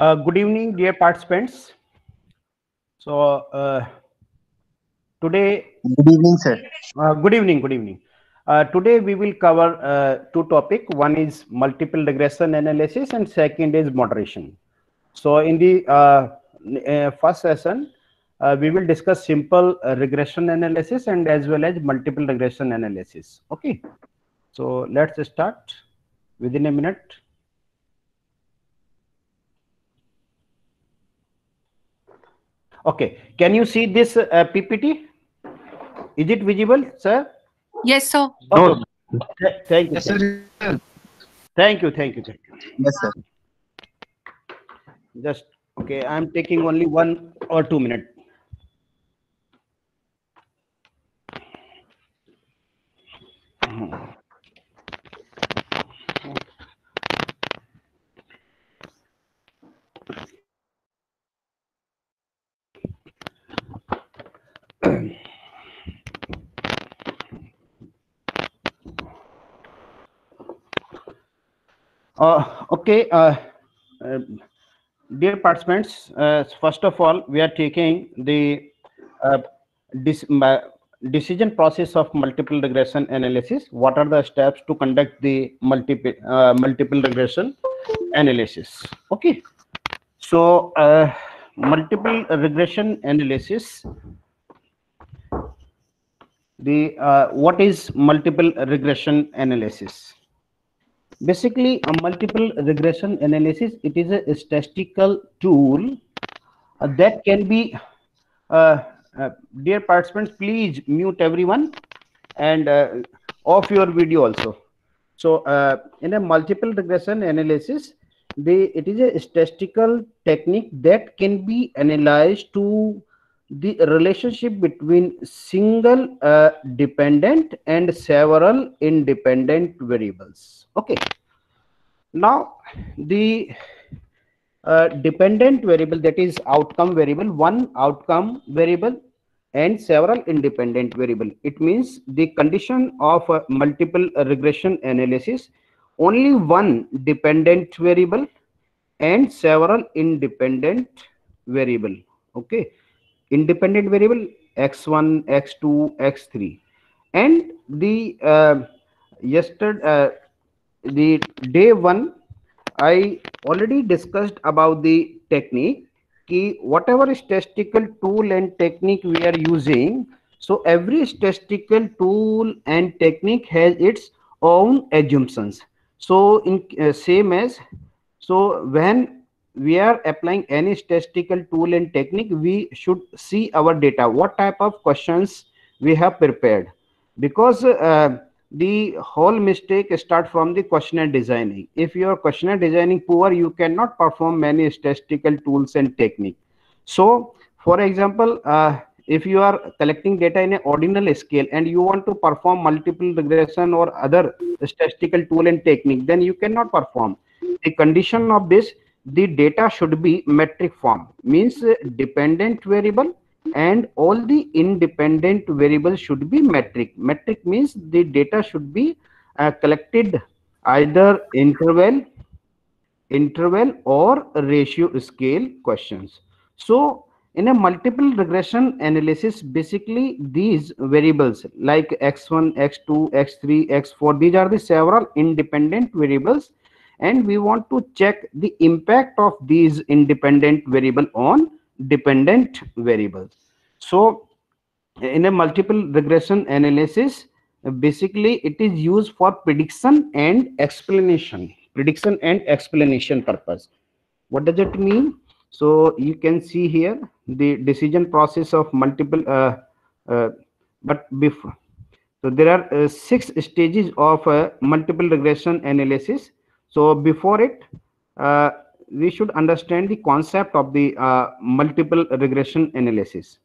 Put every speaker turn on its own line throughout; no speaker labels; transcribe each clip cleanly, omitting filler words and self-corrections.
Good evening, dear participants. So today,
Good evening, sir.
good evening, good evening. Today we will cover two topics. One is multiple regression analysis, and second is moderation. So in the first session, we will discuss simple regression analysis and as well as multiple regression analysis. Okay. So let's start within a minute. Okay. Can you see this PPT? Is it visible, sir?
Yes, sir.
Okay. Thank you.
Yes, sir.
Thank you. Thank you. Thank you.
Yes, sir.
Just okay. I'm taking only 1 or 2 minutes. Okay. Dear participants, first of all, we are taking the uh, decision process of multiple regression analysis. What are the steps to conduct the multiple regression analysis? Okay. So, multiple regression analysis. The what is multiple regression analysis? Basically, a multiple regression analysis, it is a statistical tool that can be uh, dear participants, please mute everyone and off your video also. So in a multiple regression analysis, it is a statistical technique that can be analyzed to the relationship between single dependent and several independent variables. Okay. Now the dependent variable, that is outcome variable, one outcome variable and several independent variable. It means the condition of a multiple regression analysis, only one dependent variable and several independent variable. Okay. Independent variable x1, x2, x3, and the the day one I already discussed about the technique. Ki whatever statistical tool and technique we are using, so every statistical tool and technique has its own assumptions. So in same as, so when we are applying any statistical tool and technique, we should see our data, what type of questions we have prepared, because the whole mistake start from the questionnaire designing. If your questionnaire designing poor, you cannot perform many statistical tools and technique. So for example, if you are collecting data in an ordinal scale and you want to perform multiple regression or other statistical tool and technique, then you cannot perform. The condition of this, the data should be metric form, means dependent variable and all the independent variables should be metric. Metric means the data should be collected either interval or ratio scale questions. So in a multiple regression analysis, basically these variables like x1, x2, x3, x4, these are the several independent variables, and we want to check the impact of these independent variable on dependent variables. So in a multiple regression analysis, basically it is used for prediction and explanation purpose. What does it mean? So you can see here the decision process of multiple but before So there are six stages of multiple regression analysis. So before it, uh, we should understand the concept of the multiple regression analysis.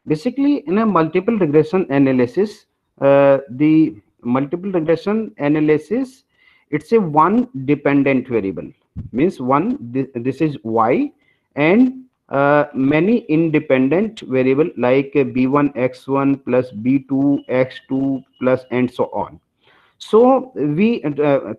Basically, in a multiple regression analysis, the multiple regression analysis, it's a one dependent variable, means one, this is y, and many independent variable like b1 x1 plus b2 x2 plus and so on. So we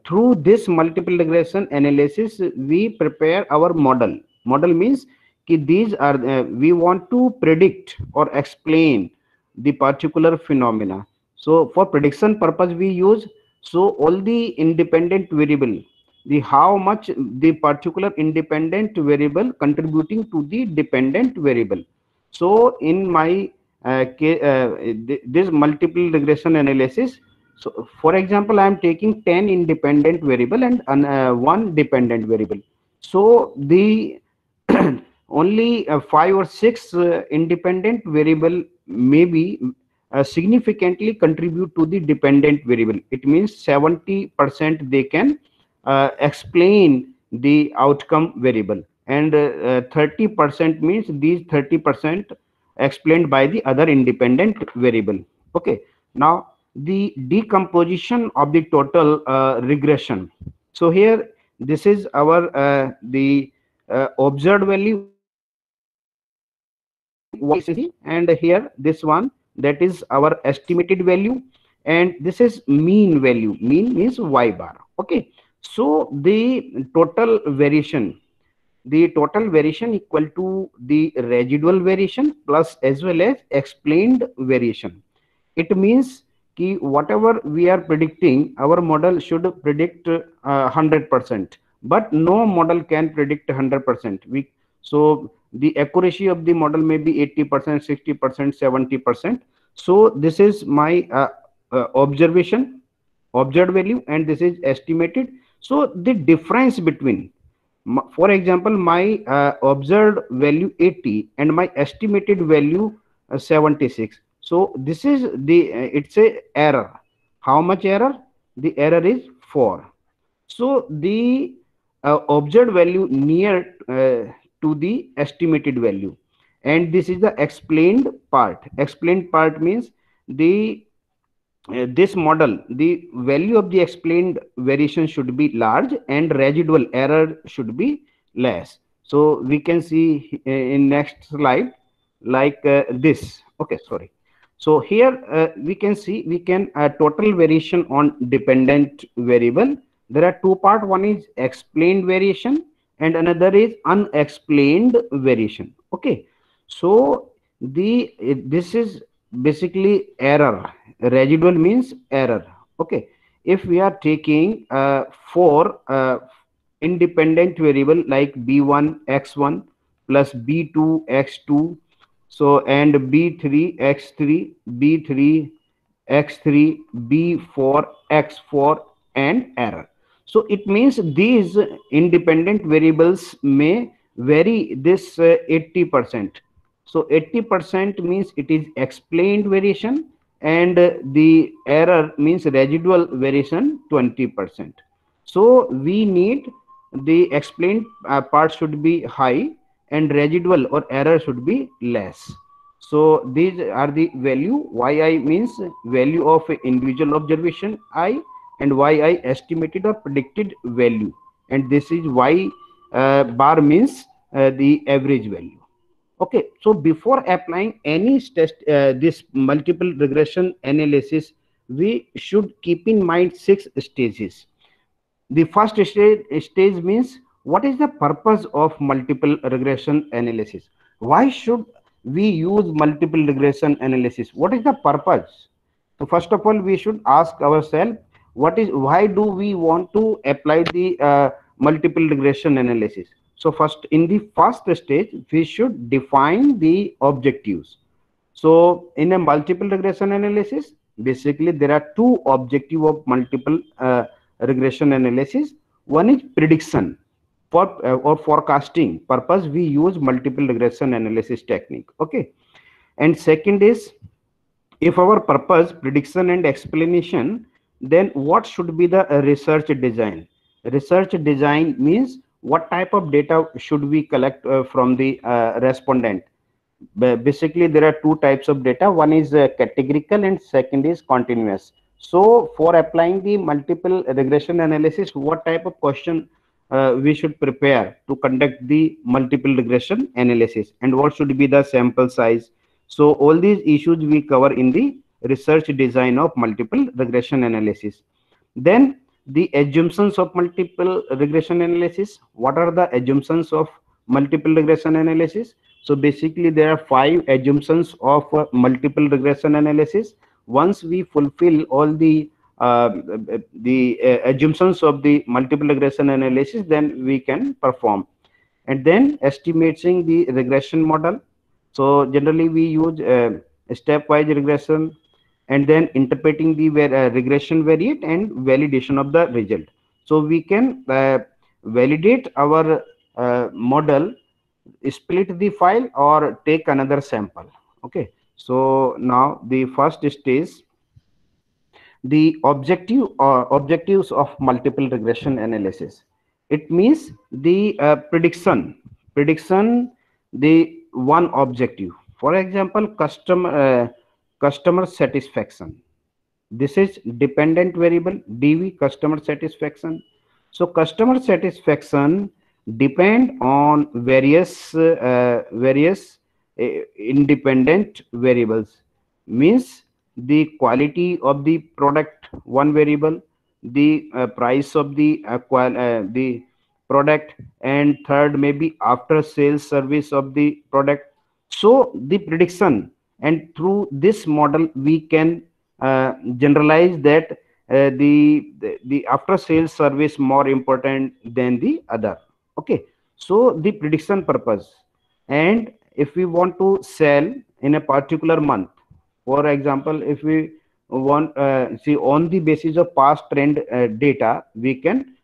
through this multiple regression analysis we prepare our model means कि these are we want to predict or explain the particular phenomena. So for prediction purpose we use, so all the independent variable, the how much the particular independent variable contributing to the dependent variable. So in my this multiple regression analysis, so for example I am taking 10 independent variable and one dependent variable. So the only 5 or 6 independent variable maybe significantly contribute to the dependent variable. It means 70% they can explain the outcome variable, and 30% means these 30% explained by the other independent variable. Okay, now the decomposition of the total regression. So here this is our the observed value y, and here this one, that is our estimated value, and this is mean value. Mean means y bar. Okay, so the total variation equal to the residual variation plus as well as explained variation. It means कि whatever we are predicting, our model should predict 100%, but no model can predict 100%. So the accuracy of the model may be 80%, 60%, 70%. So this is my observed value, and this is estimated. So the difference between, for example, my observed value 80 and my estimated value 76. So this is the it's a error. How much error? The error is 4. So the observed value near to the estimated value, and this is the explained part. Explained part means the this model, the value of the explained variation should be large and residual error should be less. So we can see in next slide like this. Okay, sorry. So here we can see we can total variation on dependent variable. There are two part. One is explained variation and another is unexplained variation. Okay, so the this is basically error. Residual means error. Okay, if we are taking four independent variable like b1 x1 plus b2 x2, so and b3 x3, b3 x3, b4 x4, and error. So it means these independent variables may vary this 80%. So 80% means it is explained variation, and the error means residual variation 20%. So we need the explained part should be high and residual or error should be less. So these are the value. Yi means value of individual observation I, and yi estimated or predicted value, and this is y bar means the average value. Okay, so before applying any test, this multiple regression analysis, we should keep in mind 6 stages. The first stage means what is the purpose of multiple regression analysis? Why should we use multiple regression analysis? What is the purpose? So first of all, we should ask ourselves, why do we want to apply the multiple regression analysis? So first, in the first stage, we should define the objectives. So in a multiple regression analysis, basically there are two objectives of multiple regression analysis. One is prediction. For or forecasting purpose, we use multiple regression analysis technique. Okay, and second is If our purpose prediction and explanation, then what should be the research design? Research design means what type of data should we collect from the respondent. Basically there are two types of data. One is categorical and second is continuous. So for applying the multiple regression analysis, what type of question we should prepare to conduct the multiple regression analysis, and what should be the sample size? So all these issues we cover in the research design of multiple regression analysis. Then the assumptions of multiple regression analysis. What are the assumptions of multiple regression analysis? So basically there are 5 assumptions of multiple regression analysis. Once we fulfill all the assumptions of the multiple regression analysis, then we can perform. And then estimating the regression model. So generally we use stepwise regression, and then interpreting the regression variate and validation of the result. So we can validate our model, split the file or take another sample. Okay, so now the first stage, the objectives of multiple regression analysis. It means the prediction, the one objective. For example, customer satisfaction. This is dependent variable dv, customer satisfaction. So customer satisfaction depend on various independent variables. Means the quality of the product, one variable, the price of the product, and third maybe after sales service of the product. So the prediction, and through this model we can generalize that the after sales service more important than the other. Okay, so the prediction purpose. And if we want to sell in a particular month, for example, if we want see on the basis of past trend data, we can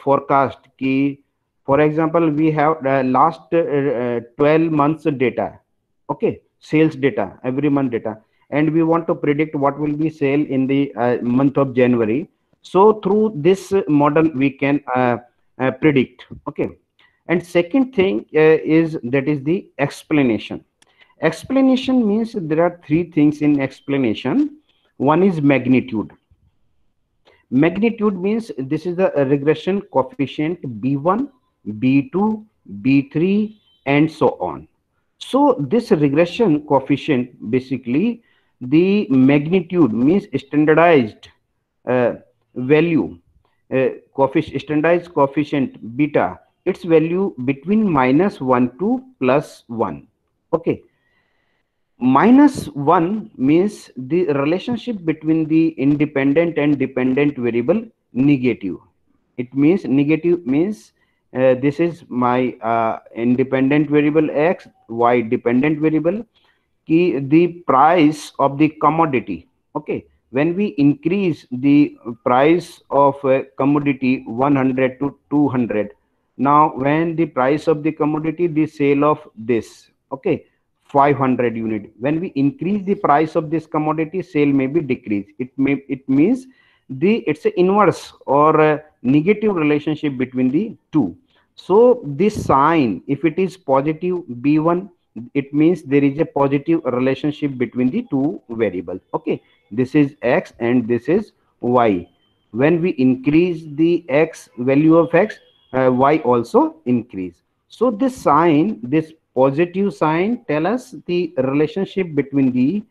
forecast key. For example, we have last 12 months data. Okay, sales data, every month data, and we want to predict what will be sale in the month of January. So through this model we can predict. Okay, and second thing is that is the explanation. Explanation means there are three things in explanation. One is magnitude. Magnitude means this is the regression coefficient b1, b2, b3, and so on. So this regression coefficient, basically the magnitude means standardized value, standardized coefficient beta, its value between -1 to +1. Okay, -1 means the relationship between the independent and dependent variable negative. It means negative means this is my independent variable x, y dependent variable, the price of the commodity. Okay, when we increase the price of a commodity 100 to 200, now when the price of the commodity, the sale of this, okay, 500 unit, when we increase the price of this commodity, sale may be decreased. It means the it's a inverse or a negative relationship between the two. So this sign, if it is positive b1, it means there is a positive relationship between the two variables. Okay, this is x and this is y. When we increase the x value of x, y also increase. So this sign, this positive sign, tell us the relationship between the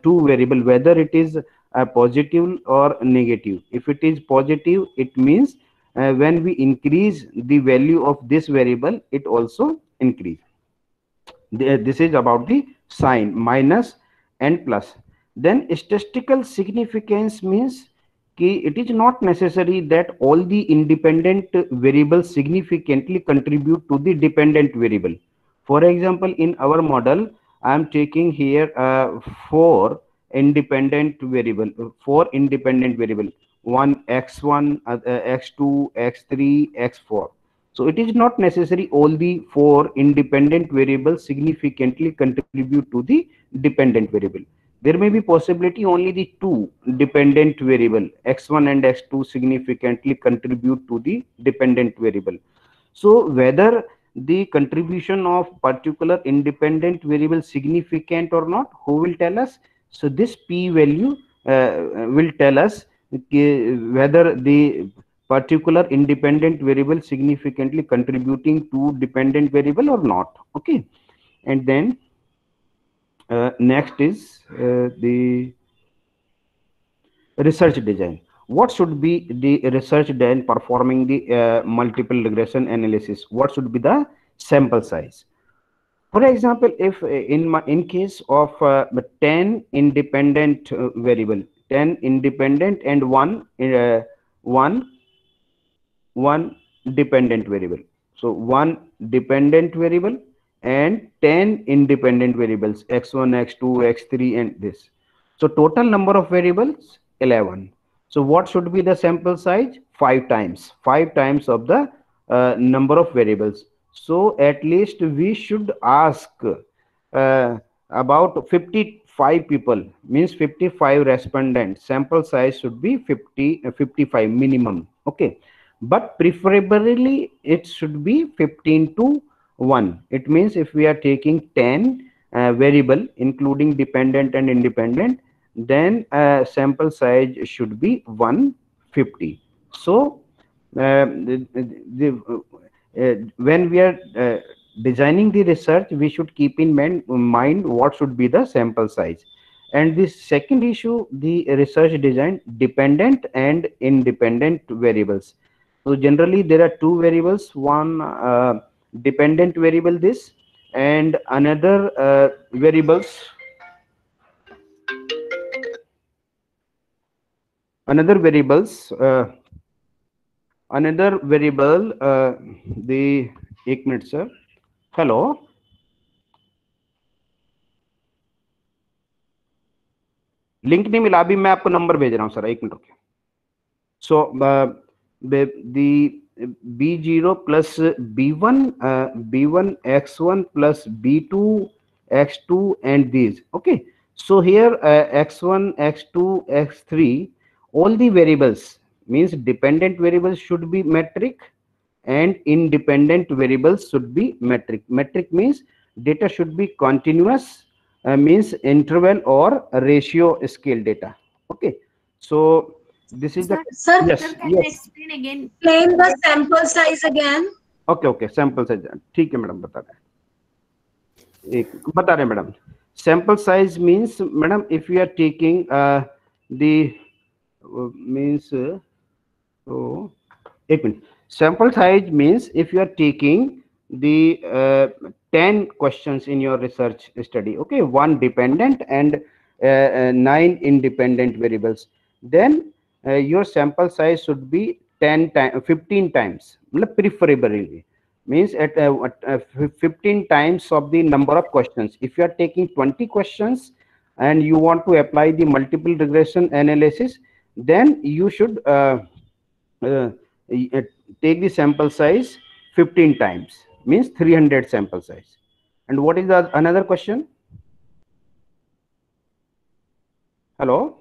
two variable, whether it is positive or negative. If it is positive, it means when we increase the value of this variable, it also increase. This is about the sign minus and plus. Then statistical significance means it is not necessary that all the independent variables significantly contribute to the dependent variable. For example, in our model, I am taking here four independent variable, one x1, x2, x3, x4. So it is not necessary all the four independent variables significantly contribute to the dependent variable. There may be possibility only the two dependent variable x1 and x2 significantly contribute to the dependent variable. So whether the contribution of particular independent variable significant or not, who will tell us? So this p value will tell us whether the particular independent variable significantly contributing to dependent variable or not. Okay, and then next is the research design. What should be the research done performing the multiple regression analysis? What should be the sample size? For example, if in case of 10 independent variable, 10 independent and one one dependent variable. So one dependent variable and 10 independent variables, x1, x2, x3, and this. So total number of variables 11. So what should be the sample size? 5 times of the number of variables. So at least we should ask about 55 people, means 55 respondents. Sample size should be 55 minimum. Okay, but preferably it should be 15 to 1. It means if we are taking 10 variable including dependent and independent, then sample size should be 150. So when we are designing the research, we should keep in mind what should be the sample size. And the second issue, the research design dependent and independent variables. So generally there are two variables, one dependent variable this, and another another variables another variable the एक minute sir, hello, link नहीं मिला, अभी मैं आपको number भेज रहा हूँ sir, एक मिनट रुकिए. So the b0 plus b1 b1 x1 plus b2 x2 and these. Okay, so here x1 x2 x3, all the variables, means dependent variables should be metric and independent variables should be metric. Metric means data should be continuous, means interval or ratio scale data. Okay, so this is the
Sir,
yes,
sir, can
yes.
you explain again?
Explain the sample size again.
Okay, okay, sample size. ठीक है madam, बता रहे, एक बता रहे madam. Sample size means madam, if we are taking the means so एक minute. Sample size means if you are taking the 10 questions in your research study, okay, one dependent and 9 independent variables, then your sample size should be 10 times 15 times, preferably, means at 15 times of the number of questions. If you are taking 20 questions and you want to apply the multiple regression analysis, then you should take the sample size 15 times, means 300 sample size. And what is the another question? Hello?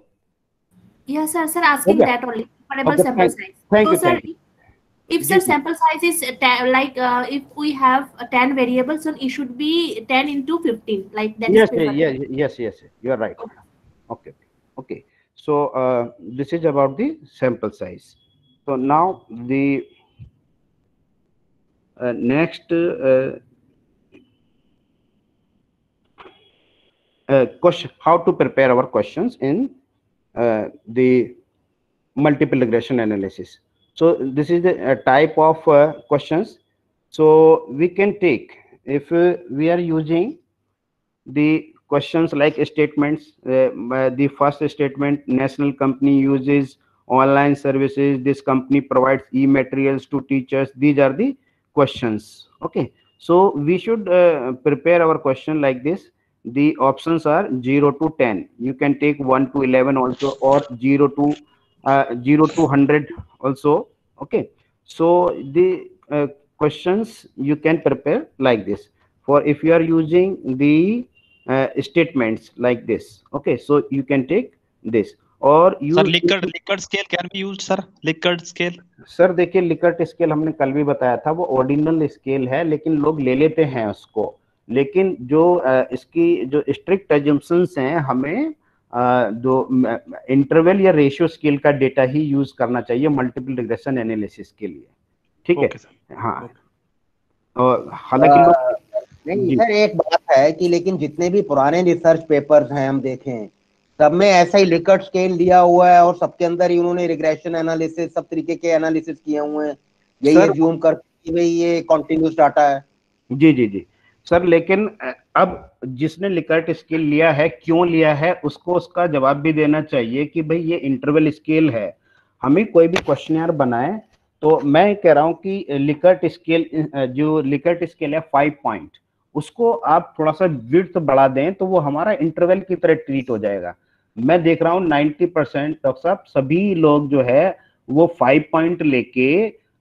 Yes, sir, asking that only. Comparable sample size.
Thank
so,
you,
sir,
thank you.
if sir sample size is if we have 10 variables, so it should be 10 into 15, like that.
Yes,
is
yes, you are right. Okay, okay. So this is about the sample size. So now the next question, how to prepare our questions in the multiple regression analysis. So this is the type of questions. So we can take, if we are using the questions like statements, the first statement, national company uses online services, this company provides e-materials to teachers. These are the questions. Okay, so we should prepare our question like this. The options are 0 to 10. You can take 1 to 11 also, or 0 to 100 also. Okay, so the questions you can prepare like this. For if you are using the statements like this. Okay, so you can take this, or you
Sir, Likert scale can be used, sir. Likert scale.
Sir देखिए, Likert scale हमने कल भी बताया था, वो ordinal scale है, लेकिन लोग ले लेते हैं उसको। लेकिन जो इसकी जो स्ट्रिक्ट एजम्पशंस हैं, हमें जो इंटरवल या रेशियो स्केल का डेटा ही यूज करना चाहिए मल्टीपल रिग्रेशन एनालिसिस के लिए। ठीक है, हाँ। और हालांकि
नहीं सर, एक बात है कि लेकिन जितने भी पुराने रिसर्च पेपर्स हैं हम देखें, सब में ऐसा ही लिकर्ट स्केल दिया हुआ है और सबके अंदर ही उन्होंने रिग्रेशन एनालिसिस सब तरीके के एनालिसिस किए हुए हैं, यही एज्यूम करके भाई ये कॉन्टिन्यूस डाटा है।
जी जी जी सर, लेकिन अब जिसने लिकर्ट स्केल लिया है, क्यों लिया है, उसको उसका जवाब भी देना चाहिए कि भाई ये इंटरवल स्केल है। हमें कोई भी क्वेश्चनर बनाए तो मैं कह रहा हूं कि लिकर्ट स्केल, जो लिकर्ट स्केल है 5 पॉइंट, उसको आप थोड़ा सा विड्थ बढ़ा दें तो वो हमारा इंटरवल की तरह ट्रीट हो जाएगा। मैं देख रहा हूँ 90% डॉक्टर साहब सभी लोग जो है वो 5 पॉइंट लेके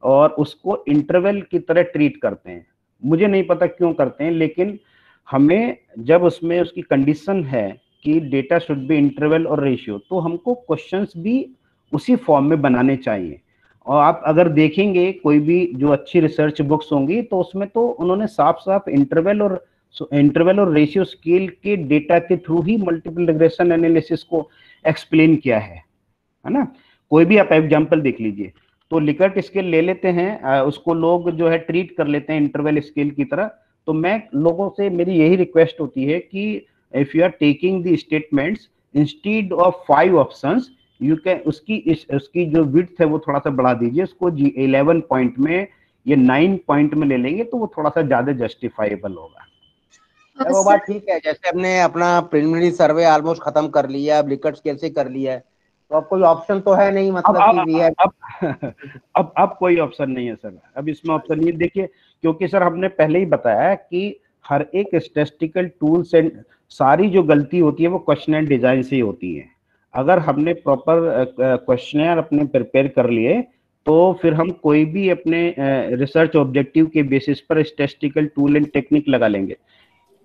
और उसको इंटरवल की तरह ट्रीट करते हैं। मुझे नहीं पता क्यों करते हैं, लेकिन हमें जब उसमें उसकी कंडीशन है कि डेटा शुड बी इंटरवल और रेशियो, तो हमको क्वेश्चंस भी उसी फॉर्म में बनाने चाहिए। और आप अगर देखेंगे कोई भी जो अच्छी रिसर्च बुक्स होंगी तो उसमें तो उन्होंने साफ साफ इंटरवल और रेशियो स्केल के डेटा के थ्रू ही मल्टीपल रिग्रेशन एनालिसिस को एक्सप्लेन किया है ना। कोई भी आप एग्जांपल देख लीजिए, तो लिकर्ट स्केल ले लेते हैं, उसको लोग जो है ट्रीट कर लेते हैं इंटरवल स्केल की तरह। तो मैं लोगों से, मेरी यही रिक्वेस्ट होती है कि if you are taking the statements instead of 5 options, you can उसकी जो विड्थ है वो थोड़ा सा बढ़ा दीजिए, उसको 11 पॉइंट में या 9 पॉइंट में ले लेंगे तो वो थोड़ा सा ज्यादा जस्टिफाइबल होगा।
वो बात ठीक है, जैसे हमने अपना प्रिलिमिनरी सर्वे ऑलमोस्ट खत्म कर लिया, अब लिकर्ट स्केल से कर लिया है, तो अब कोई ऑप्शन तो है नहीं, मतलब कि वी हैव
अब कोई ऑप्शन नहीं है सर, अब इसमें ऑप्शन नहीं है। देखिए, क्योंकि सर हमने पहले ही बताया कि हर एक स्टैटिस्टिकल टूल्स एंड सारी जो गलती होती है वो क्वेश्चन एंड डिजाइन से ही होती है। अगर हमने प्रॉपर क्वेश्चनर अपने प्रिपेयर कर लिए तो फिर हम कोई भी अपने रिसर्च ऑब्जेक्टिव के बेसिस पर स्टैटिस्टिकल टूल एंड टेक्निक लगा लेंगे।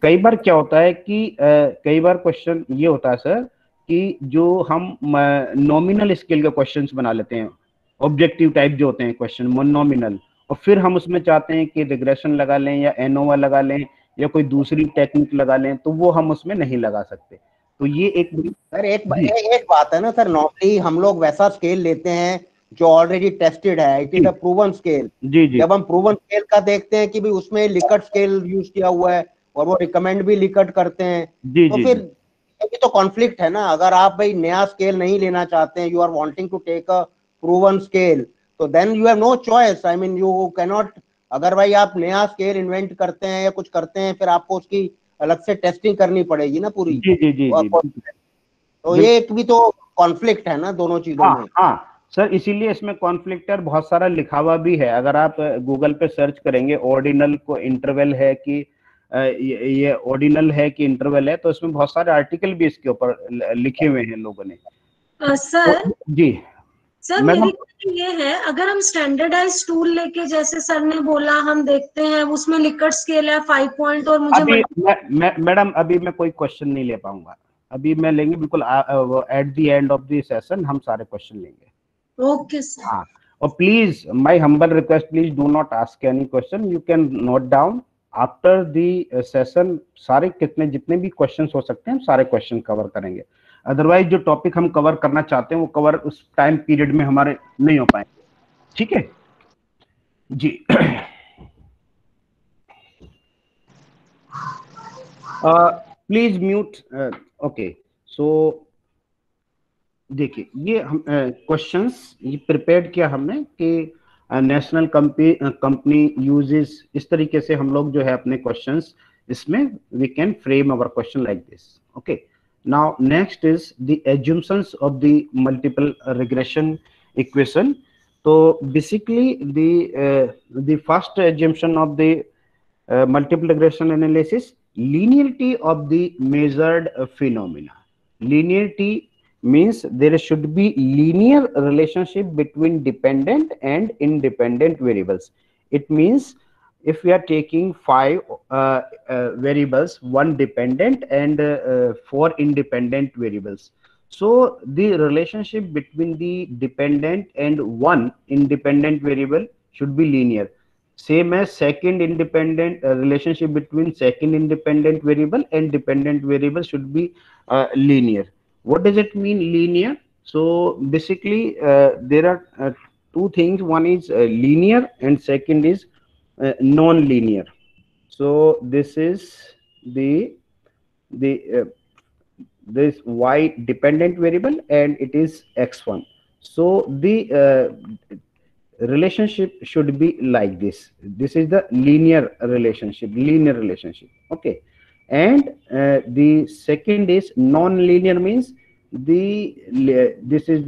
कई बार क्या होता है कि कई बार क्वेश्चन ये होता है सर कि जो हम नॉमिनल स्केल के क्वेश्चंस बना लेते हैं, ऑब्जेक्टिव टाइप जो होते हैं क्वेश्चन नॉमिनल, और फिर हम उसमें चाहते हैं कि रिग्रेशन लगा लें या एनोवा लगा लें या कोई दूसरी टेक्निक लगा लें, तो वो हम उसमें नहीं लगा सकते। तो ये एक
सर एक बात है ना सर, नॉर्मली हम लोग वैसा स्केल लेते हैं जो ऑलरेडी टेस्टेड है, it is a proven scale.
जी जी,
जब हम प्रूवन स्केल का देखते हैं कि भाई उसमें लिकर्ट स्केल यूज किया हुआ है और वो रिकमेंड भी लिकर्ट करते हैं,
जी
तो
जी,
फिर ये तो कॉन्फ्लिक्ट है ना। अगर आप भाई नया स्केल नहीं लेना चाहते हैं, you are wanting to take a proven scale, तो then you have no choice. I mean you can not, अगर भाई आप नया स्केल इन्वेंट करते हैं या कुछ करते हैं, फिर आपको उसकी अलग से टेस्टिंग करनी पड़ेगी ना पूरी।
जी जी जी,
तो ये एक भी तो कॉन्फ्लिक्ट है ना दोनों चीजों में।
हाँ सर, इसीलिए इसमें कॉन्फ्लिक्टर बहुत सारा लिखा हुआ भी है। अगर आप गूगल पे सर्च करेंगे ऑर्डिनल को इंटरवल है कि ये ऑर्डिनल है कि इंटरवल है, तो इसमें बहुत सारे आर्टिकल भी इसके ऊपर लिखे हुए हैं लोगों ने।
सर
जी
सर, मेरी क्वेश्चन ये है, अगर हम स्टैंडर्डाइज टूल लेके, जैसे सर ने बोला, हम देखते हैं उसमें लिकर्ट स्केल है 5 पॉइंट, और मुझे
मैडम अभी मैं कोई क्वेश्चन नहीं ले पाऊंगा, अभी मैं लेंगे बिल्कुल at the end of the session हम सारे क्वेश्चन लेंगे।
Okay sir.
हाँ, और please my humble request, please do not ask any question, you can note down after the session. सारे जितने भी क्वेश्चन हो सकते हैं हम सारे क्वेश्चन कवर करेंगे। अदरवाइज जो टॉपिक हम कवर करना चाहते हैं वो कवर उस टाइम पीरियड में हमारे नहीं हो पाएंगे। ठीक है जी। Please mute. ओके, सो देखिए, ये हम क्वेश्चंस ये प्रिपेयर किया हमने कि नेशनल कंपनी यूजेस, इस तरीके से हम लोग जो है अपने क्वेश्चंस इसमें we can frame our question like this. Okay, now next is the assumptions of the multiple regression equation. So basically the first assumption of the multiple regression analysis, linearity of the measured phenomena. Linearity means there should be linear relationship between dependent and independent variables. It means if we are taking five variables, one dependent and four independent variables. So the relationship between the dependent and one independent variable should be linear. Same as second independent relationship between second independent variable and dependent variable should be linear. What does it mean linear? So basically there are two things. One is linear and second is non-linear. So this is the this y dependent variable and it is x1. So the relationship should be like this. This is the linear relationship. Okay. And the second is non-linear, means this is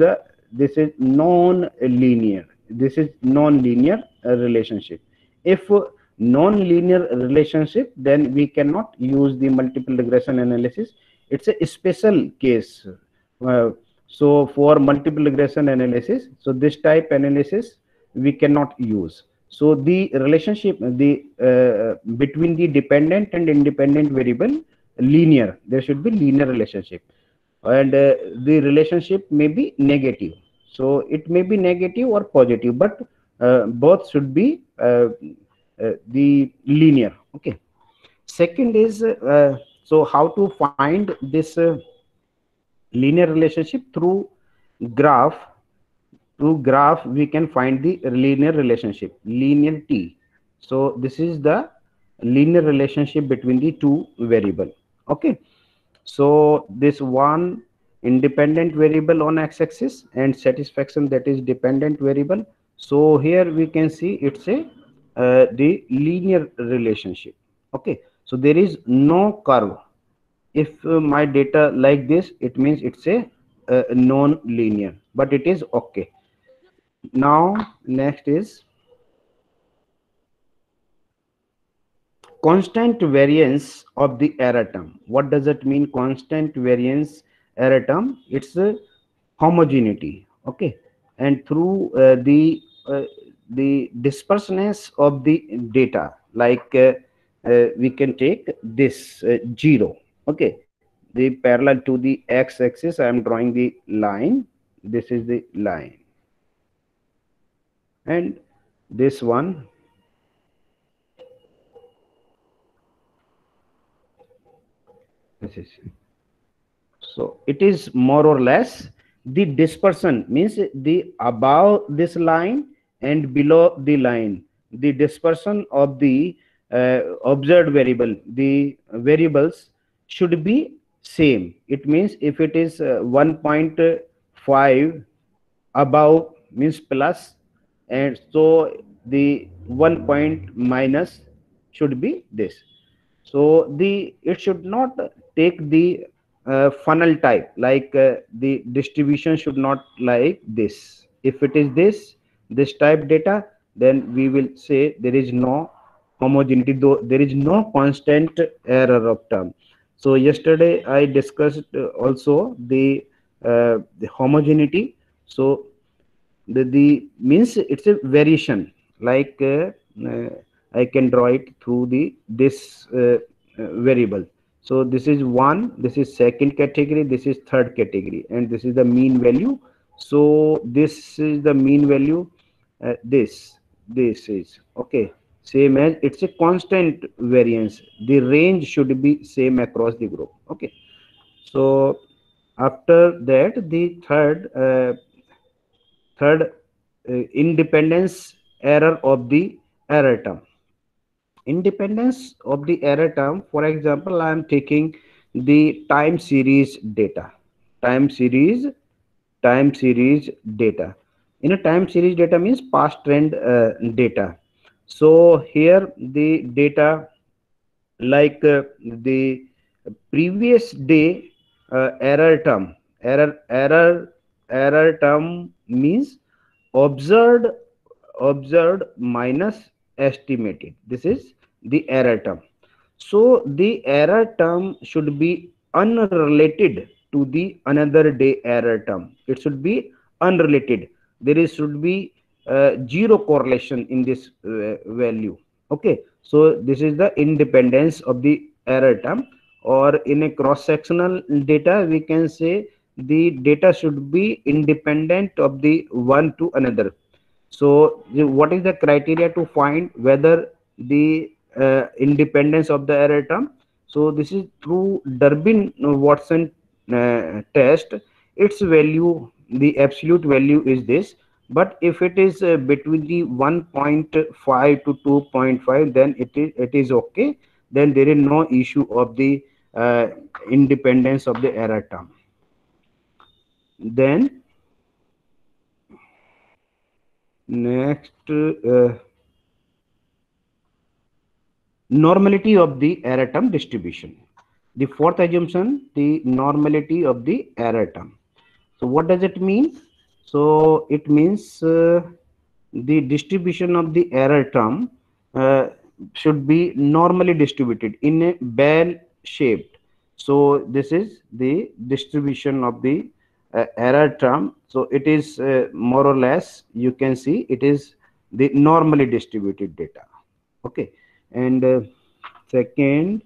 non-linear. This is non-linear relationship. If non-linear relationship, then we cannot use the multiple regression analysis. It's a special case. So for multiple regression analysis, so this type analysis we cannot use. So the relationship between the dependent and independent variable linear, there should be linear relationship, and the relationship may be negative. So it may be negative or positive, but both should be the linear. Okay. Second is so how to find this linear relationship? Through graph. Through graph we can find the linear relationship, linear t. So this is the linear relationship between the two variable. Okay. So this one independent variable on x-axis and satisfaction, that is dependent variable. So here we can see it's a the linear relationship. Okay. So there is no curve. If my data like this, it means it's a non-linear, but it is okay. Now next is constant variance of the error term. What does it mean, constant variance error term? It's a homogeneity. Okay. And through the dispersiveness of the data, like we can take this 0. Okay. The parallel to the x-axis, I am drawing the line. This is the line, and this one, this is, so it is more or less the dispersion, means the above this line and below the line, the dispersion of the observed variable, the variables should be same. It means if it is 1.5 above, means plus, and so the 1 point minus should be this. So it should not take the funnel type, like the distribution should not like this. If it is this type data, then we will say there is no homogeneity, though there is no constant error of term. So yesterday I discussed also the homogeneity. So the means it's a variation, like I can draw it through this variable. So this is one, this is second category, this is third category, and this is the mean value. So this is the mean value. This is okay, same as it's a constant variance. The range should be same across the group. Okay. So after that, the third independence error of the error term. Independence of the error term, for example, I am taking the time series data. Time series data. In a time series data means past trend data. So here the data, like the previous day error term. Error term means observed minus estimated. This is the error term. So the error term should be unrelated to the another day error term. It should be unrelated. There should be zero correlation in this value. Okay, so this is the independence of the error term, or in a cross sectional data we can say the data should be independent of the one to another. So what is the criteria to find whether the independence of the error term? So this is through Durbin Watson test. Its value, the absolute value is this, but if it is between the 1.5 to 2.5, then it is okay. Then there is no issue of the independence of the error term. Then next, normality of the error term distribution. The fourth assumption, the normality of the error term. So what does it mean? So it means the distribution of the error term should be normally distributed in a bell shaped. So this is the distribution of the error term. So it is more or less, you can see it is the normally distributed data. Okay, and second,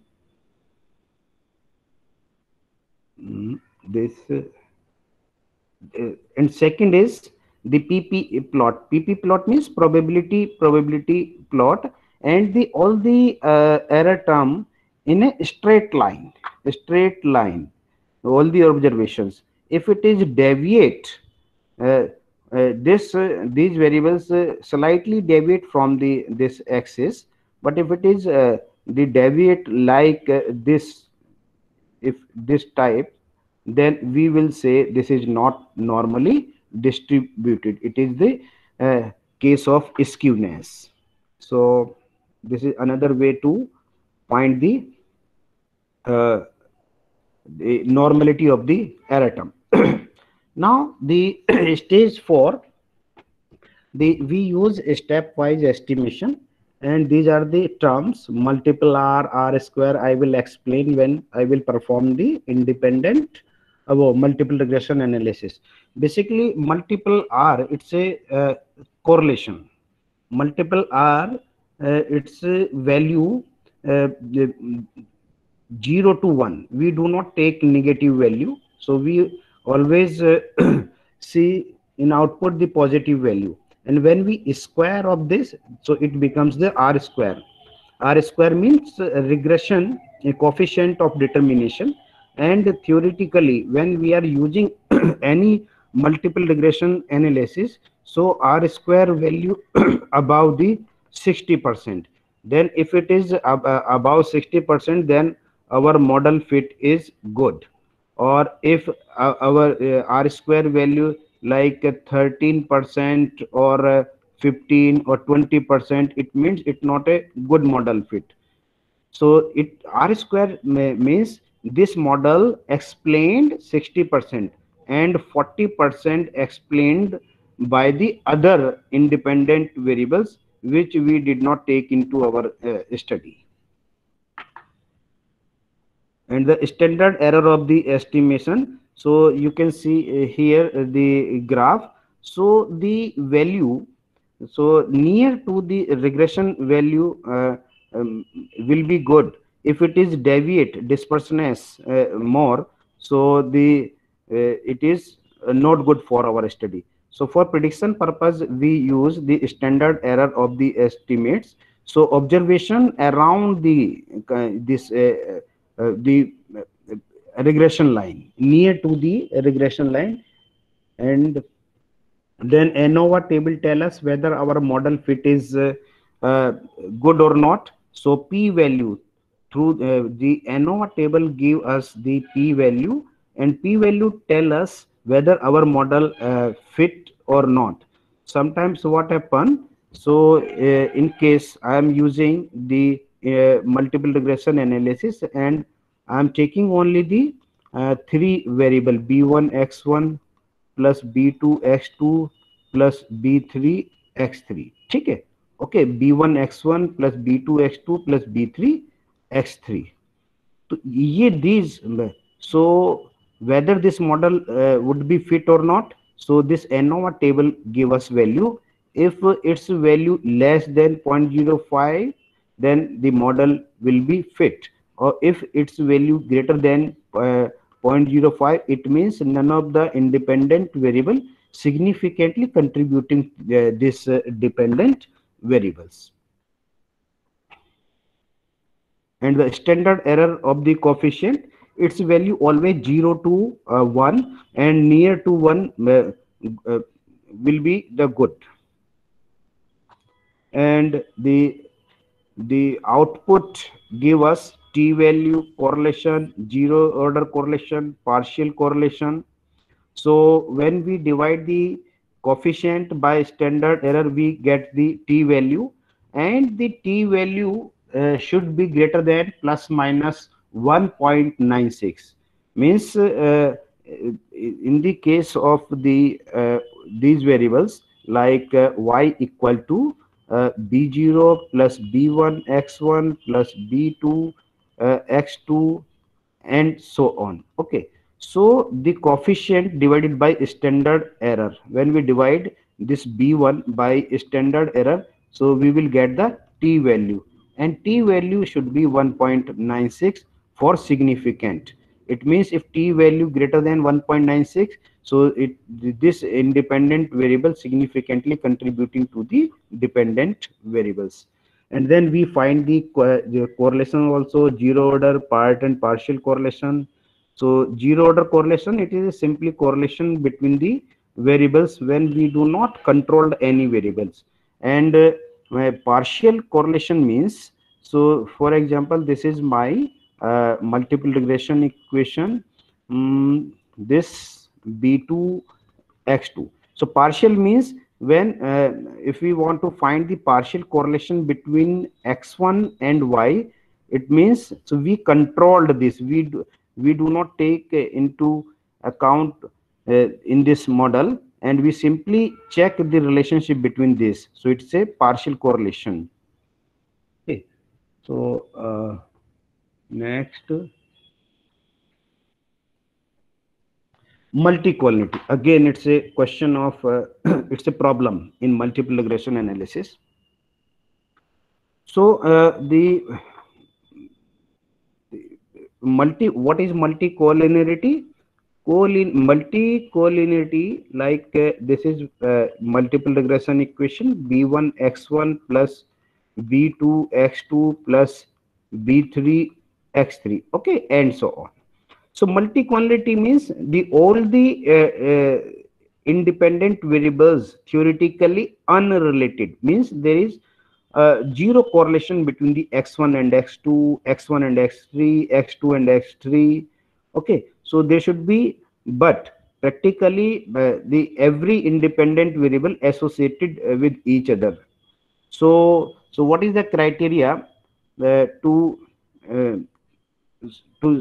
this and second is the PP plot. PP plot means probability plot, and the all the error term in a straight line, all the observations. If it is deviate, these variables slightly deviate from this axis, but if it is the deviate like this, if this type, then we will say this is not normally distributed. It is the case of skewness. So this is another way to find the normality of the error term. Now the stage 4, we use a stepwise estimation, and these are the terms multiple R square. I will explain when I will perform the independent multiple regression analysis. Basically, multiple R, it's a correlation. Multiple R, its value 0 to 1. We do not take negative value, so we always see in output the positive value, and when we square of this, so it becomes the R square. R square means regression, a coefficient of determination. And theoretically, when we are using any multiple regression analysis, so R square value above the 60%. Then if it is above 60%, then our model fit is good. Or if our R square value like 13% or 15 or 20%, it means it's not a good model fit. So it R square means this model explained 60% and 40% explained by the other independent variables which we did not take into our study. And the standard error of the estimation, so you can see here the graph. So the value, so near to the regression value will be good. If it is deviate, dispersiveness more, so the it is not good for our study. So for prediction purpose, we use the standard error of the estimates. So observation around the the regression line, near to the regression line, and then ANOVA table tell us whether our model fit is good or not. So p value through the ANOVA table give us the p value, and p value tell us whether our model fit or not. Sometimes what happen, so in case I am using the multiple regression analysis, and I am taking only the 3 variable b1 x1 plus b2 x2 plus b3 x3. ठीक okay, b1 x1 plus b2 x2 plus b3 x3. तो ये these, so whether this model would be fit or not, so this ANOVA table give us value. If its value less than 0.05, then the model will be fit. Or if its value greater than 0.05, it means none of the independent variable significantly contributing this dependent variables. And the standard error of the coefficient, its value always 0 to 1, and near to 1 will be the good. And the output give us t value correlation, zero order correlation, partial correlation. So when we divide the coefficient by standard error, we get the t value, and the t value should be greater than plus minus 1.96. Means in the case of the these variables, like y equal to b0 plus b1 x1 plus b2 x2 and so on. Okay, so the coefficient divided by standard error, when we divide this b1 by standard error, so we will get the t value, and t value should be 1.96 for significant. It means if t value greater than 1.96, so this independent variable significantly contributing to the dependent variables. And then we find the correlation also, zero order, part and partial correlation. So zero order correlation, it is simply correlation between the variables when we do not control any variables. And partial correlation means, so for example, this is my multiple regression equation, this b2 x2. So partial means when if we want to find the partial correlation between x1 and y, it means so we controlled this, we do not take into account in this model, and we simply check the relationship between this, so it's a partial correlation. Okay, so next, multi-collinearity. Again, it's a question of it's a problem in multiple regression analysis. So what is multi-collinearity? Multi-collinearity, like this is multiple regression equation, b1 x1 plus b2 x2 plus b3 x3, okay, and so on. So multi-collinearity means all the independent variables theoretically unrelated, means there is zero correlation between the x1 and x2, x1 and x3, x2 and x3. Okay, so there should be, but practically the every independent variable associated with each other. So what is the criteria to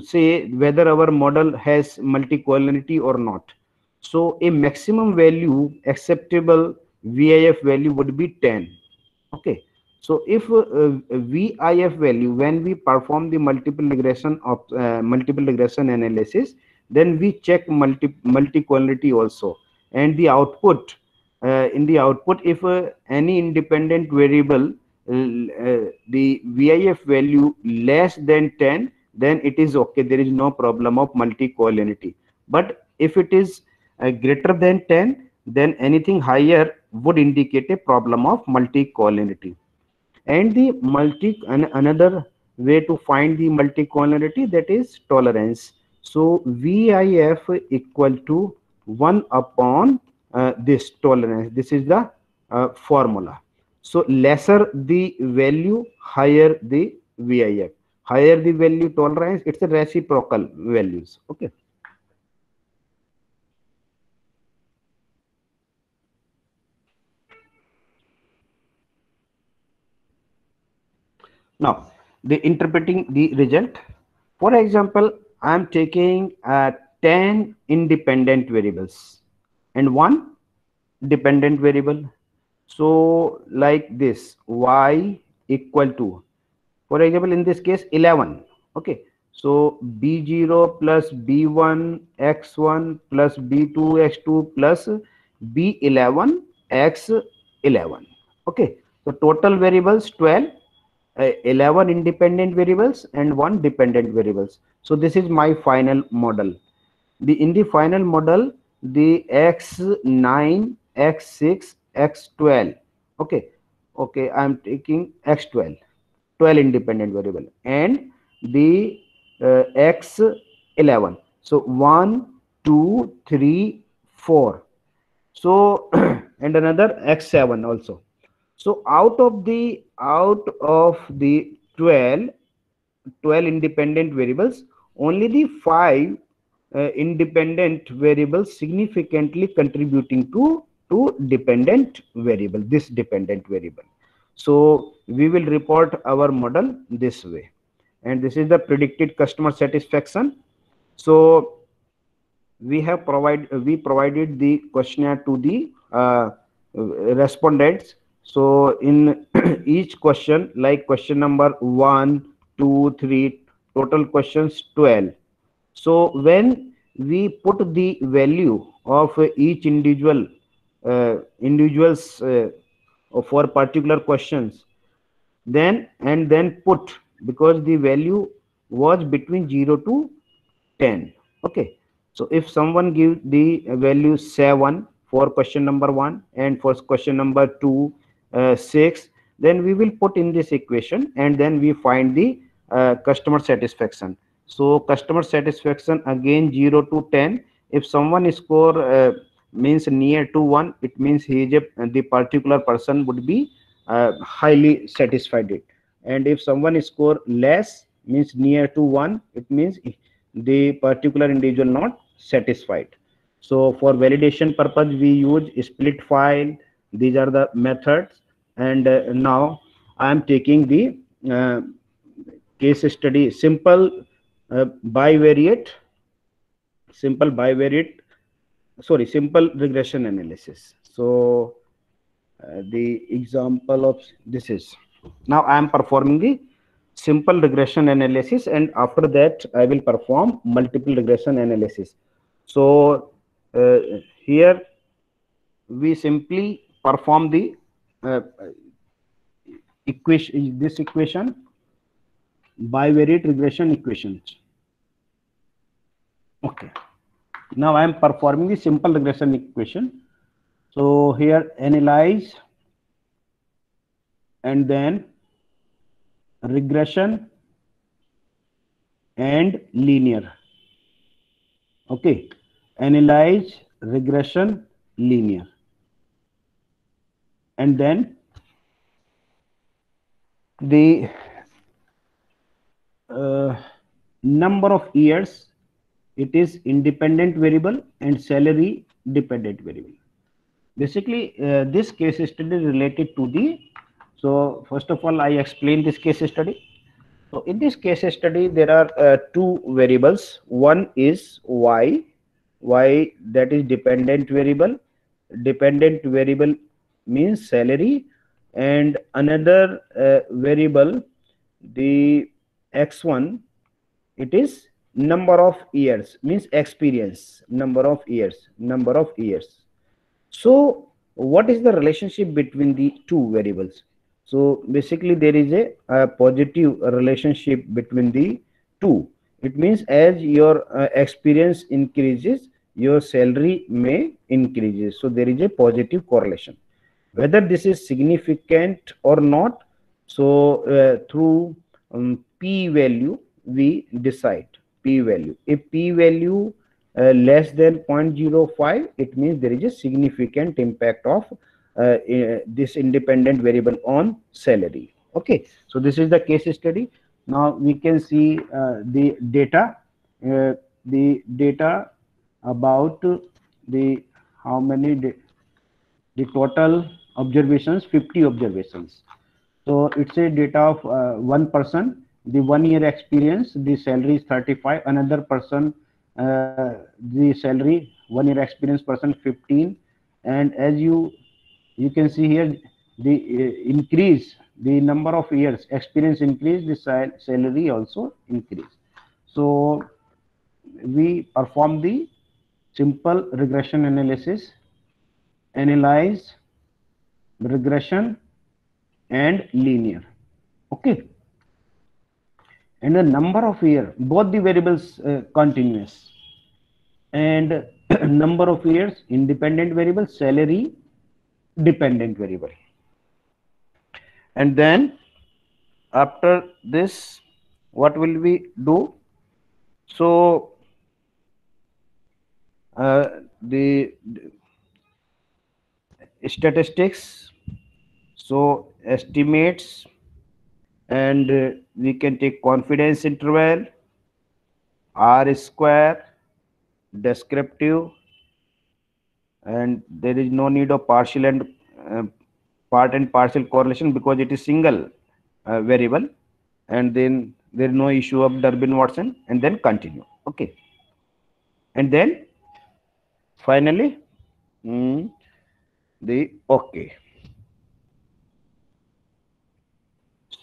say whether our model has multi-collinearity or not? So a maximum value acceptable VIF value would be 10. Okay, so if VIF value, when we perform the multiple regression analysis, then we check multi-collinearity also, and the output in the output, if any independent variable the VIF value less than 10, then it is okay, there is no problem of multi-collinearity. But if it is greater than 10, then anything higher would indicate a problem of multi-collinearity. And the another way to find the multi-collinearity, that is tolerance. So VIF equal to 1 upon this tolerance. This is the formula. So lesser the value, higher the VIF. Higher the value tolerance, it's a reciprocal values. Okay. Now, the interpreting the result. For example, I am taking 10 independent variables and one dependent variable. So like this, y equal to, for example, in this case 11. Okay, so b0 plus b1 x1 plus b2 x2 plus b11 x11. Okay, so total variables 12, 11 independent variables and 1 dependent variables. So this is my final model. In the final model, the x9, x6, x12. Okay, okay, I'm taking x12, 12 independent variable, and the x11. So 1, 2, 3, 4. So and another x7 also. So out of the 12 independent variables, only the 5 independent variables significantly contributing to dependent variable, this dependent variable. So we will report our model this way, and this is the predicted customer satisfaction. So we provided the questionnaire to the respondents. So in each question, like question number 1, 2, 3, total questions 12. So when we put the value of each individuals for particular questions, then put, because the value was between 0 to 10. Okay, so if someone gives the value 7 for question number 1 and for question number 2 6, then we will put in this equation and then we find the customer satisfaction. So customer satisfaction again 0 to 10. If someone score means near to 1, it means he is the particular person would be highly satisfied. And if someone score less, means near to 1, it means the particular individual not satisfied. So for validation purpose, we use split file. These are the methods. And now I am taking the case study, simple bivariate simple regression analysis. So the example of this is, now I am performing the simple regression analysis, and after that I will perform multiple regression analysis. So here we simply perform the equation, bivariate regression equations. Okay, now I am performing the simple regression equation. So here analyze and then regression and linear. Okay, analyze, regression, linear, and then the number of years, it is independent variable, and salary dependent variable. Basically this case study related to the, so first of all I explain this case study. So in this case study there are two variables. One is y, that is dependent variable. Dependent variable means salary, and another variable, the x1, it is number of years, means experience, number of years. So what is the relationship between the two variables? So basically there is a positive relationship between the two. It means as your experience increases, your salary may increases. So there is a positive correlation. Whether this is significant or not, so through p value we decide. P value, if p value less than 0.05, it means there is a significant impact of this independent variable on salary. Okay, so this is the case study. Now we can see the data about the how many the total observations, 50 observations. So it's a data of one person, the 1 year experience, the salary is 35. Another person, the salary 1 year experience person 15. And as you can see here, the increase, the number of years experience increase, the salary also increase. So we perform the simple regression analysis, analyze, regression and linear. Okay, and the number of year, both the variables continuous, and number of years independent variable, salary dependent variable. And then after this, what will we do? So the statistics, so estimates, and we can take confidence interval, R square, descriptive, and there is no need of partial and part and partial correlation because it is single variable, and then there is no issue of Durbin-Watson, and then continue. Okay, and then finally the okay.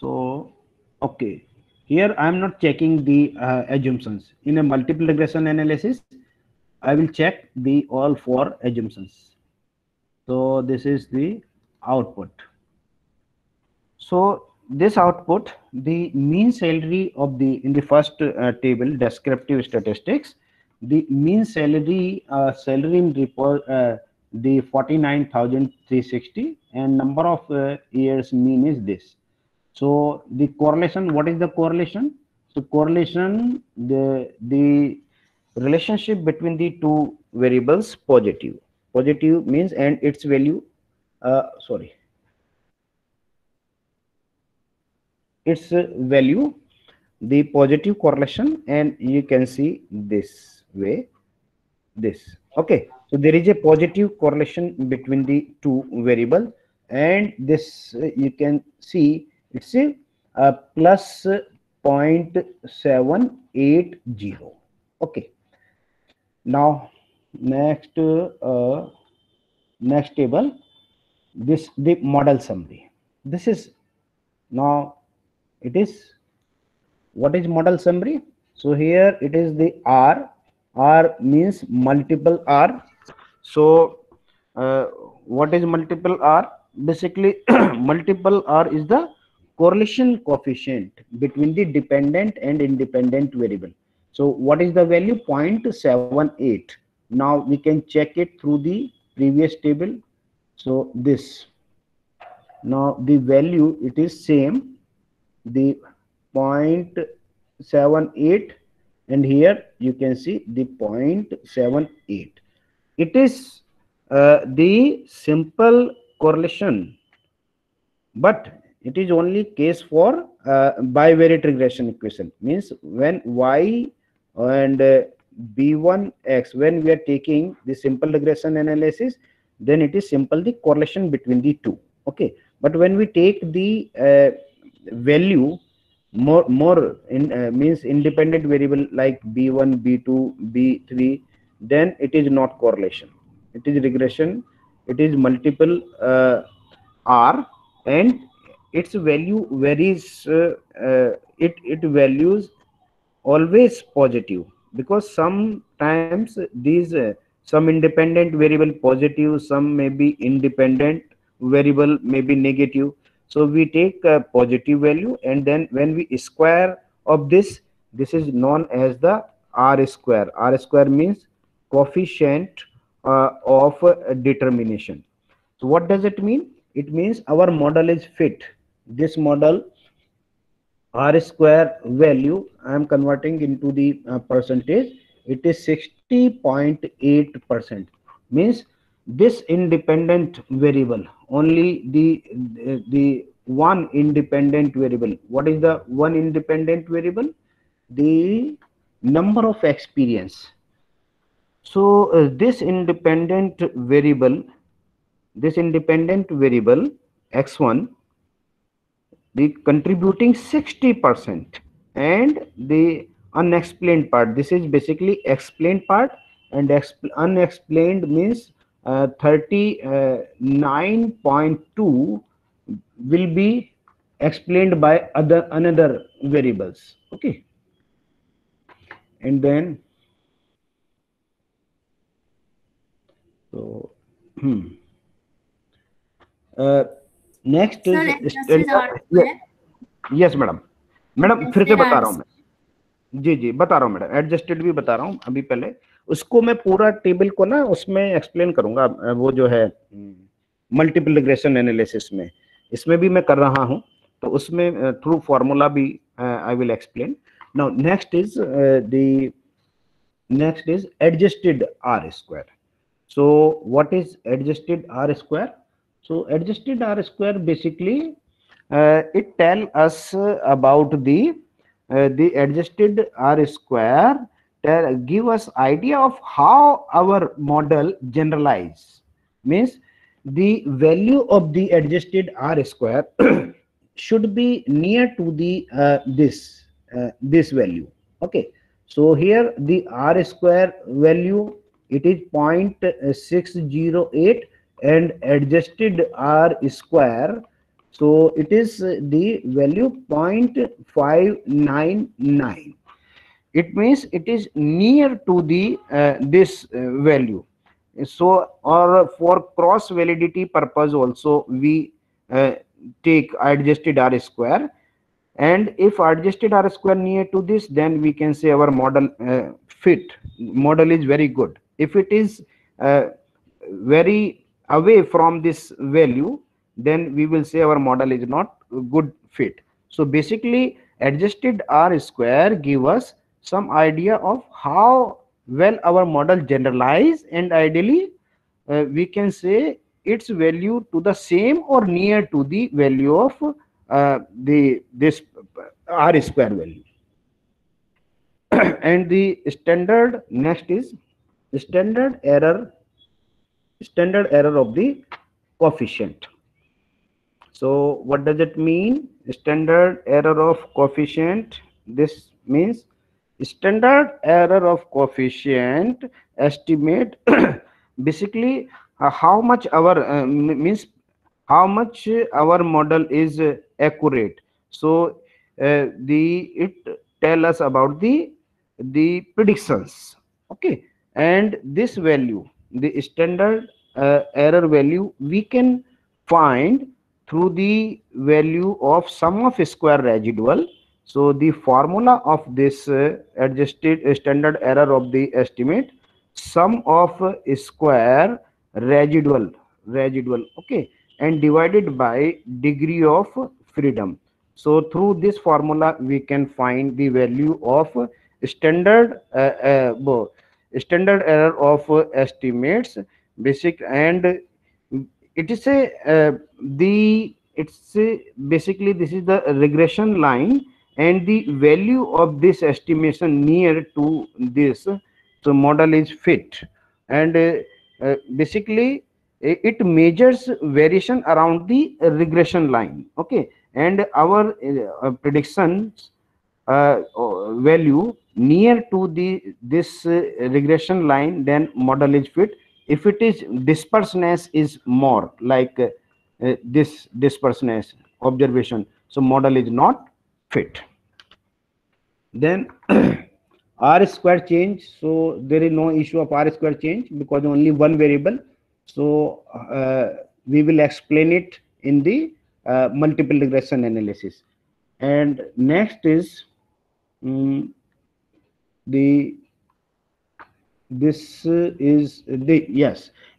So okay, here I am not checking the assumptions. In a multiple regression analysis, I will check the all four assumptions. So this is the output. So this output, the mean salary of the, in the first table, descriptive statistics, the mean salary salary in report, the 49,360, and number of years mean is this. So the correlation, what is the correlation? So correlation, the relationship between the two variables positive. Positive means, and its value, its value, the positive correlation, and you can see this way, this. Okay, so there is a positive correlation between the two variable, and this you can see it's a plus 0.780. Okay, now next next table, this the model summary. This is now, it is, what is model summary? So here it is the R. R means multiple R. So what is multiple R? Basically multiple R is the correlation coefficient between the dependent and independent variable. So what is the value? 0.78. Now we can check it through the previous table. So this, now the value, it is same, the 0.78, and here you can see the 0.78. It is the simple correlation, but it is only case for bivariate regression equation. Means when y and b1x, when we are taking the simple regression analysis, then it is simple the correlation between the two. Okay, but when we take the value more in means independent variable like b1, b2, b3, then it is not correlation, it is regression, it is multiple R, and its value varies, it values always positive, because sometimes these some independent variable positive, some may be independent variable may be negative. So we take a positive value, and then when we square of this is known as the R square. R square means coefficient of determination. So what does it mean? It means our model is fit. This model R square value, I am converting into the percentage, it is 60.8%. Means this independent variable, only the one independent variable. What is the one independent variable? The number of experience. So this independent variable x1, the contributing 60%, and the unexplained part, this is basically explained part, and unexplained means 39.2 will be explained by another variables. Okay, and then so next
Sir,
is
this is our
yes madam, madam फिर से बता रहा हूँ
Yes.
मैं, जी जी बता रहा हूँ madam, adjusted भी बता रहा हूँ अभी। पहले उसको मैं पूरा टेबल को ना उसमें एक्सप्लेन करूंगा, वो जो है मल्टीपल रिग्रेशन एनालिसिस में, इसमें भी मैं कर रहा हूँ, तो उसमें थ्रू फॉर्मूला भी I will explain. Now next is the next is adjusted R square. So what is adjusted R square? So adjusted R square basically it tell us about the adjusted R square give us idea of how our model generalize, means the value of the adjusted R square should be near to the this value. Okay, so here the R square value, it is 0.608 and adjusted R square, so it is the value 0.599. It means it is near to the this value. So or for cross validity purpose also we take adjusted R square, and if adjusted R square near to this, then we can say our model fit, model is very good. If it is very away from this value, then we will say our model is not good fit. So basically adjusted R square give us some idea of how well our model generalize, and ideally we can say its value to the same or near to the value of this R square value. And the standard, next is standard error of the coefficient. So what does it mean, standard error of coefficient? This means standard error of coefficient estimate basically how much our means how much our model is accurate. So it tell us about the predictions. Okay, and this value, the standard error value, we can find through the value of sum of square residual. So the formula of this adjusted standard error of the estimate, sum of square residual, okay, and divided by degree of freedom. So through this formula we can find the value of standard standard error of estimates basic, and it is a basically this is the regression line, and the value of this estimation near to this, so model is fit. And basically it measures variation around the regression line. Okay, and our predictions value near to this regression line, then model is fit. If it is disperseness is more, like this disperseness observation, so model is not fit. Then R square change, so there is no issue of R square change because only one variable. So we will explain it in the multiple regression analysis. And next is this is the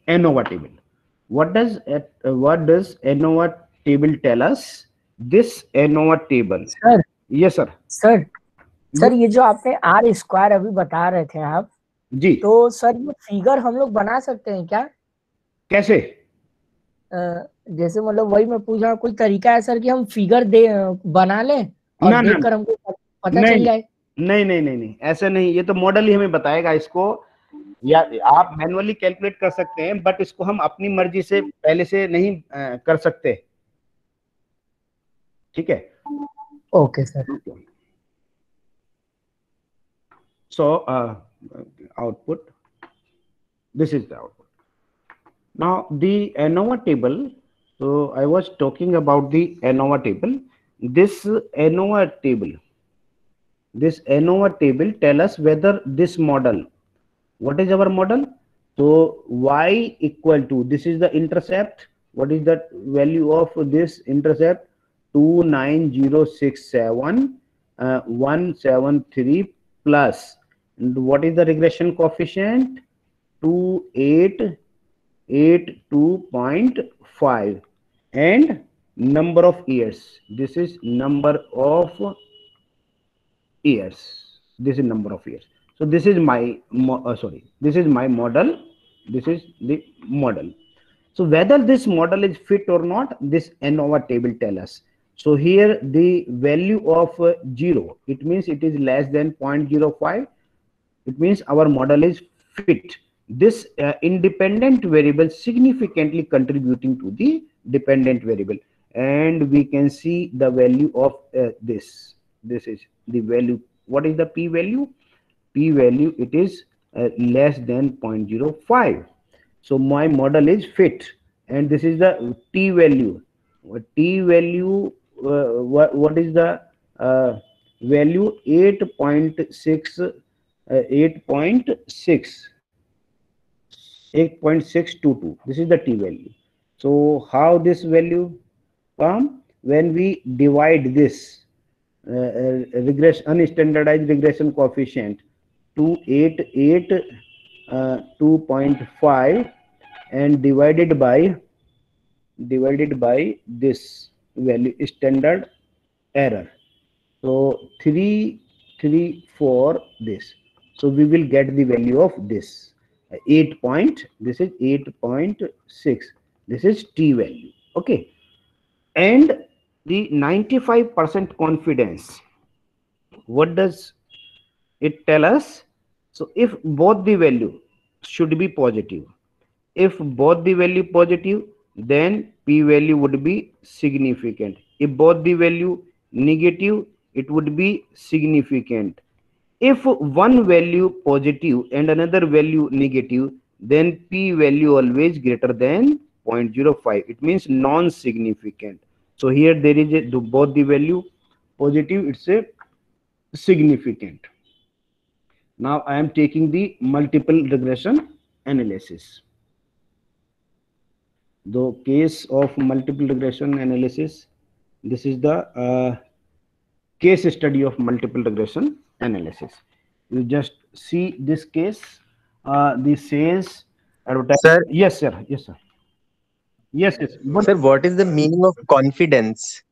ANOVA table. What does ANOVA table tell us? This ANOVA table,
sir
yes sir,
sir ये जो आपने are square अभी बता रहे थे आप
जी,
तो sir ये फिगर हम लोग बना सकते हैं क्या?
कैसे?
जैसे मतलब वही मैं पूछ रहा हूँ, कोई तरीका है सर कि हम फिगर बना लें और देखकर हमको पता चल जाए?
नहीं, ऐसा नहीं, ये तो मॉडल ही हमें बताएगा इसको, या आप मैनुअली कैलकुलेट कर सकते हैं, बट इसको हम अपनी मर्जी से पहले से नहीं कर सकते। ठीक है,
okay sir.
So output, this is the output. Now the ANOVA table, so I was talking about the ANOVA table. This ANOVA table tell us whether this model, what is our model? So y equal to, this is the intercept, what is the value of this intercept? 29067 173 plus, and what is the regression coefficient? 2882.5, and number of years. This is number of years. This is number of years. So this is my this is my model. This is the model. So whether this model is fit or not, this ANOVA table tell us. So here the value of 0, it means it is less than 0.05. It means our model is fit. This independent variable significantly contributing to the dependent variable, and we can see the value of this. This is the value. What is the p value? P value, it is less than 0.05. So my model is fit, and this is the t value. T value, what is the value? 8.6, 8.622. This is the t value. So how this value come? When we divide this unstandardized regression coefficient 2.5 and divided by this value, standard error. So 334 this. So we will get the value of this 8 point. This is 8.6. This is t value. Okay, and the 95% confidence. What does it tell us? So if both the value should be positive, if both the value positive, then p value would be significant. If both the value negative, it would be significant. If one value positive and another value negative, then p value always greater than 0.05. It means non-significant. So here there is both the value positive, it's a significant. Now I am taking the multiple regression analysis. The case of multiple regression analysis, this is the case study of multiple regression analysis. You just see this case, the sales advertising.
Sir?
Yes, sir. Yes, sir. Yes, yes.
Sir, what is the meaning of confidence?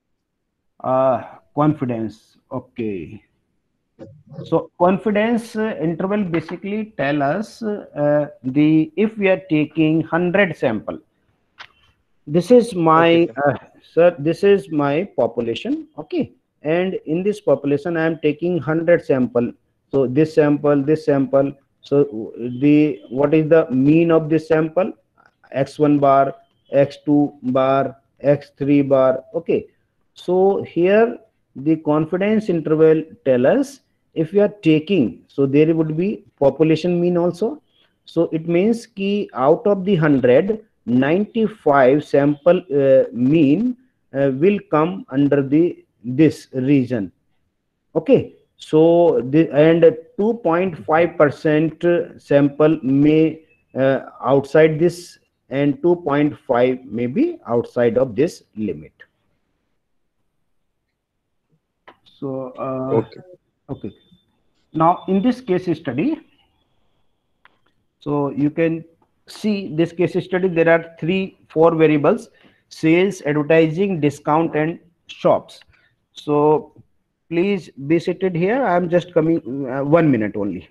Confidence. Okay. So confidence interval basically tell us if we are taking 100 sample. This is my sir. This is my population. Okay, and in this population, I am taking 100 sample. So this sample. So what is the mean of this sample? X1 bar, X2 bar, X3 bar. Okay, so here the confidence interval tell us if we are taking. So there would be population mean also. So it means ki out of the 100, 95 sample mean will come under this region. Okay, so and 2.5% sample may outside this, and 2.5 may be outside of this limit. So okay, now in this case study, so you can see this case study, there are 4 variables: sales, advertising, discount, and shops. So please be seated here. I am just coming 1 minute only.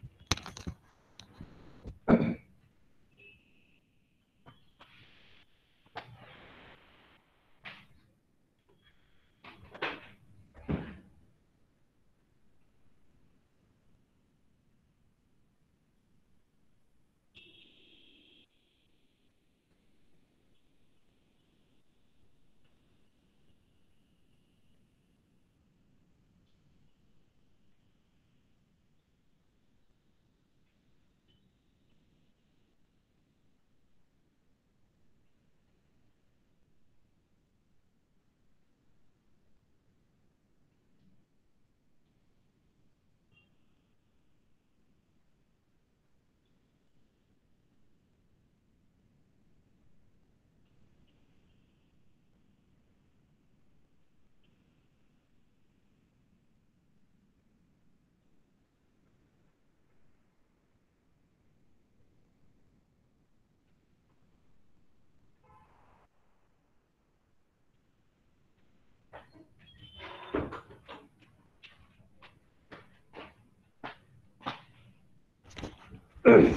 Okay,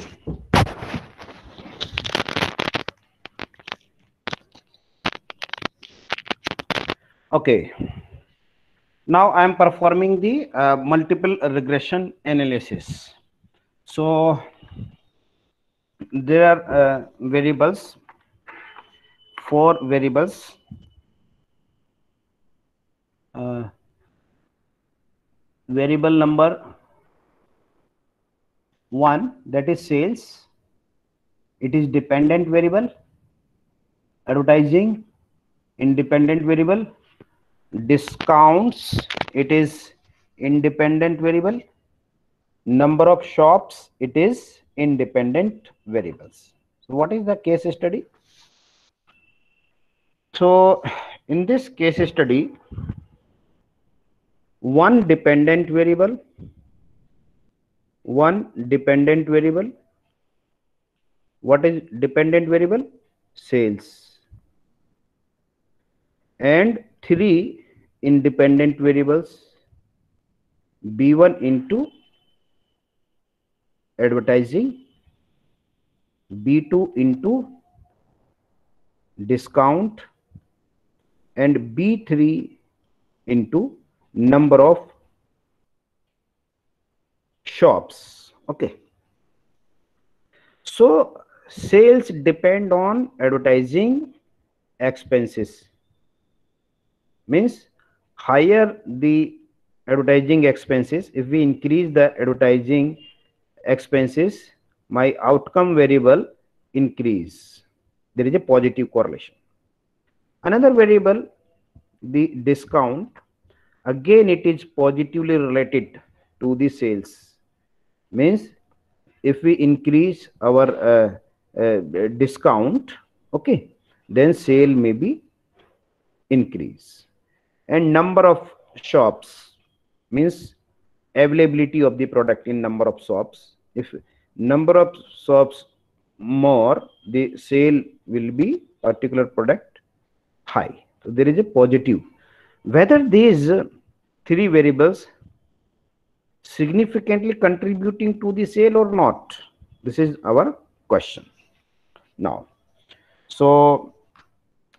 now I am performing the multiple regression analysis. So there are variables, 4 variables. Variable number 1, that is sales. It is dependent variable. Advertising, independent variable. Discounts, it is independent variable. Number of shops, it is independent variables. So what is the case study? So in this case study, one dependent variable, what is dependent variable? Sales. And 3 independent variables, B1 into advertising, B2 into discount, and B3 into number of shops. Okay. So sales depend on advertising expenses. Means higher the advertising expenses, if we increase the advertising expenses, my outcome variable increase. There is a positive correlation. Another variable, the discount, again it is positively related to the sales. Means if we increase our discount, okay, then sale may be increase. And number of shops means availability of the product in number of shops. If number of shops more, the sale will be particular product high. So there is a positive. Whether these 3 variables significantly contributing to the sale or not, this is our question now. So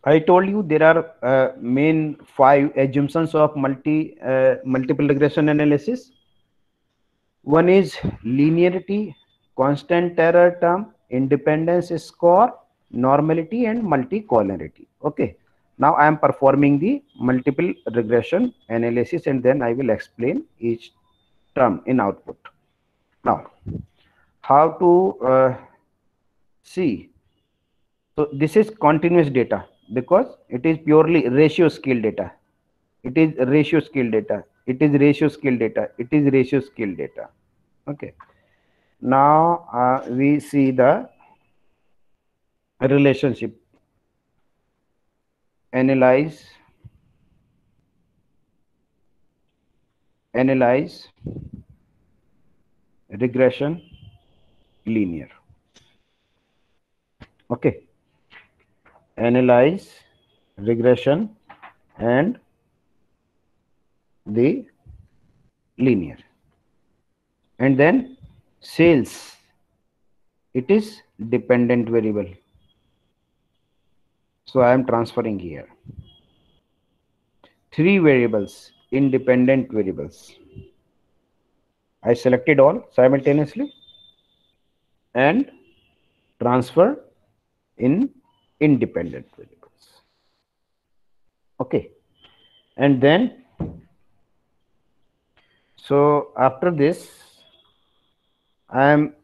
I told you there are main 5 assumptions of multiple regression analysis. One is linearity, constant error term, independence score, normality, and multicollinearity. Okay. Now I am performing the multiple regression analysis, and then I will explain each term in output. Now, how to see? So this is continuous data because it is purely ratio scale data. It is ratio scale data. It is ratio scale data. It is ratio scale data. Okay. Now we see the relationship. Analyze, regression, linear. Okay. Analyze, regression, and the linear. And then sales, it is dependent variable. So I am transferring here. 3 variables, independent variables. I selected all simultaneously and transfer in independent variables. Okay. And then, so after this, I am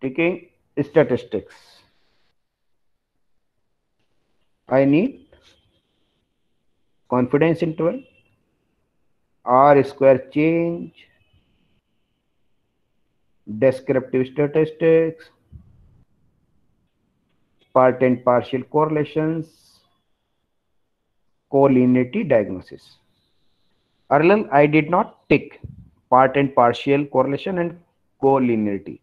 taking statistics. I need confidence interval, R square change, descriptive statistics, part and partial correlations, collinearity diagnosis. Earlier, I did not tick part and partial correlation and collinearity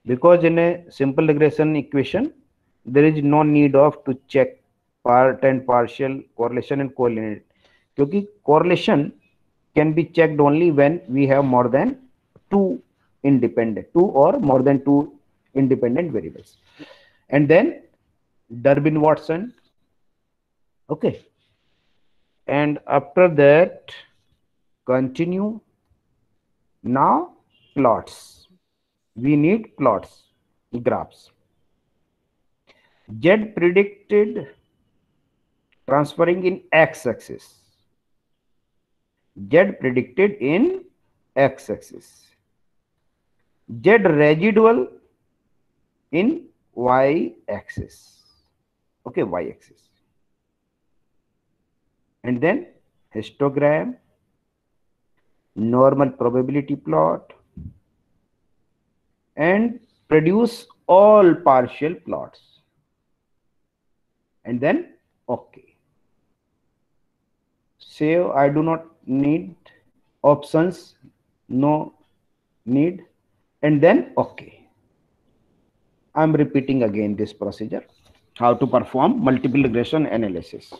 because in a simple regression equation, there is no need of to check part and partial correlation and collinearity. Because correlation can be checked only when we have more than 2 independent, two or more than two independent variables. And then Durbin-Watson. Okay. And after that, continue. Now plots. We need plots, graphs. Z predicted transferring in x-axis. Z predicted in x-axis. Z residual in y-axis. Okay, y-axis. And then histogram, normal probability plot, and produce all partial plots. And then okay. Save. I do not need options, no need. And then okay. I'm repeating again this procedure, how to perform multiple regression analysis.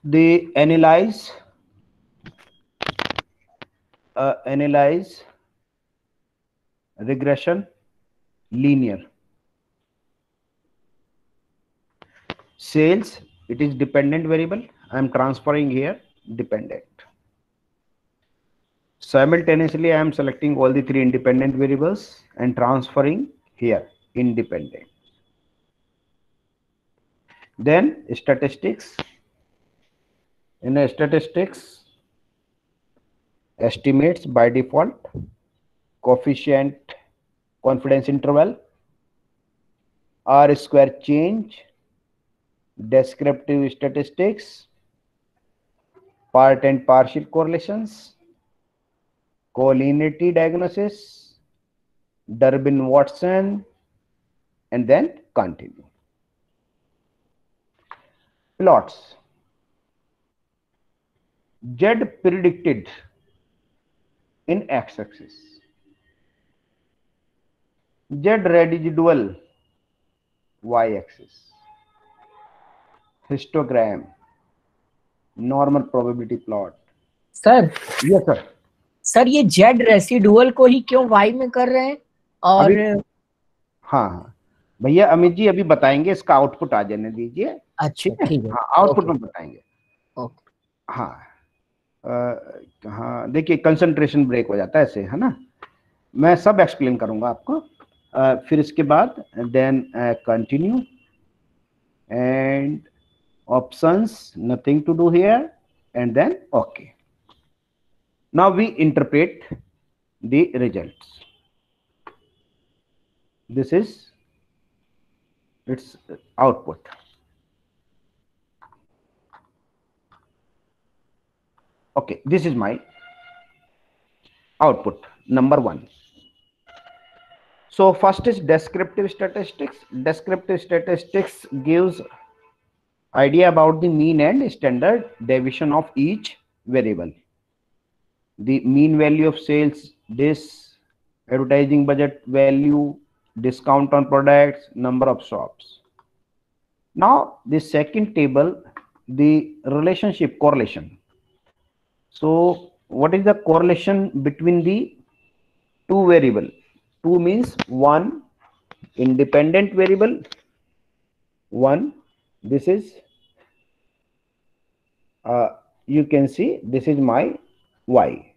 They analyze regression linear. Sales, it is dependent variable. I am transferring here dependent. Simultaneously, I am selecting all the three independent variables and transferring here independent. Then statistics. In a statistics, estimates by default, coefficient, confidence interval, R-square change, descriptive statistics, part and partial correlations, collinearity diagnosis, Durbin-Watson, and then continue. Plots. Z predicted in x-axis, Z residual y-axis, histogram, normal probability plot.
Sir
Yes sir.
Sir ये Z residual को ही क्यों Y में कर रहे हैं? और
हाँ भैया अमित जी अभी बताएंगे, इसका आउटपुट आ जाने दीजिए।
अच्छा ठीक है,
हाँ आउटपुट में बताएंगे।
ओके
हाँ हाँ देखिए कंसंट्रेशन ब्रेक हो जाता है ऐसे, है ना। मैं सब एक्सप्लेन करूंगा आपको। फिर इसके बाद then continue and options, nothing to do here, and then okay. Now we interpret the results. This is its output. Okay, this is my output number 1. So first is descriptive statistics. Descriptive statistics gives idea about the mean and standard deviation of each variable. The mean value of sales, this advertising budget value, discount on products, number of shops. Now the second table, the relationship correlation. So what is the correlation between the two variable? Two means one independent variable, one, this is you can see this is my y,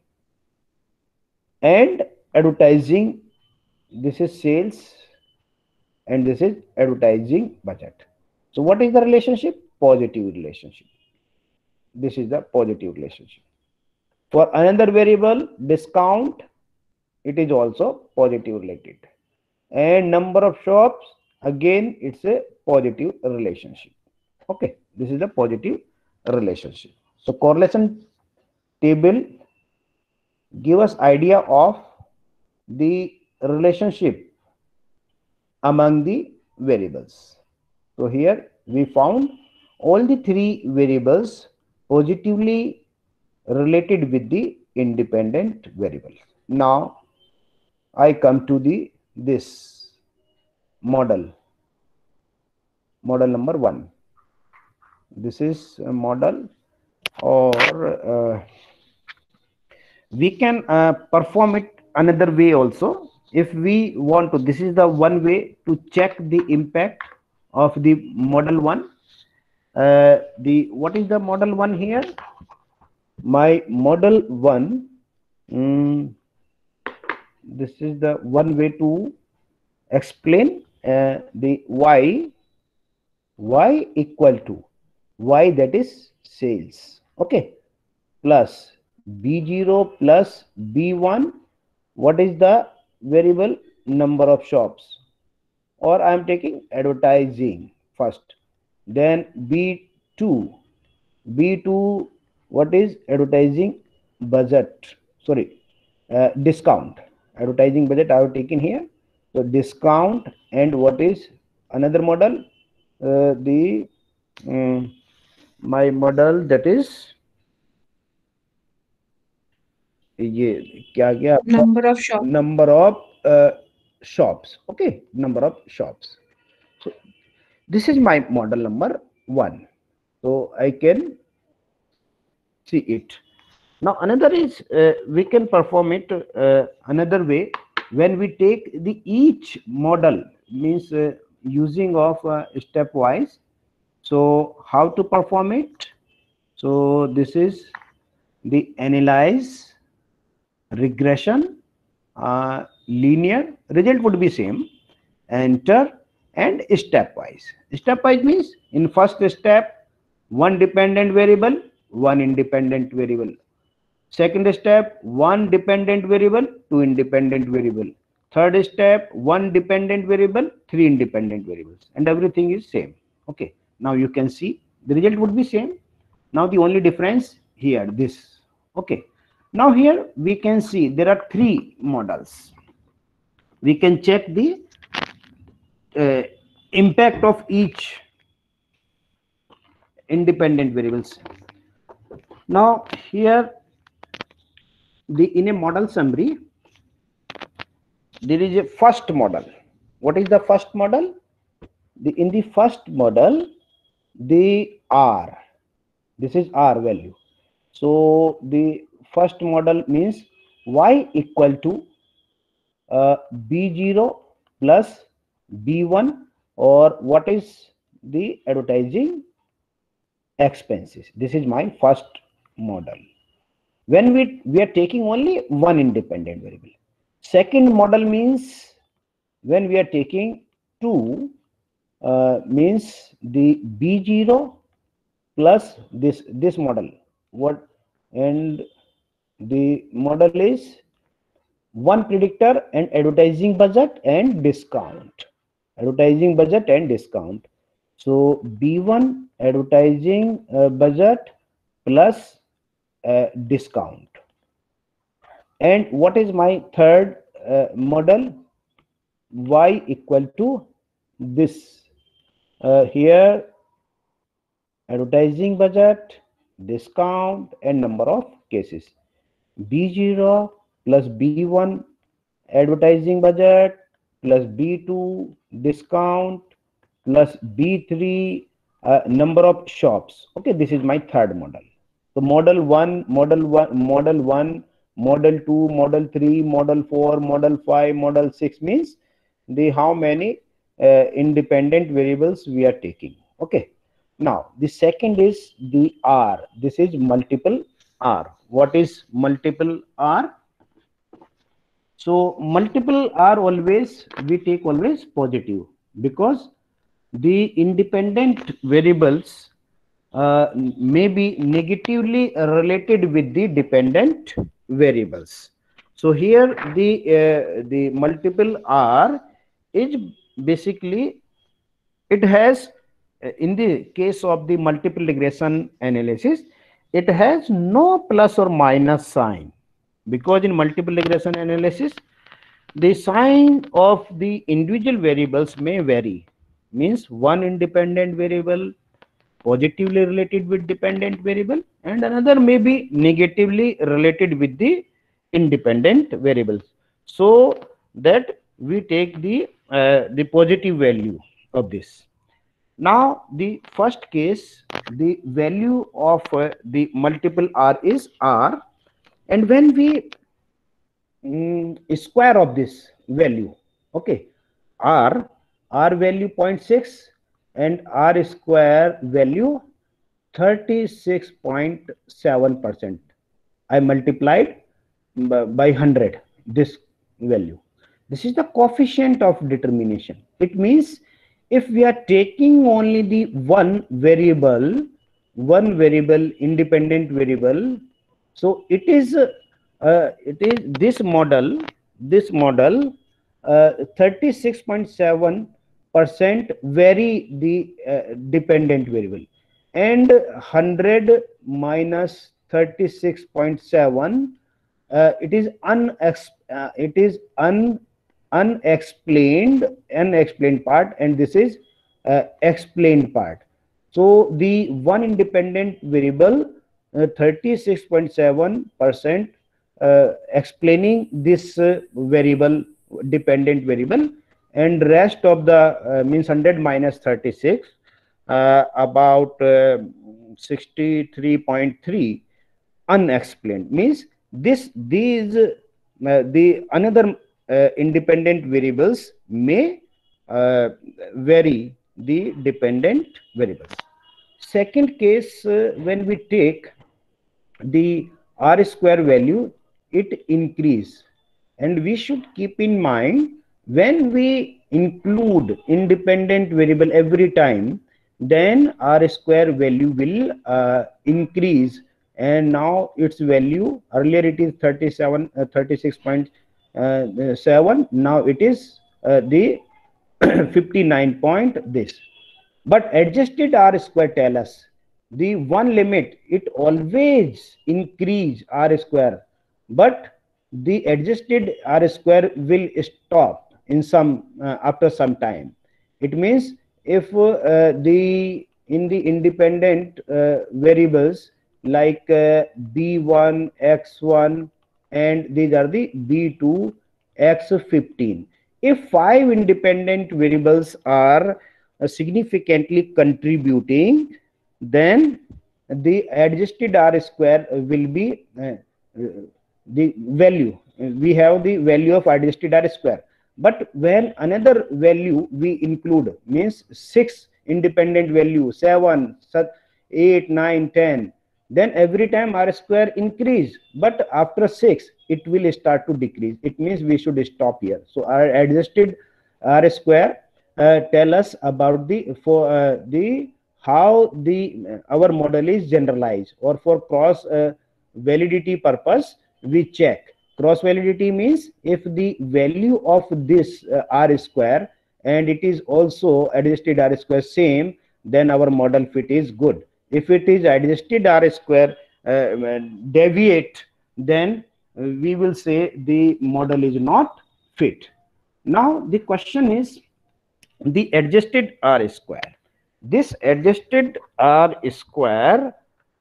and advertising, this is sales, and this is advertising budget. So what is the relationship? Positive relationship. This is the positive relationship. For another variable, discount, it is also positive related, and number of shops, again it's a positive relationship. Okay, this is the positive relationship. So correlation table give us idea of the relationship among the variables. So here we found all the three variables positively related with the independent variable. Now I come to this model number 1. This is a model, or We can perform it another way also. If we want to, this is the one way to check the impact of the model 1. What is the model 1 here? My model 1, this is the one way to explain the y equal to y, that is sales, okay, plus b0 plus b1. What is the variable? Number of shops, or I am taking advertising first. Then b2, what is advertising budget, sorry, discount. Advertising budget I have taken here, so discount. And what is another model? My model, that is ये क्या गया आपका?
Number of shops.
Number of shops, okay, number of shops. So this is my model number 1, so I can see it. Now another is we can perform it another way. When we take the each model, means using of stepwise. So how to perform it? So this is the analyze, regression, linear, result would be same, enter, and stepwise. Stepwise means in first step, one dependent variable, one independent variable. Second step, one dependent variable, two independent variable. Third step, one dependent variable, three independent variables, and everything is same. Okay, now you can see the result would be same. Now the only difference here, this. Okay, now here we can see there are 3 models. We can check the impact of each independent variables. Now here, in a model summary, there is a first model. What is the first model? In the first model, the R, this is R value. So the first model means y equal to b0 plus b1, or what is the advertising expenses. This is my first model. When we are taking only one independent variable. Second model means when we are taking 2, means the b0 plus this model. What? And the model is one predictor and advertising budget and discount. Advertising budget and discount. So b1 advertising budget plus discount. And what is my third model? Y equal to this. Here advertising budget, discount, and number of cases. b0 plus b1 advertising budget plus b2 discount plus b3 number of shops. Okay, this is my third model. So model 1, model 1, model 2, model 3, model 4, model 5, model 6 means the how many independent variables we are taking. Okay, now the second is the R. This is multiple R. What is multiple R? So multiple R always we take always positive, because the independent variables may be negatively related with the dependent variables. So here the multiple R is basically, it has, in the case of the multiple regression analysis, it has no plus or minus sign, because in multiple regression analysis the sign of the individual variables may vary. Means one independent variable positively related with dependent variable, and another may be negatively related with the independent variables, so that we take the positive value of this. Now the first case, the value of the multiple R is R, And when we square of this value, okay, r value 0.6 and r square value 36.7%. I multiplied by 100 this value. This is the coefficient of determination. It means if we are taking only the one variable independent variable, so it is this model 36.7% vary the dependent variable, and 100 minus 36.7, it is unexplained part, and this is explained part. So the one independent variable 36.7% explaining this variable dependent variable, and rest of the means 100 minus 36 about 63.3 unexplained, means these the another independent variables may vary the dependent variables. Second case, when we take the r square value, it increase, and we should keep in mind when we include independent variable every time, then r square value will increase, and now its value, earlier it is 36.7, now it is the 59 point this. But adjusted r square tell us the one limit, it always increase r square, but the adjusted r square will stop in some after some time. It means if in the independent variables like b1, x1, and these are the b2, x15, if 5 independent variables are significantly contributing, then the adjusted r square will be the value, we have the value of adjusted r square. But when another value we include, means 6 independent value, 7, 8, 9, 10, then every time r square increase, but after 6 it will start to decrease. It means we should stop here. So our adjusted r square tell us about the how the our model is generalized, or for cross validity purpose we check. Cross validity means if the value of this r square and it is also adjusted r square same, then our model fit is good. If it is adjusted r square deviate, then we will say the model is not fit. Now the question is the adjusted r square. This adjusted r square,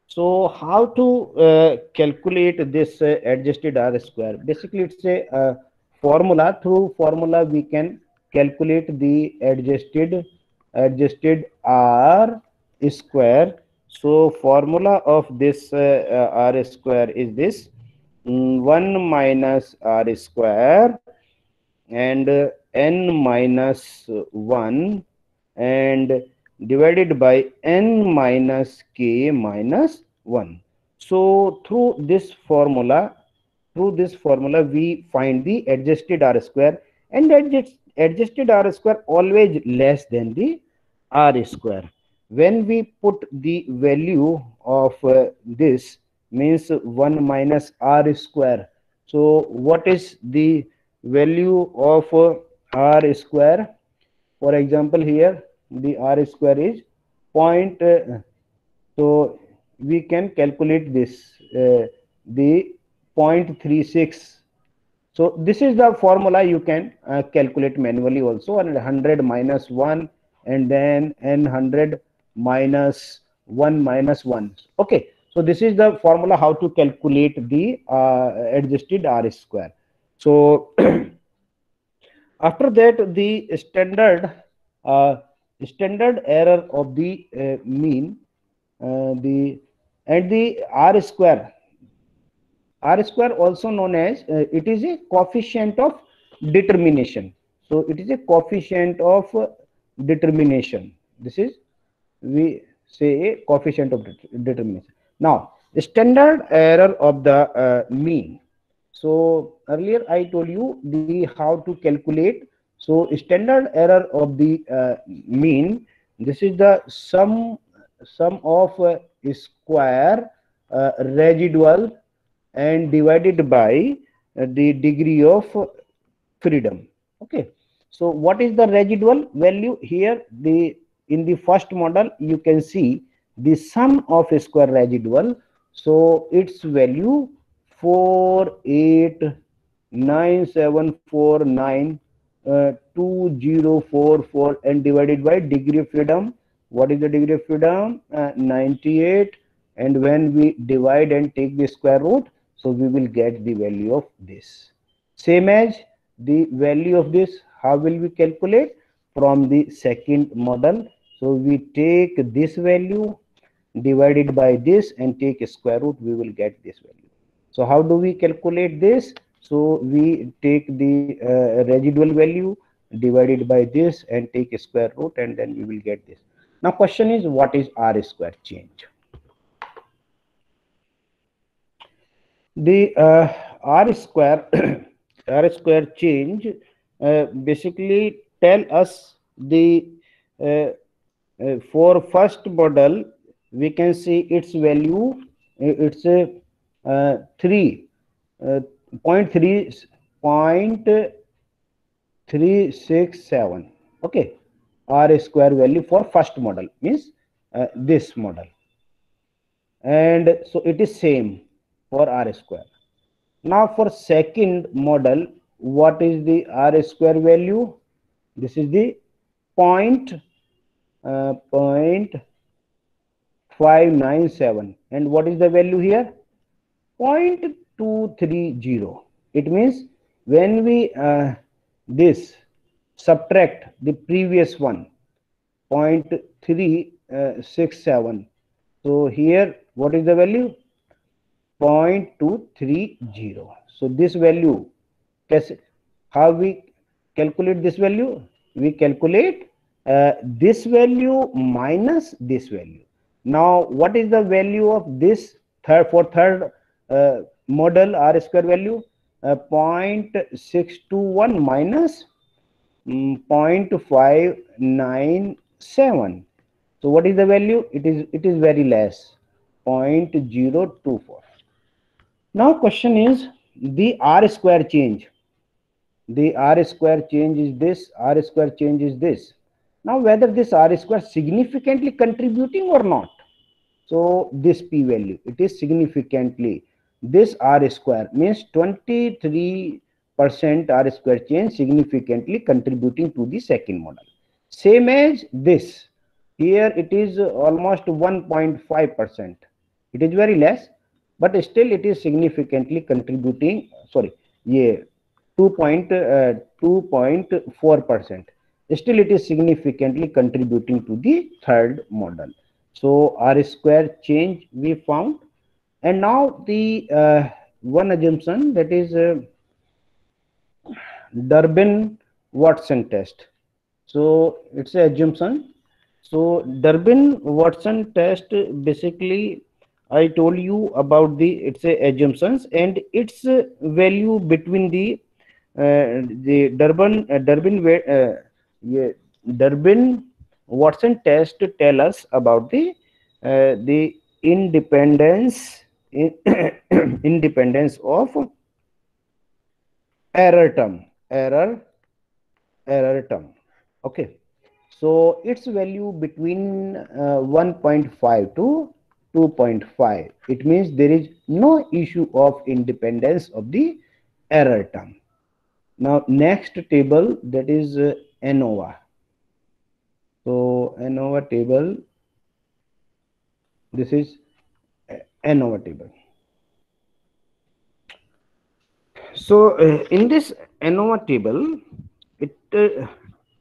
so how to calculate this adjusted r square? Basically it's a formula. Through formula we can calculate the adjusted r square. So formula of this r square is this 1 minus r square and n minus 1 and divided by n minus k minus 1. So through this formula we find the adjusted r square, and adjusted r square always less than the r square. When we put the value of this, means 1 minus r square, so what is the value of r square? For example, here the r square is point, so we can calculate this the 0.36. so this is the formula. You can calculate manually also, and 100 minus 1 and then n 100 minus 1 minus 1. Okay, so this is the formula how to calculate the adjusted r square. So after that, the standard error of the mean, the r square, R square also known as, it is a coefficient of determination. So it is a coefficient of determination. This is, we say, a coefficient of determination. Now, the standard error of the mean. So earlier I told you the how to calculate. So standard error of the mean. This is the sum of square residual and divided by the degree of freedom. Okay. So what is the residual value here? The in the first model you can see the sum of square residual. So its value 4897492 and divided by degree of freedom. What is the degree of freedom? 98. And when we divide and take the square root, so we will get the value of this. Same as the value of this, how will we calculate? From the second model. So we take this value divided by this and take a square root, we will get this value. So how do we calculate this? So we take the residual value divided by this and take a square root, and then we will get this. Now question is, what is R square change? The R square R square change basically tell us the for first model we can see its value, it's a 0.367. okay, R square value for first model means this model, and so it is same for R square. Now for second model, what is the R square value? This is the 0.597, and what is the value here? 0.230. It means when we this subtract the previous one 0.367, so here what is the value? 0.230. So this value, how we calculate this value? We calculate this value minus this value. Now what is the value of this third model R square value? 0.621 minus 0.597. So what is the value? It is very less, 0.024. Now question is the R square change. The R square change is this, R square change is this. Now whether this R square significantly contributing or not. So this p value, it is significantly. This R square means 23% R square change significantly contributing to the second model. Same as this. Here it is almost 1.5%. It is very less, but still it is significantly contributing. Sorry, yeah, 2.4%. Still it is significantly contributing to the third model. So R square change we found. And now the one assumption, that is Durbin-Watson test. So it's an assumption. So Durbin-Watson test, basically I told you about the, it's a assumptions, and its value between the Durbin-Watson test to tell us about the independence independence of error term. Okay, so its value between 1.5 to 2.5. It means there is no issue of independence of the error term. Now next table, that is ANOVA. So ANOVA table, this is ANOVA table. So in this ANOVA table, it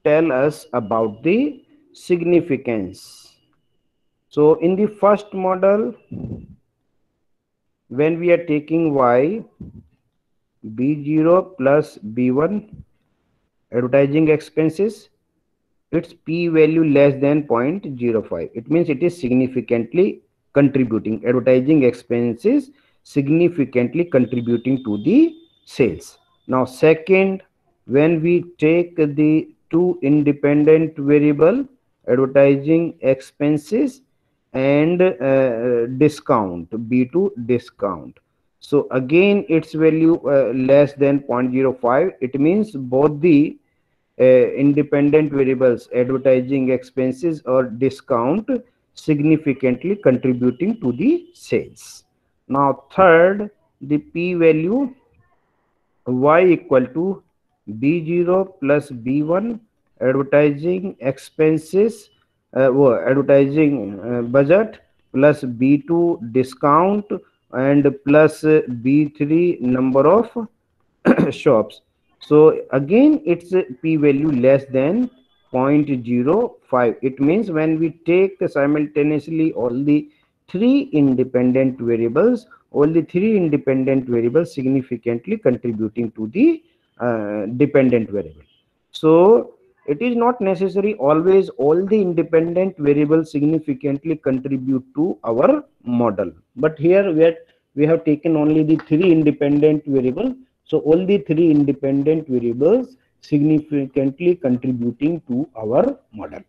tell us about the significance. So in the first model, when we are taking y, B0 plus B1 advertising expenses, its p value less than 0.05. It means it is significantly contributing. Advertising expenses significantly contributing to the sales. Now second, when we take the two independent variable, advertising expenses and discount, B2 discount. So again its value less than 0.05. It means both the independent variables, advertising expenses or discount, significantly contributing to the sales. Now third, the p value y equal to b0 plus b1 advertising expenses, advertising budget plus b2 discount and plus b3 number of shops. So again its p value less than 0.05. It means when we take simultaneously all the three independent variables, significantly contributing to the dependent variable. So it is not necessary always all the independent variables significantly contribute to our model, but here we have taken only the three independent variables. So all the three independent variables significantly contributing to our model.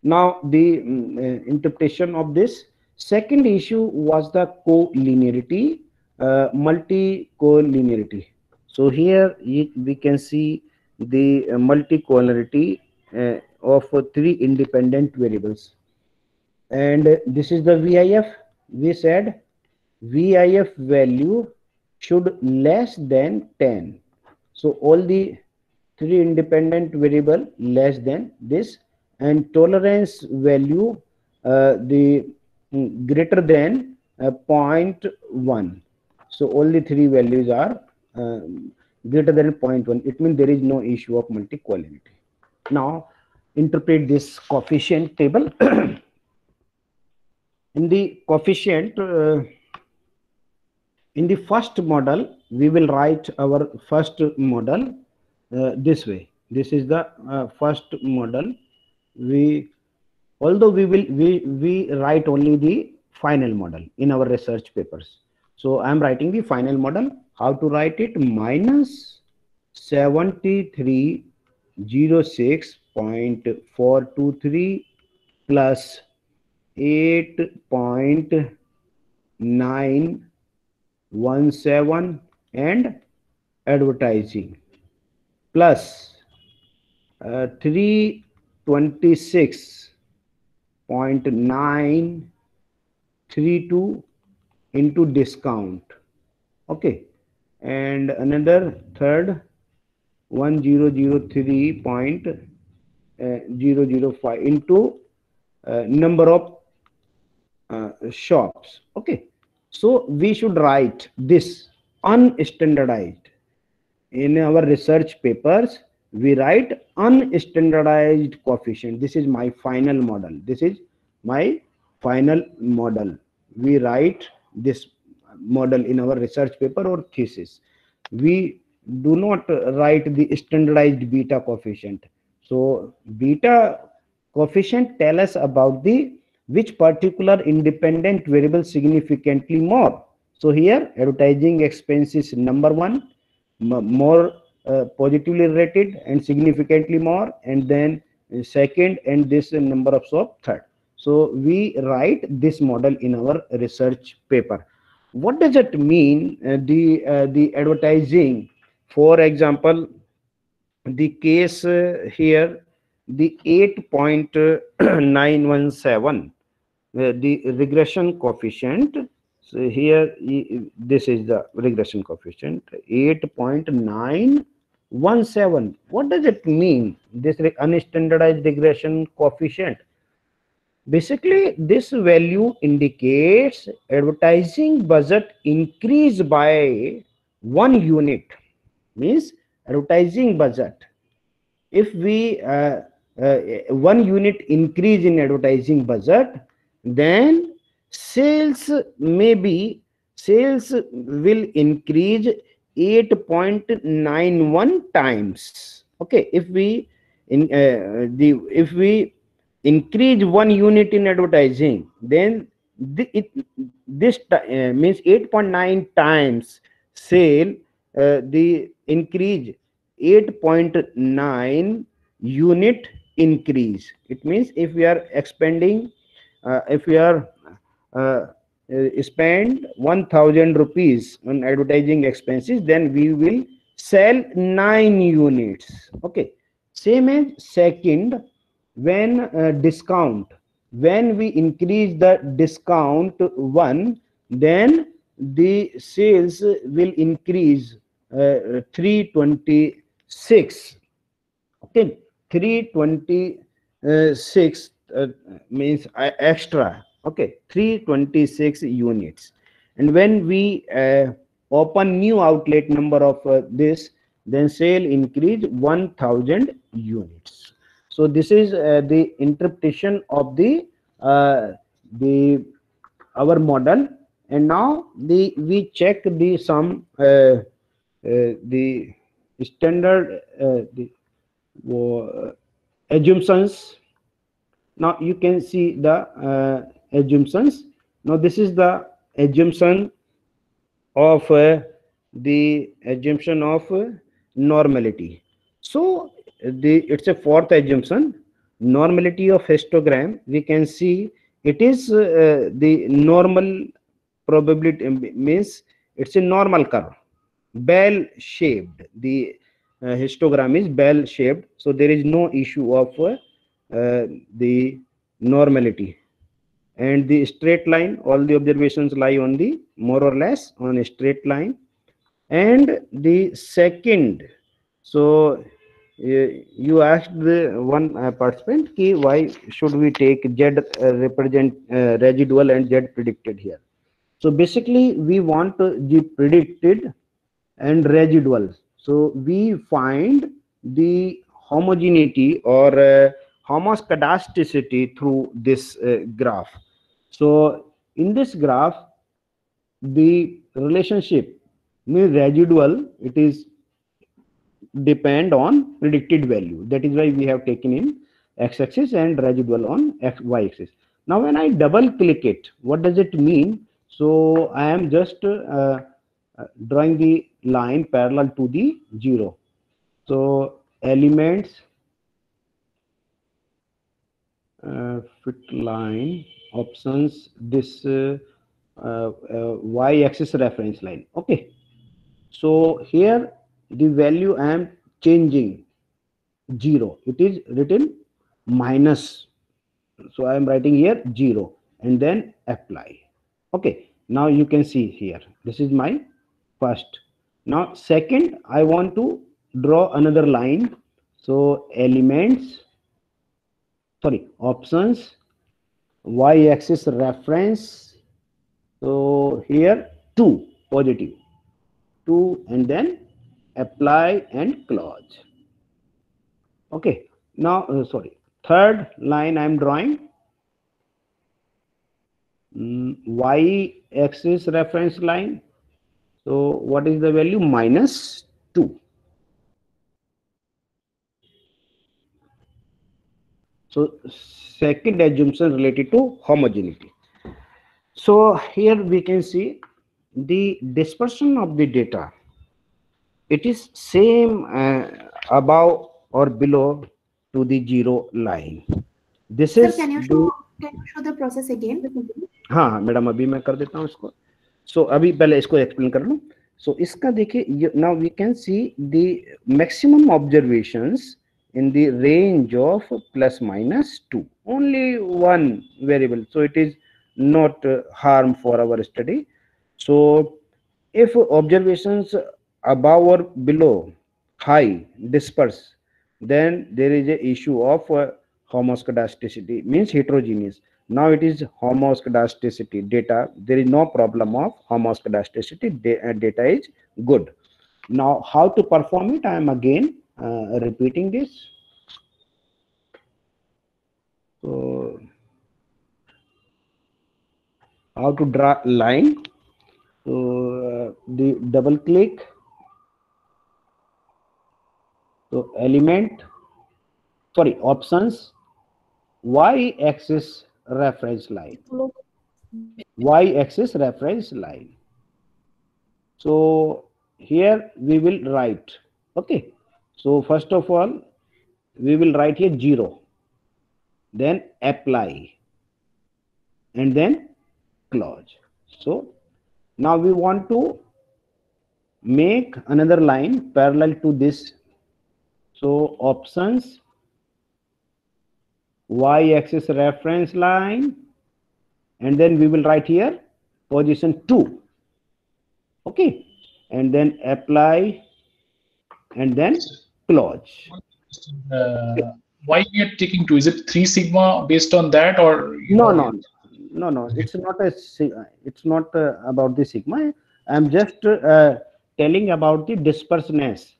Now the interpretation of this. Second issue was the collinearity, multi-collinearity. So here we can see the multi-collinearity of three independent variables, and this is the VIF. We said VIF value should less than 10. So all the three independent variable less than this, and tolerance value the greater than 0.1. So all the three values are greater than 0.1. It means there is no issue of multi-collinearity. Now interpret this coefficient table. In the coefficient, in the first model, we will write our first model this way. This is the first model. Although we write only the final model in our research papers. So I am writing the final model. How to write it? Minus 7306.423 plus 8.917 and advertising plus 326.932 into discount. Okay, and another third 1003.005 into number of shops. Okay, so we should write this unstandardized. In our research papers we write unstandardized coefficient. This is my final model. This is my final model. We write this model in our research paper or thesis. We do not write the standardized beta coefficient. So beta coefficient tell us about the which particular independent variable significantly more. So here advertising expenses number one, more positively rated and significantly more, and then second, and this number of shop third. So we write this model in our research paper. What does it mean? The advertising, for example, the case here, the 8.917, the regression coefficient. So here this is the regression coefficient 8.917. What does it mean, this unstandardized regression coefficient? Basically this value indicates advertising budget increase by 1 unit, means advertising budget, if we 1 unit increase in advertising budget, then sales sales will increase 8.91 times. Okay, if we if we increase 1 unit in advertising, then means 8.9 times sale, the increase 8.9 unit increase. It means if we are expanding, if we are uh, spend 1000 rupees on advertising expenses, then we will sell 9 units. Okay, same as second, when discount, when we increase the discount 1, then the sales will increase 326. Okay, 326 means extra. Okay, 326 units. And when we open new outlet number of this, then sale increase 1000 units. So this is the interpretation of the our model. And now we check the some the standard the assumptions. Now you can see the assumptions. Now this is the assumption of the assumption of normality. So it's a fourth assumption, normality of histogram. We can see it is the normal probability, means it's a normal curve, bell shaped. The histogram is bell shaped, so there is no issue of the normality. And the straight line, all the observations lie on the more or less on a straight line. And the second, so you asked the one participant ki why should we take z represent residual and z predicted here. So basically we want the predicted and residual. So we find the homogeneity or homoscedasticity through this graph. So in this graph, the relationship means residual, it is depend on predicted value. That is why we have taken in x-axis and residual on y-axis. Now when I double click it, what does it mean? So I am just drawing the line parallel to the 0. So elements, fit line, options, this y-axis reference line. Okay, so here the value I am changing 0, it is written minus, so I am writing here 0 and then apply. Okay, now you can see here, this is my first. Now second, I want to draw another line. So elements, sorry, options, y-axis reference. So here 2, positive 2, and then apply and close. Okay, now sorry, third line I am drawing y-axis reference line. So what is the value? Minus 2. So second assumption related to homogeneity. So here we can see the dispersion of the data. It is same above or below to the 0 line. This
Sir,
is
can you show the process again?
हाँ madam, अभी मैं कर देता हूँ इसको. So अभी पहले इसको एक्सप्लेन कर लूँ. So इसका देखिए, now we can see the maximum observations in the range of plus minus 2, only one variable, so it is not harm for our study. So if observations above or below high disperse, then there is a issue of homoscedasticity, means heterogeneous. Now it is homoscedasticity data, there is no problem of homoscedasticity, data is good. Now how to perform it, I am again repeating this. So how to draw line. So the double click, so element, sorry, options, y-axis reference line, y-axis reference line. So here we will write, okay, so first of all we will write here 0, then apply, and then close. So now we want to make another line parallel to this. So options, y-axis reference line, and then we will write here position 2, okay, and then apply, and then close.
Why we are taking 2? Is it 3 sigma based on that, or
No, it's not it's not about the sigma. I'm just telling about the disperseness,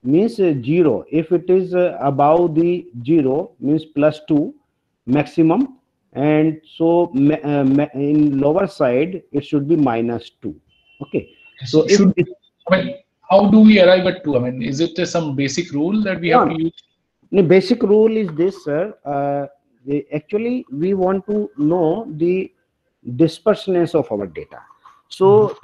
means 0. If it is above the 0 means +2 maximum, and so in lower side it should be -2, okay. So if
I mean, how do we arrive at 2? I mean, is it some basic rule that we have to use?
the basic rule is this, sir. Actually we want to know the disperseness of our data. So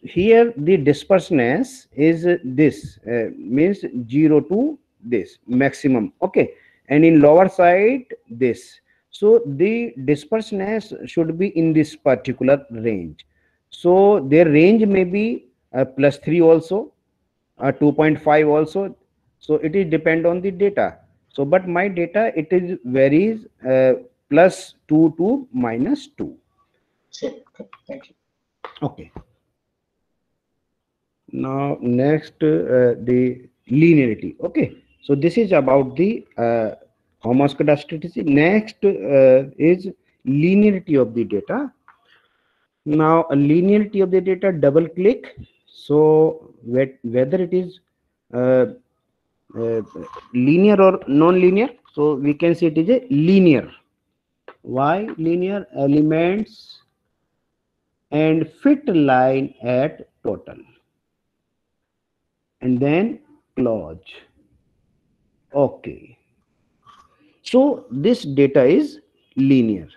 here the disperseness is this, means 0 to this maximum, okay, and in lower side this. So the disperseness should be in this particular range. So their range may be +3 also, 2.5 also. So it is depend on the data. So but my data, it is varies +2 to -2.
Sure. Okay. Thank you.
Okay, now next the linearity. Okay, so this is about the homoscedasticity. Next is linearity of the data. Now a linearity of the data, double click. So whether it is linear or non-linear, so we can say it is a linear. Why linear? Elements and fit line at total, and then close. Okay, so this data is linear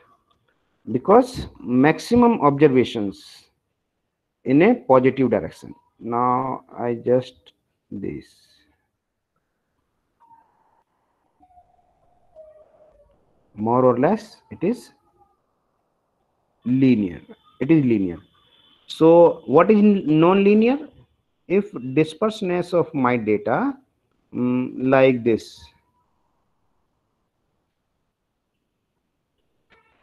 because maximum observations in a positive direction. Now I just this, more or less it is linear. It is linear. So what is non-linear? If disperseness of my data like this,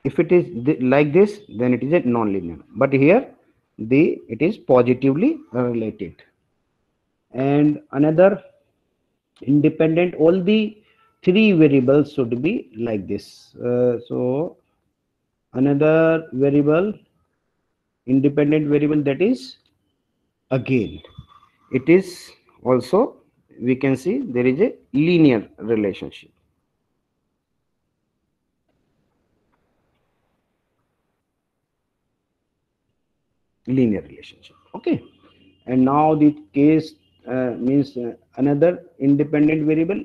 if it is like this, then it is a non-linear. But here it is positively related. And another independent, all the 3 variables should be like this. So another variable, independent variable, that is again it is also, we can see there is a linear relationship. Linear relationship, okay. And now the case means another independent variable,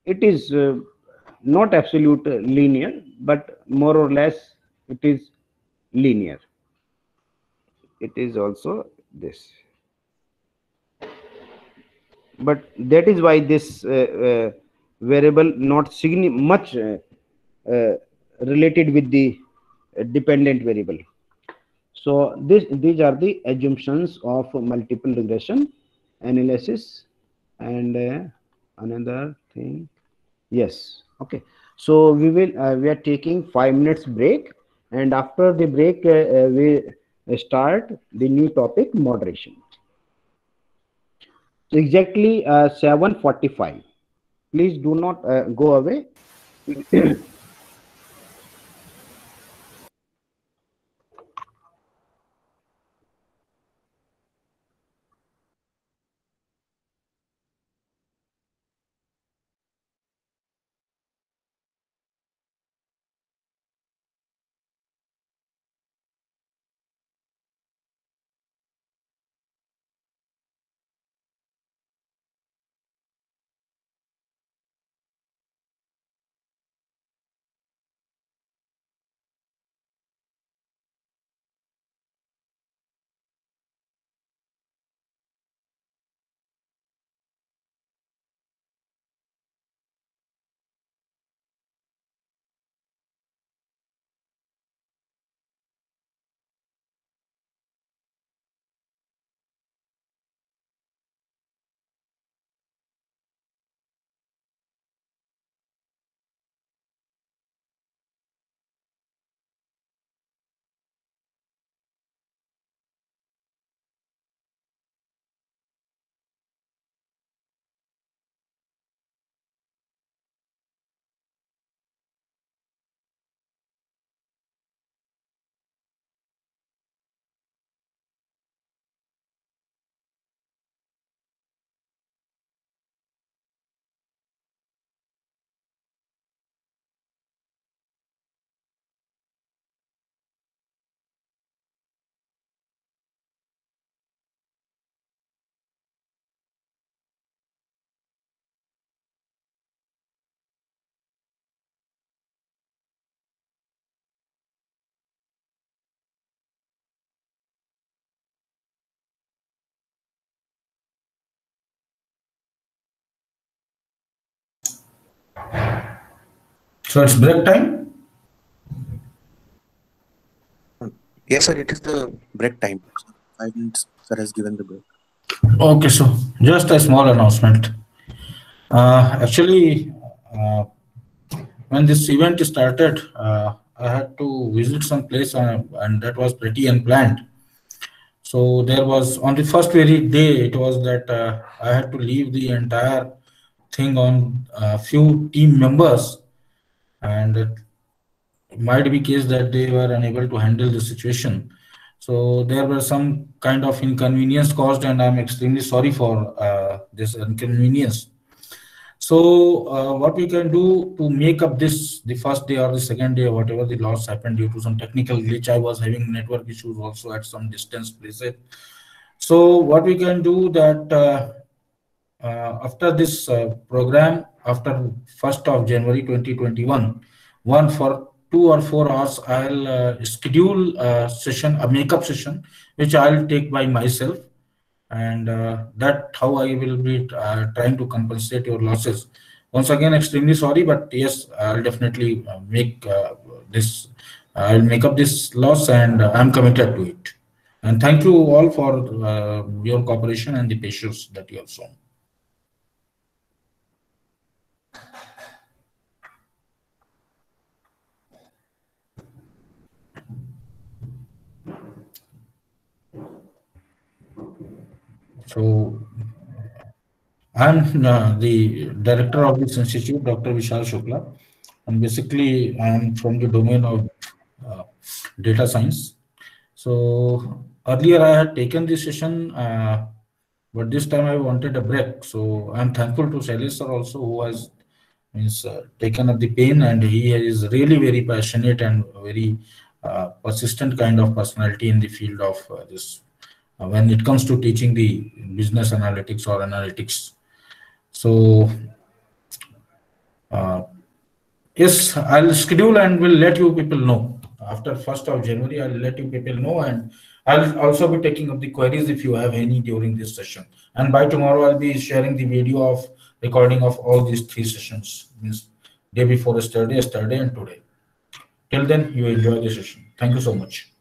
it is not absolute linear, but more or less it is linear. It is also this, but that is why this variable not much related with the dependent variable. So these are the assumptions of multiple regression analysis. And another thing, yes, okay. So we are taking 5 minutes break, and after the break we start the new topic, moderation. So exactly 7:45. Please do not go away.
So it's break time?
Yes, sir, it is the break time. 5 minutes, sir has given the break.
Okay, so just a small announcement. Actually, when this event started, I had to visit some place and that was pretty unplanned. So there was on the first very day, it was that I had to leave the entire thing on a few team members, and it might be case that they were unable to handle the situation. So there were some kind of inconvenience caused, and I'm extremely sorry for this inconvenience. So what we can do to make up this, the first day or the second day, whatever the loss happened due to some technical glitch, I was having network issues also at some distance places. So what we can do that after this program, after 1st of January 2021, one for 2 or 4 hours, I'll schedule a session, a makeup session, which I'll take by myself. And that how I will be trying to compensate your losses. Once again, extremely sorry, but yes, I'll definitely make this. I'll make up this loss, and I'm committed to it. And thank you all for your cooperation and the patience that you have shown. So I'm the director of this institute, Dr. Vishal Shukla, and basically I'm from the domain of data science. So earlier I had taken this session, but this time I wanted a break. So I'm thankful to Shailesh sir also, who has taken up the pain, and he is really very passionate and very persistent kind of personality in the field of this when it comes to teaching the business analytics or analytics. So yes, I'll schedule and will let you people know. After 1st of January, I'll let you people know, and I'll also be taking up the queries if you have any during this session. And by tomorrow, I'll be sharing the video of recording of all these 3 sessions, means day before yesterday, yesterday, and today. Till then, you enjoy the session. Thank you so much.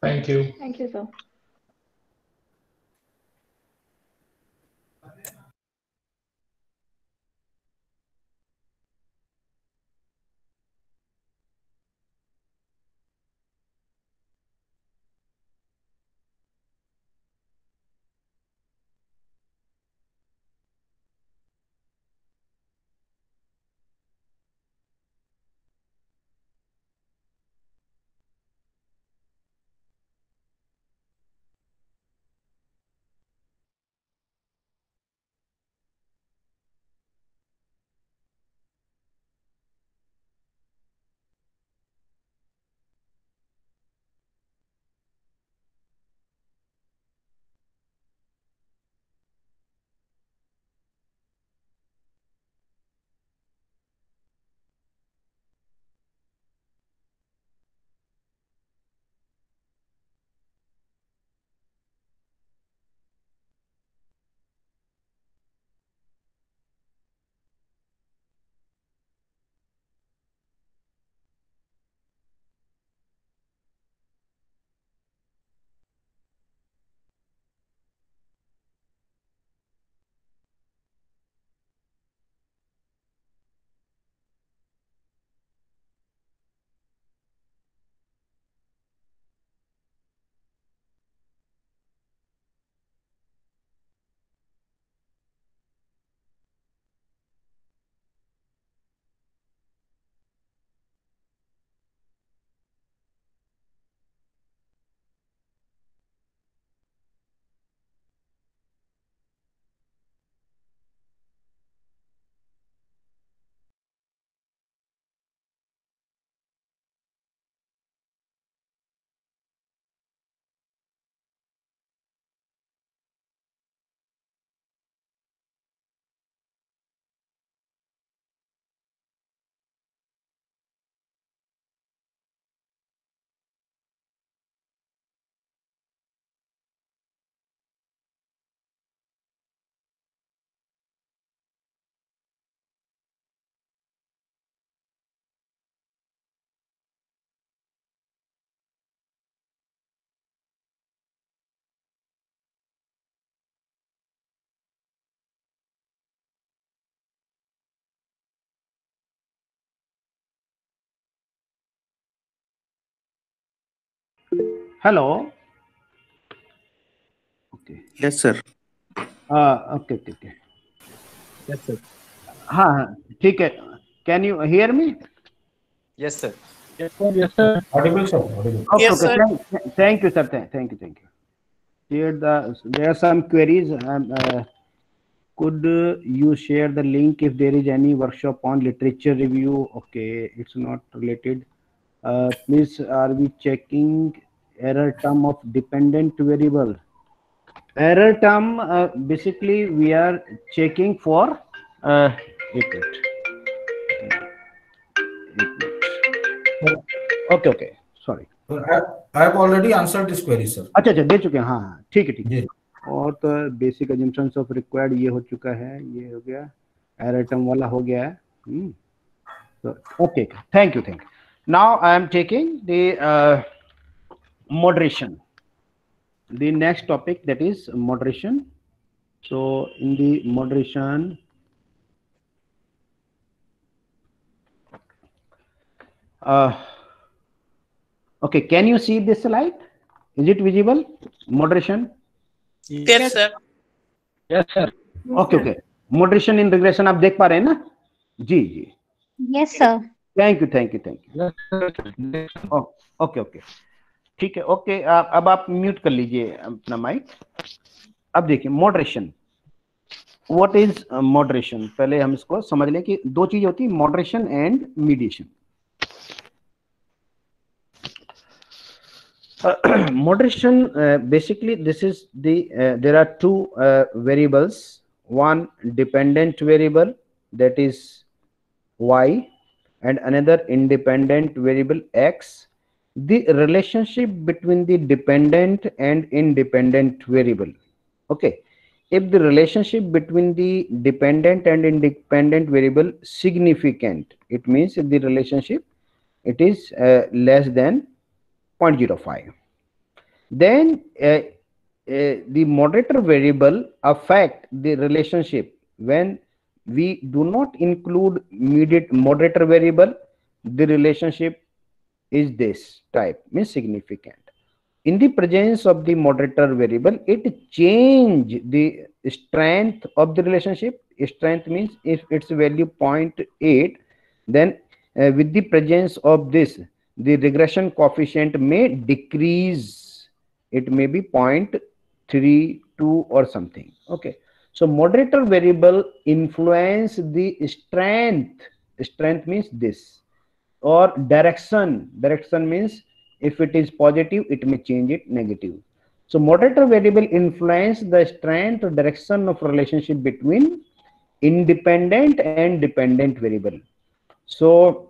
Thank you.
Thank you, sir.
Hello. Okay.
Yes, sir.
Okay.
Yes, sir.
हाँ ठीक है. Can you hear me?
Yes, sir.
Yes, sir. Yes, sir. Audible, sir. Audible.
Okay,
Yes,
okay.
sir.
Thank you, sir. Thank you. Here there are some queries. Could you share the link if there is any workshop on literature review? Okay, it's not related. Please, are we checking error term of dependent variable? Error term, basically we are checking for एक minute. Okay, sorry.
I have already answered this query, sir.
अच्छा दे चुके हैं. हाँ ठीक है.
जी.
और तो basic assumptions of required ये हो चुका है, ये हो गया, error term वाला हो गया है. So, okay, thank you. Now I am taking the moderation. The next topic, that is moderation. So in the moderation, okay, can you see this slide? Is it visible? Moderation?
Yes, sir.
Yes, sir.
Okay. Moderation in regression आप देख पा रहे हैं ना? जी.
Yes, sir.
Thank you.
Yes, sir.
Okay. ठीक है. Okay, अब आप म्यूट कर लीजिए अपना माइक. अब देखिए मॉडरेशन. What is moderation? पहले हम इसको समझ लें कि दो चीज होती है, moderation and mediation. Moderation, basically this is the there are two variables, one dependent variable, that is y, and another independent variable x. The relationship between the dependent and independent variable. Okay, if the relationship between the dependent and independent variable significant, it means if the relationship it is less than 0.05, then the moderator variable affect the relationship. When we do not include moderator variable, the relationship is this type, means significant. In the presence of the moderator variable, it change the strength of the relationship. Strength means if its value 0.8, then with the presence of this, the regression coefficient may decrease. It may be 0.32 or something. Okay, so moderator variable influence the strength. Strength means this, or direction. Direction means if it is positive, it may change it negative. So moderator variable influence the strength or direction of relationship between independent and dependent variable. So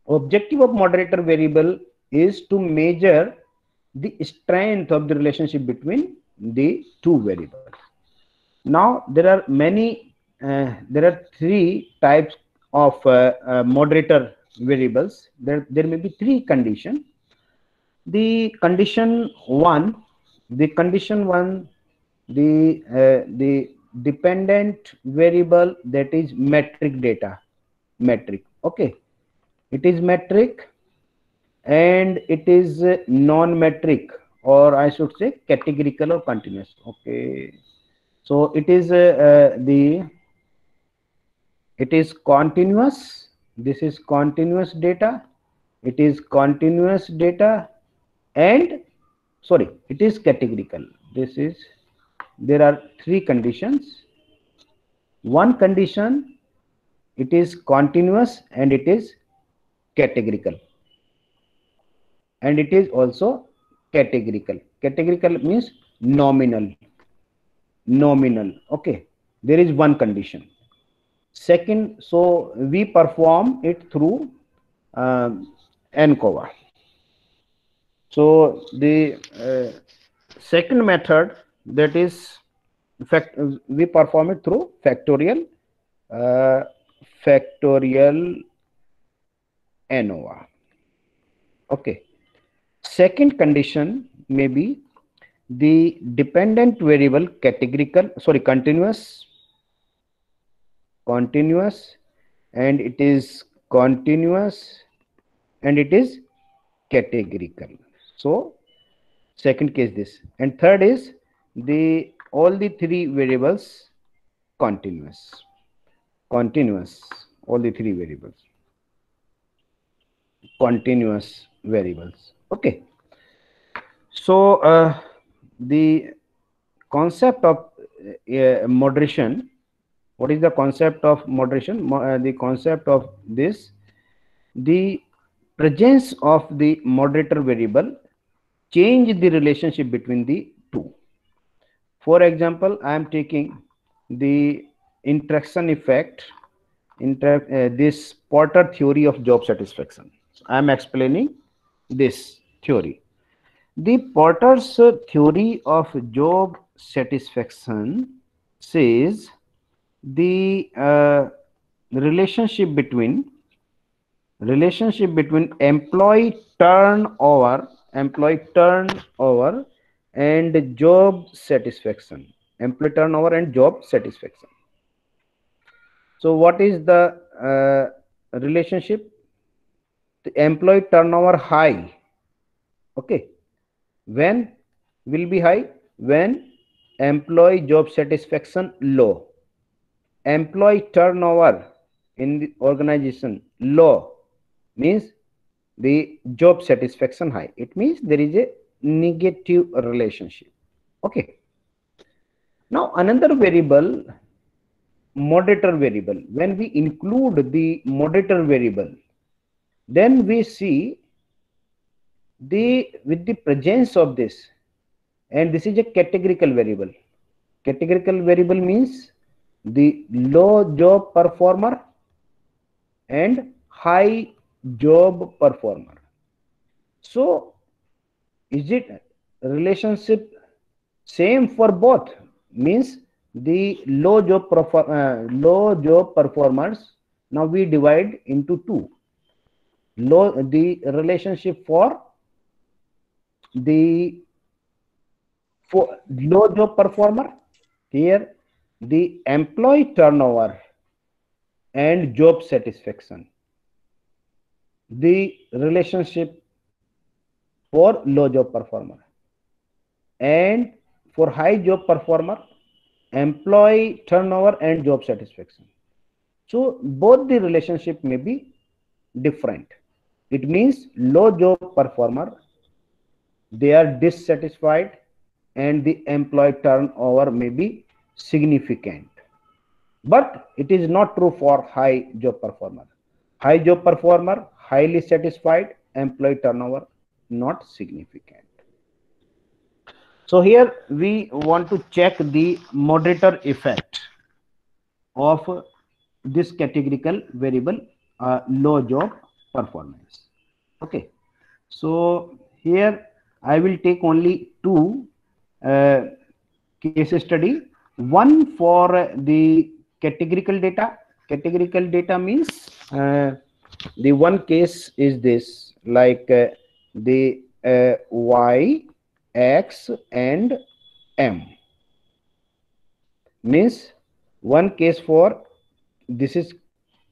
objective of moderator variable is to measure the strength of the relationship between the two variables. Now there are many, there are three types of moderator variables. There may be three conditions. The condition one, the dependent variable, that is metric data. Metric. Okay, it is metric, and it is non-metric, or I should say categorical or continuous. Okay, so it is it is continuous. This is continuous data. It is continuous data, and sorry, it is categorical. This is, there are three conditions. One condition, it is continuous and it is categorical, and it is also categorical. Categorical means nominal. Okay, there is one condition. Second, so we perform it through ANCOVA. So the second method, that is we perform it through factorial ANOVA. Okay, second condition may be the dependent variable continuous, and it is continuous, and it is categorical. So Second case this, and third is the all the three variables continuous. Continuous, all the three variables, continuous variables. Okay. So the concept of moderation. What is the concept of moderation? The concept of this, the presence of the moderator variable change the relationship between the two. For example, I am taking the interaction effect, this Porter theory of job satisfaction. So I am explaining this theory. The Porter's theory of job satisfaction says the relationship between employee turnover and job satisfaction. Employee turnover and job satisfaction. So what is the relationship? The employee turnover high. Okay. When will be high? When employee job satisfaction low. Employee turnover in the organization low means the job satisfaction high. It means there is a negative relationship. Okay. Now another variable, moderator variable. When we include the moderator variable, then we see with the presence of this, and this is a categorical variable. Categorical variable means the low job performer and high job performer. So is it relationship same for both? Means the low job performers, now we divide into two. The relationship for the low job performer, here the employee turnover and job satisfaction. The relationship for low job performer, and for high job performer, employee turnover and job satisfaction. So both the relationship may be different. It means low job performer, they are dissatisfied, and the employee turnover may be significant. But it is not true for high job performer. High job performer, highly satisfied, employee turnover not significant. So here we want to check the moderator effect of this categorical variable, low job performance. Okay. So here I will take only two case study. One for the categorical data. Categorical data means the one case is this, like the Y, X and M. Means one case for this is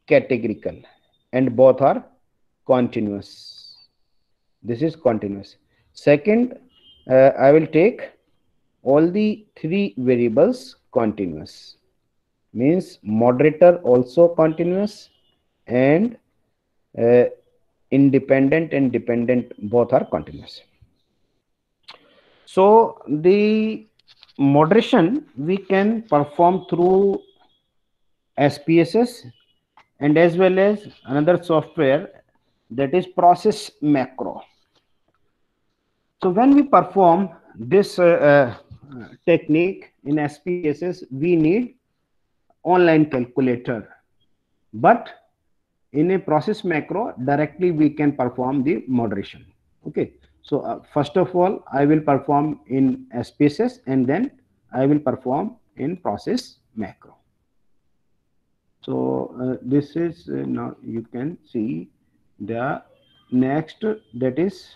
categorical and both are continuous. This is continuous. Second, I will take all the three variables continuous. Means moderator also continuous, and independent and dependent both are continuous. So the moderation we can perform through SPSS and as well as another software, that is process macro. So when we perform this technique in SPSS, we need online calculator, but in a process macro directly we can perform the moderation. Okay. So first of all, I will perform in SPSS and then I will perform in process macro. So this is now you can see the next, that is,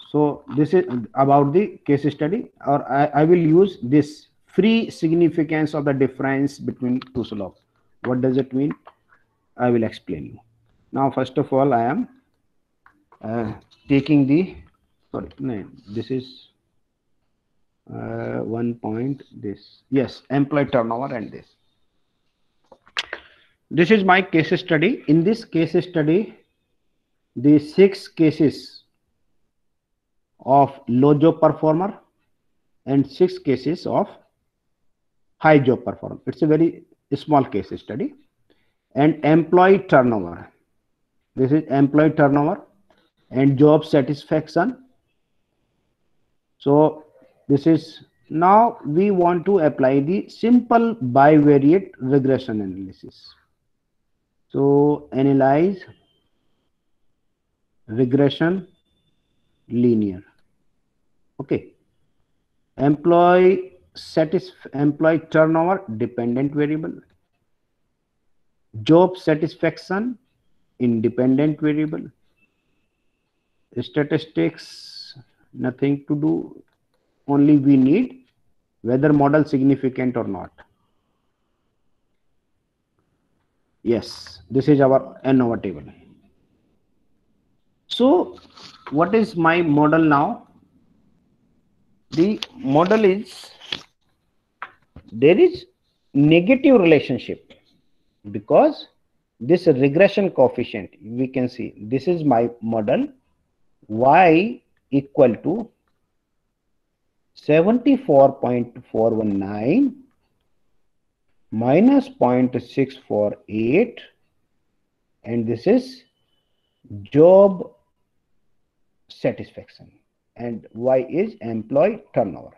so this is about the case study, or I will use this free significance of the difference between two slopes. What does it mean? I will explain you. Now first of all, I am taking the sorry, no, this is 1 point this, yes, employee turnover, and this is my case study. In this case study, the 6 cases of low job performer and 6 cases of high job performer. It's a very small case study. And employee turnover, this is employee turnover and job satisfaction. So this is, now we want to apply the simple bivariate regression analysis. So analyze regression linear. Okay. Employee turnover dependent variable, job satisfaction independent variable, statistics nothing to do, only we need whether model significant or not. Yes, this is our ANOVA table. So what is my model now? The model is, there is negative relationship because this regression coefficient, we can see this is my model, y equal to 74.419 minus 0.648, and this is job satisfaction, and y is employee turnover.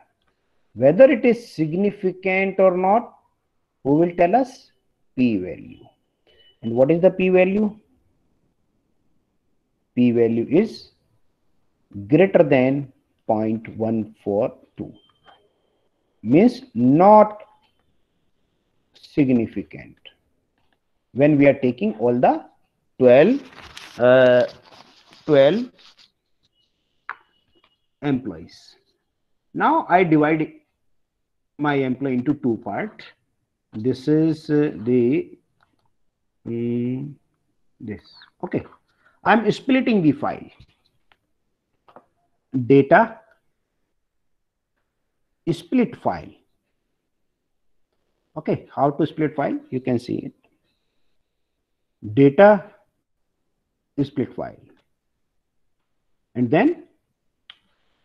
Whether it is significant or not, who will tell us? P value. And what is the P value? P value is greater than 0.142, means not significant when we are taking all the 12 employees. Now I divide my employee into 2 parts. This is this. Okay, I'm splitting the file. Data split file. Okay, how to split file? You can see it. Data split file, and then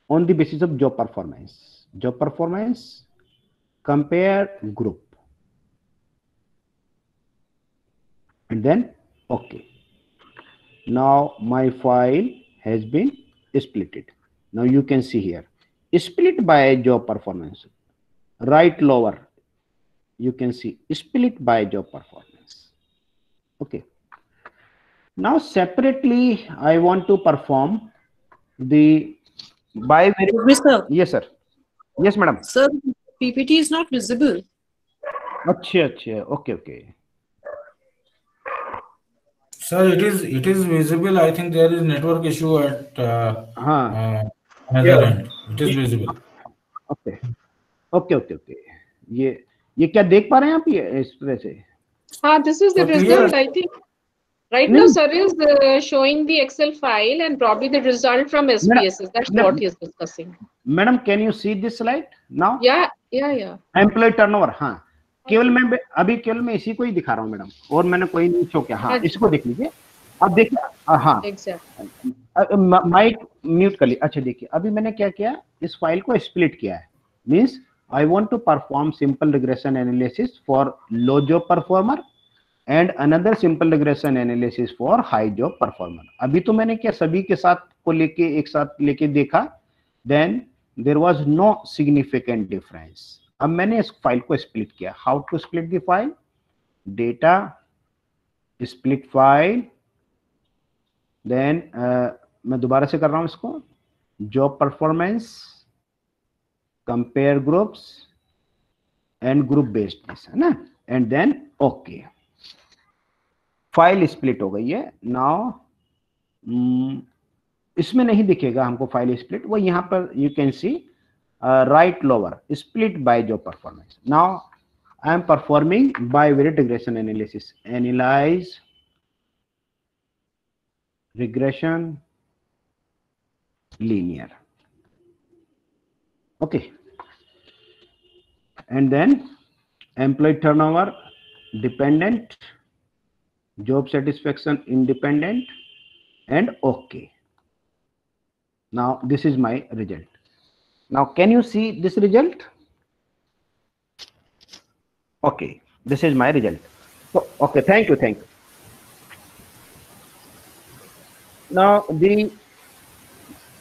on the basis of job performance, compare group, and then okay. Now my file has been splitted. Now you can see here, split by job performance, right lower, you can see split by job performance. Okay. Now separately, I want to perform the bivariate. Yes, sir. Yes, madam.
Sir, PPT is not visible.
Okay, okay.
Sir, it is visible. I think there is network issue at another end. It is visible.
Okay. ये क्या देख पा रहे हैं आप ये इस तरह से?
हाँ, this is the result. I think right now sir is showing the Excel file and probably the result from SPSS. That's what he is discussing.
Madam, can you see this slide now?
Yeah.
Employee turnover. हाँ, केवल मैं इसी को ही दिखा रहा हूँ madam, और मैंने कोई नहीं शो किया. हाँ, इसको देख लीजिए. अब देखिए, हाँ, माइक म्यूट कर लीजिए. अच्छा देखिए, अभी मैंने क्या किया, इस फाइल को स्प्लिट किया है. Means I want to perform simple regression analysis for low job performer and another simple regression analysis for high job performer. अभी तो मैंने क्या सभी के साथ को लेके एक साथ लेके देखा, then there was no significant difference. अब मैंने इस फाइल को स्प्लिट किया. How to split the file? Data split file. Then मैं दोबारा से कर रहा हूँ इसको. Job performance, compare groups and group based this है ना, and then okay, file split हो गई है. नाउ इसमें नहीं दिखेगा हमको फाइल स्प्लिट, वो यहाँ पर you can see right lower split by job performance. Now I am performing bivariate regression analysis. Analyze regression linear. Okay. And then employee turnover dependent, job satisfaction independent, and okay. Now this is my result. Now can you see this result? Okay, this is my result. So, okay, thank you. Now please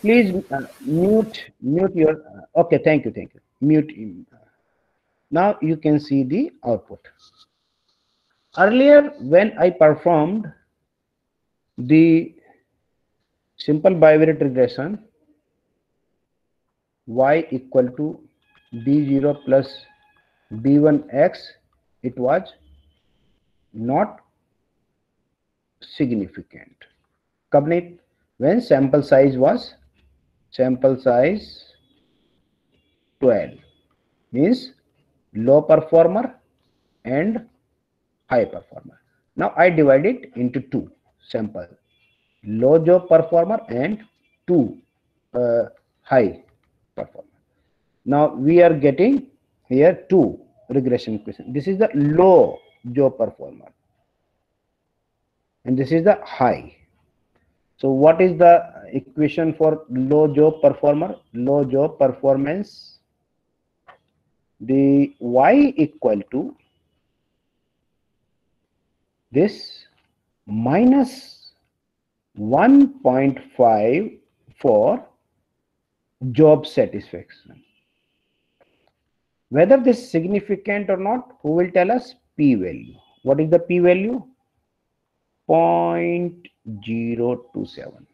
mute your. Okay, thank you. Mute. Now you can see the output. Earlier, when I performed the simple bivariate regression, y equal to b0 plus b1x, it was not significant. When sample size was 12, means low performer and high performer. Now I divide it into two sample, low job performer and two high performer. Now we are getting here two regression question. This is the low job performer and this is the high. So what is the equation for low job performer? Low job performance, the y equal to this minus 1.5 for job satisfaction. Whether this is significant or not, who will tell us? P value. What is the P value? 0.027.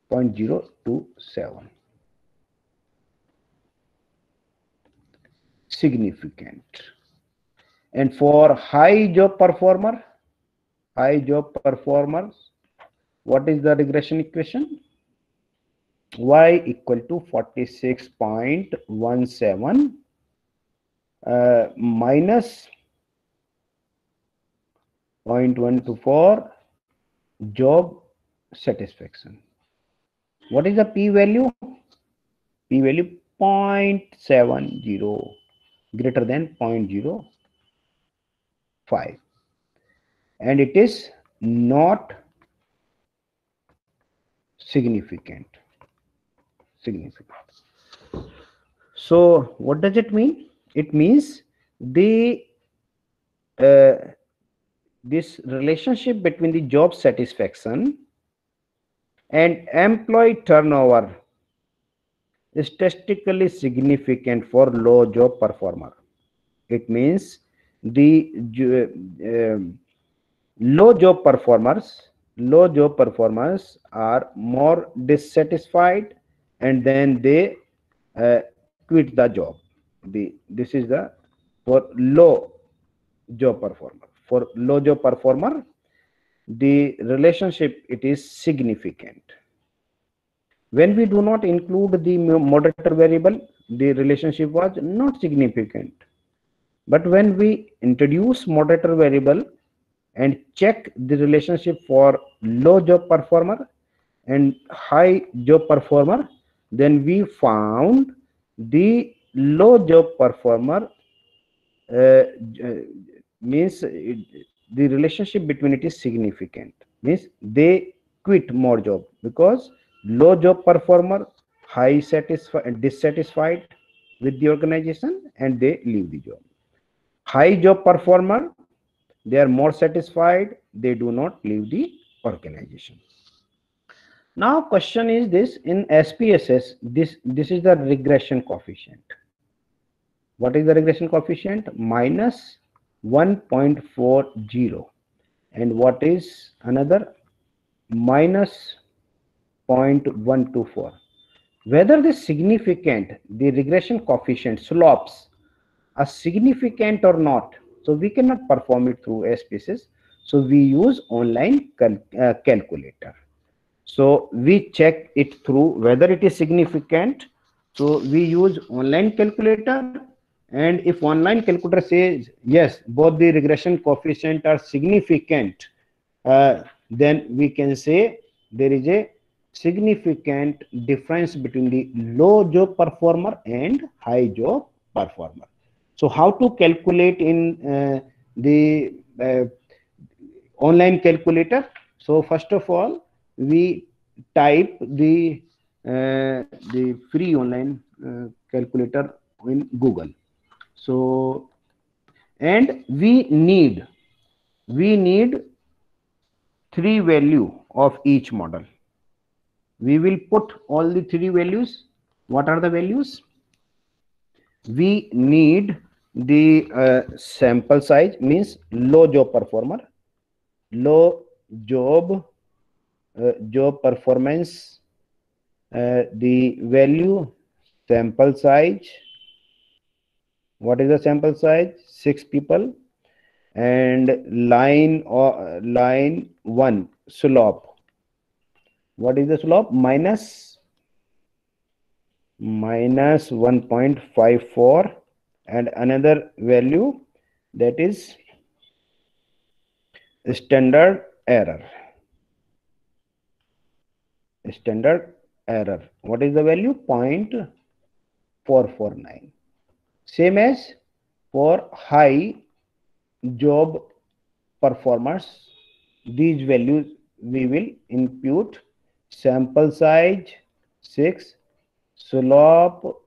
0.027. Significant. And for high job performers, what is the regression equation? Y equal to 46.17 minus 0.124 job satisfaction. What is the P value? P value 0.70, greater than 0.05, and it is not significant. So what does it mean? It means the this relationship between the job satisfaction and employee turnover is statistically significant for low job performer. It means the low job performers are more dissatisfied and then they quit the job. This is the for low job performer. For low job performer, the relationship, it is significant. When we do not include the moderator variable, the relationship was not significant. But when we introduce moderator variable and check the relationship for low job performer and high job performer, then we found the low job performer means the relationship between it is significant, means they quit more job, because low job performer dissatisfied with the organization and they leave the job. High job performer, they are more satisfied, they do not leave the organization. Now question is this: in SPSS, this is the regression coefficient. What is the regression coefficient? Minus 1.40. And what is another? Minus 0.124. Whether the significant, the regression coefficient slopes are significant or not, so we cannot perform it through SPSS. So we use online calculator. So we check it through whether it is significant. So we use online calculator, and if online calculator says yes, both the regression coefficient are significant, then we can say there is a significant difference between the low job performer and high job performer. So how to calculate in the online calculator? So first of all, we type the free online calculator in Google. So, and we need 3 value of each model. We will put all the 3 values. What are the values? We need the sample size, means low job performer, low job performance, the value, sample size. What is the sample size? 6 people. And line 1 slope. What is the slope? Minus 1.54, and another value, that is standard error. Standard error. What is the value? 0.449. Same as for high job performers, these values we will impute: sample size 6, slope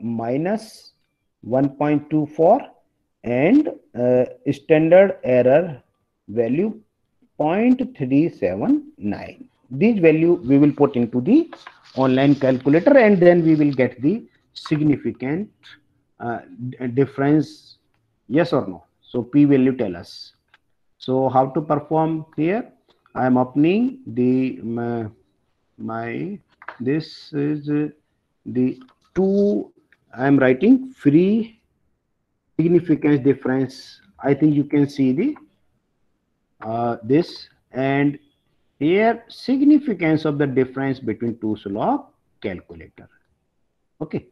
minus 1.24, and standard error value 0.379. These value we will put into the online calculator, and then we will get the significant difference, yes or no. So p value tell us. So how to perform here? I am opening the this is the 2. I am writing free significance difference. I think you can see the this, and here significance of the difference between 2 slope calculator. Okay,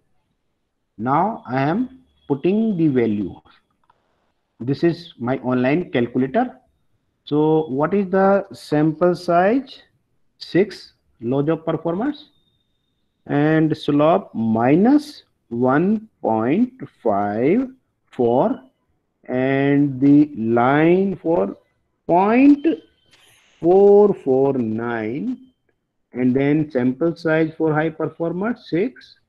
now I am putting the value. This is my online calculator. So what is the sample size? 6, low job performance, and slope minus 1.54, and the line for 0.449, and then sample size for high performer 6,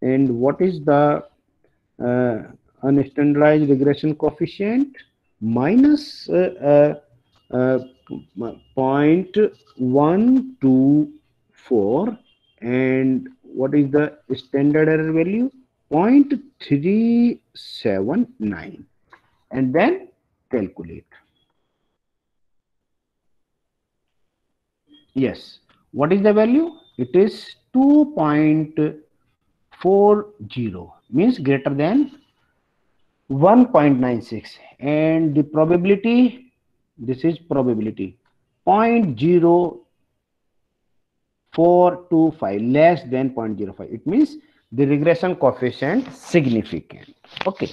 and what is the unstandardized regression coefficient? Minus 0.124, and what is the standard error value? 0.379, and then calculate. Yes, what is the value? It is 2.40, means greater than 1.96, and the probability, this is probability 0.0425, less than 0.05. It means the regression coefficient significant. Okay,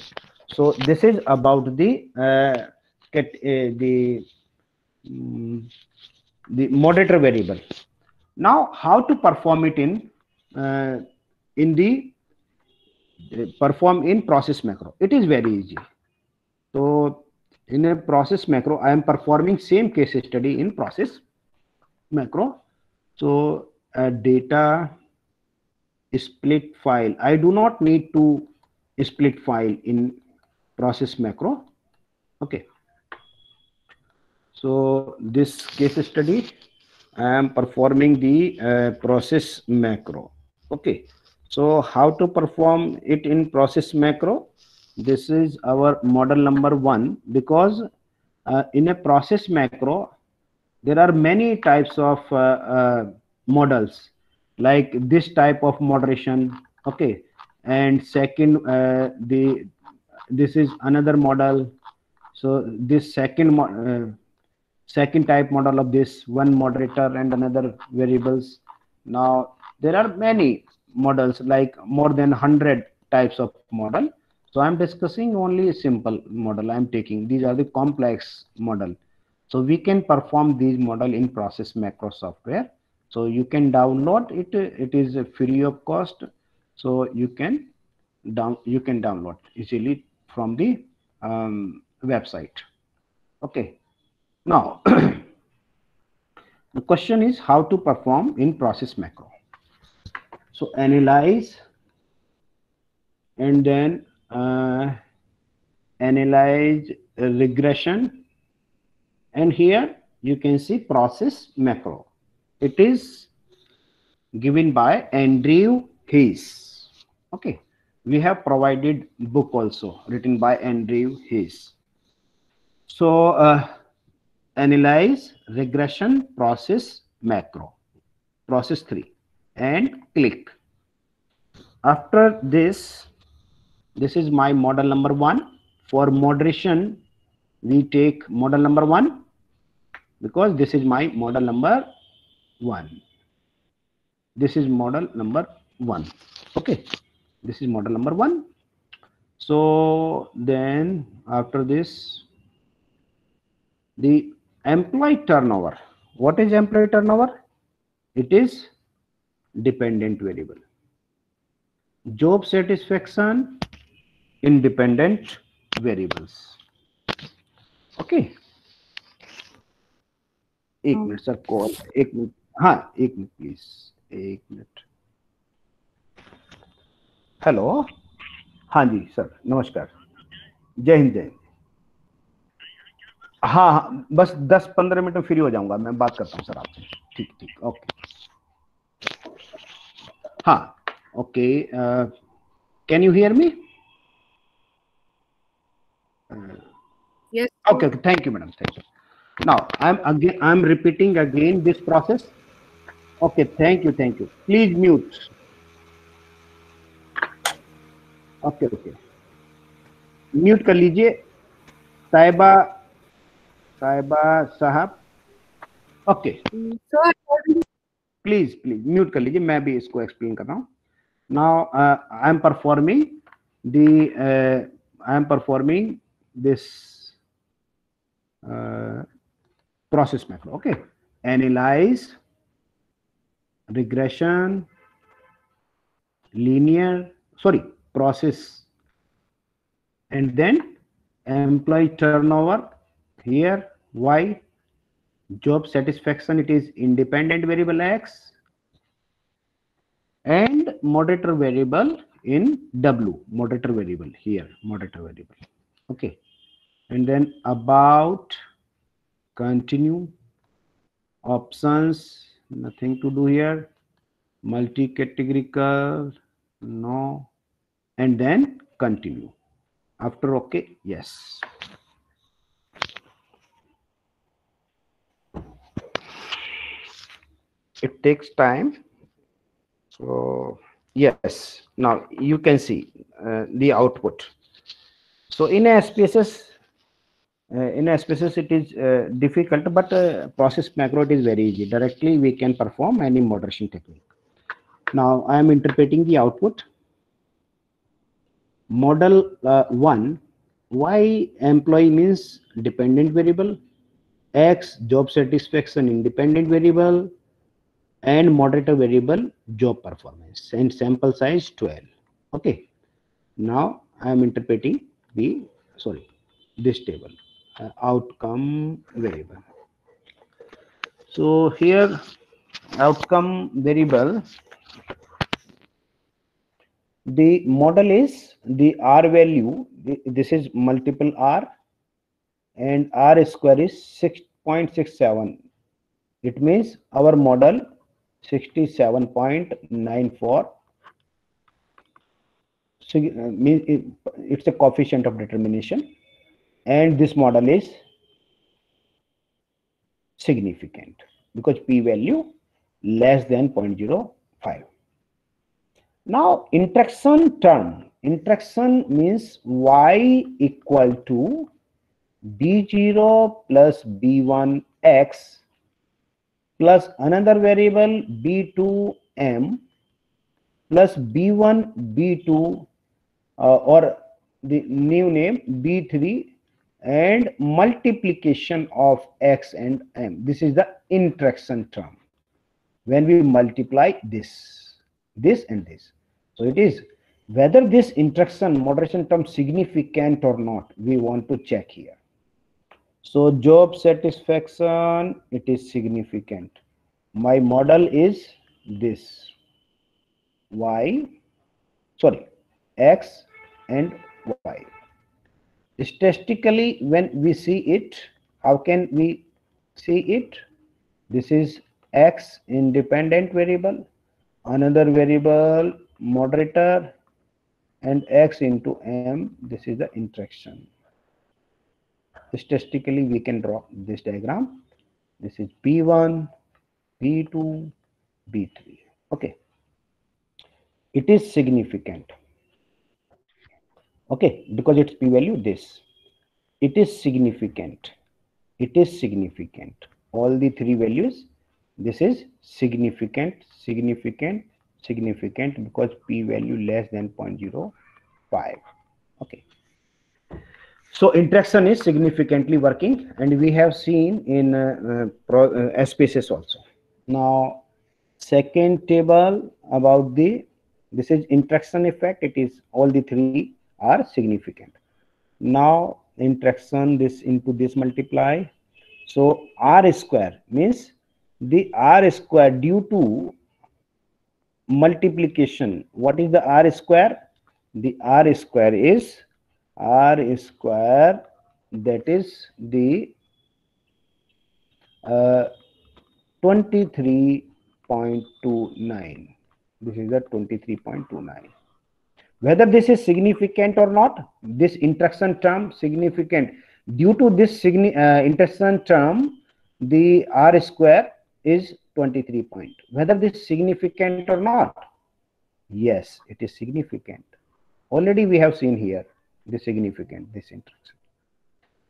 so this is about the moderator variable. Now how to perform it in process macro? It is very easy. So in a process macro, I am performing same case study in process macro. So data split file, I do not need to split file in process macro. Okay, so this case study I am performing the process macro. Okay, so how to perform it in process macro? This is our model number 1, because in a process macro there are many types of models, like this type of moderation. Okay, and second this is another model. So this second type model of this one moderator and another variables. Now there are many models, like more than 100 types of model. So I'm discussing only a simple model I'm taking. These are the complex model. So we can perform these model in process macro software. So you can download it. It is free of cost. So you can download easily from the website. Okay. Now the question is how to perform in process macro. So analyze, and then analyze regression, and here you can see process macro. It is given by Andrew Hayes. Okay, we have provided book also written by Andrew Hayes. So analyze regression process macro, process 3, and click. After this is my model number 1. For moderation, we take model number 1 because this is my model number 1. This is model number 1. Okay, this is model number 1. So then after this, the employee turnover. What is employee turnover? It is dependent variable. Job satisfaction, independent variables. Okay, एक minute sir, call एक minute, हाँ एक minute please, एक minute. Hello, हाँ जी sir, नमस्कार, जय हिंद, जय हिंद। हाँ हाँ, बस 10-15 मिनट में फ्री हो जाऊंगा, मैं बात करता हूँ सर आपसे। ठीक ठीक, ओके। हाँ, okay, can you hear me?
Yes.
Okay, okay, thank you madam, thank you. Now I'm repeating again this process. Okay, thank you, thank you. Please mute. Okay, okay, mute कर लीजिए साहिबा साहब। Okay, please mute कर लीजिए, मैं भी इसको explain कर रहा हूँ। Now I am performing this process macro. Okay, analyze, regression, process, and then employee turnover. Here y, job satisfaction, it is independent variable x, and moderator variable in w, moderator variable here, moderator variable. Okay, and then about, continue, options, nothing to do here, multi-categorical, no, and then continue. After okay, yes. It takes time. So yes, now you can see the output. So in SPSS, it is difficult, but process macro, it is very easy. Directly we can perform any moderation technique. Now I am interpreting the output. Model 1, y employee means dependent variable, x job satisfaction independent variable, and moderator variable job performance, and sample size 12. Okay, now I am interpreting this table. Outcome variable. So here outcome variable, the model is the R value, this is multiple R, and R square is 6.67. It means our model 67.94. So it's a coefficient of determination, and this model is significant because p value less than 0.05. Now interaction term, interaction means y equal to b0 plus b1x plus another variable b2m plus b1 b2 or the new name b3, and multiplication of x and m. This is the interaction term. when we multiply this and this. So it is whether this interaction moderation term significant or not, we want to check here. So job satisfaction, it is significant. My model is this X and Y. Statistically, when we see it, how can we see it? This is X independent variable, another variable moderator, and X into M. This is the interaction. Statistically, we can draw this diagram. This is P1, P2, B3. Okay. It is significant. Okay, because its p value this. It is significant. It is significant. All the three values. This is significant, significant, significant, because p value less than 0.05. Okay. So interaction is significantly working, and we have seen in spaces also. Now, second table about this is interaction effect. It is all the three are significant. Now interaction, this into this multiply. So R square means the R square due to multiplication. What is the R square? The R square is R square, that is the 23.29. This is the 23.29. Whether this is significant or not, this interaction term significant. Due to this interaction term, the R square is 23 point. Whether this is significant or not, yes, it is significant. Already we have seen here the significant, this interaction.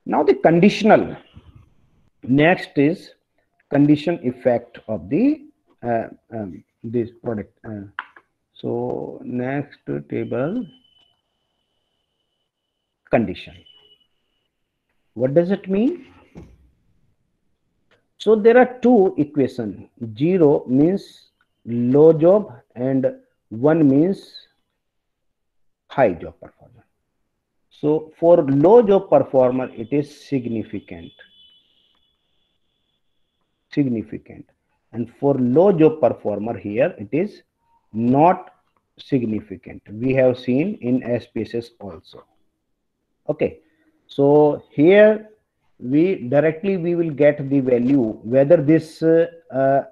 Now the conditional. Next is condition effect of the this product. So next table, condition. What does it mean? So there are two equations. 0 means low job and 1 means high job performer. So for low job performer, it is significant. Significant. And for low job performer here, it is not significant. We have seen in spaces also. Okay. So here we directly will get the value whether this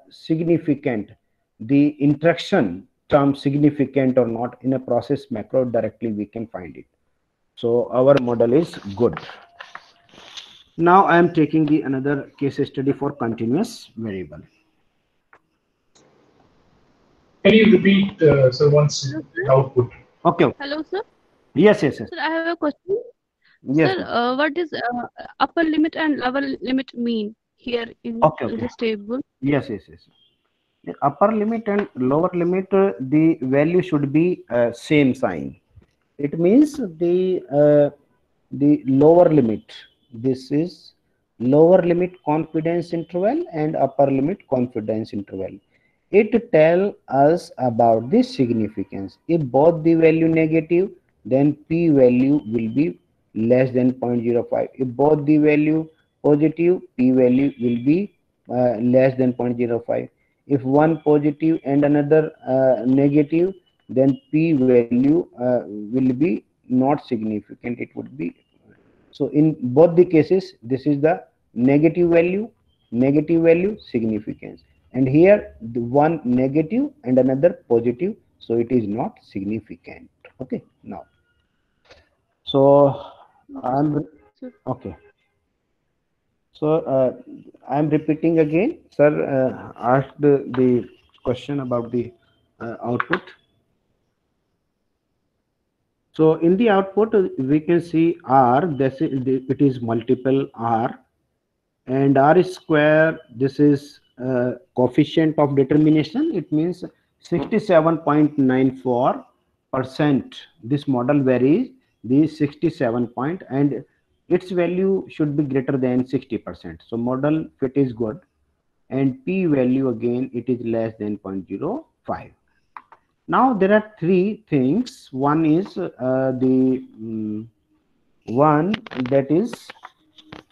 significant, the interaction term significant or not. In a process macro, directly we can find it. So our model is good. Now I am taking the another case study for continuous variable.
Can you repeat, sir, once the output?
Okay.
Hello, sir.
Yes.
Sir, I have a question.
Yes.
Sir, what is upper limit and lower limit mean here in this table?
Yes. The upper limit and lower limit, the value should be same sign. It means the lower limit. This is lower limit confidence interval and upper limit confidence interval. It tells us about the significance. If both the value negative, then p value will be less than 0.05. If both the value positive, p value will be less than 0.05. If one positive and another negative, then p value will be not significant. It would be. So in both the cases, this is the negative value, significance. And here the one negative and another positive, so it is not significant. Okay. Now, so I'm okay. So I'm repeating again. Sir asked the question about the output. So in the output, we can see R. It is multiple R, and R square. This is coefficient of determination. It means 67.94%. This model varies the 67 point, and its value should be greater than 60%. So model fit is good, and p-value again it is less than 0.05. Now there are three things. One is one that is,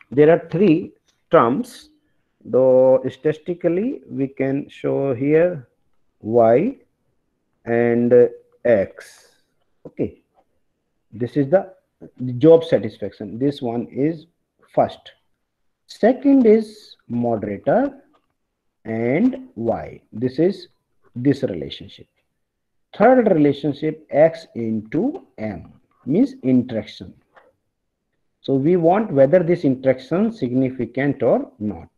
there are three terms, though statistically we can show here y and x. Okay, this is the job satisfaction. This one is first. Second is moderator and y. This is this relationship. Third relationship, x into m, means interaction. So we want whether this interaction significant or not.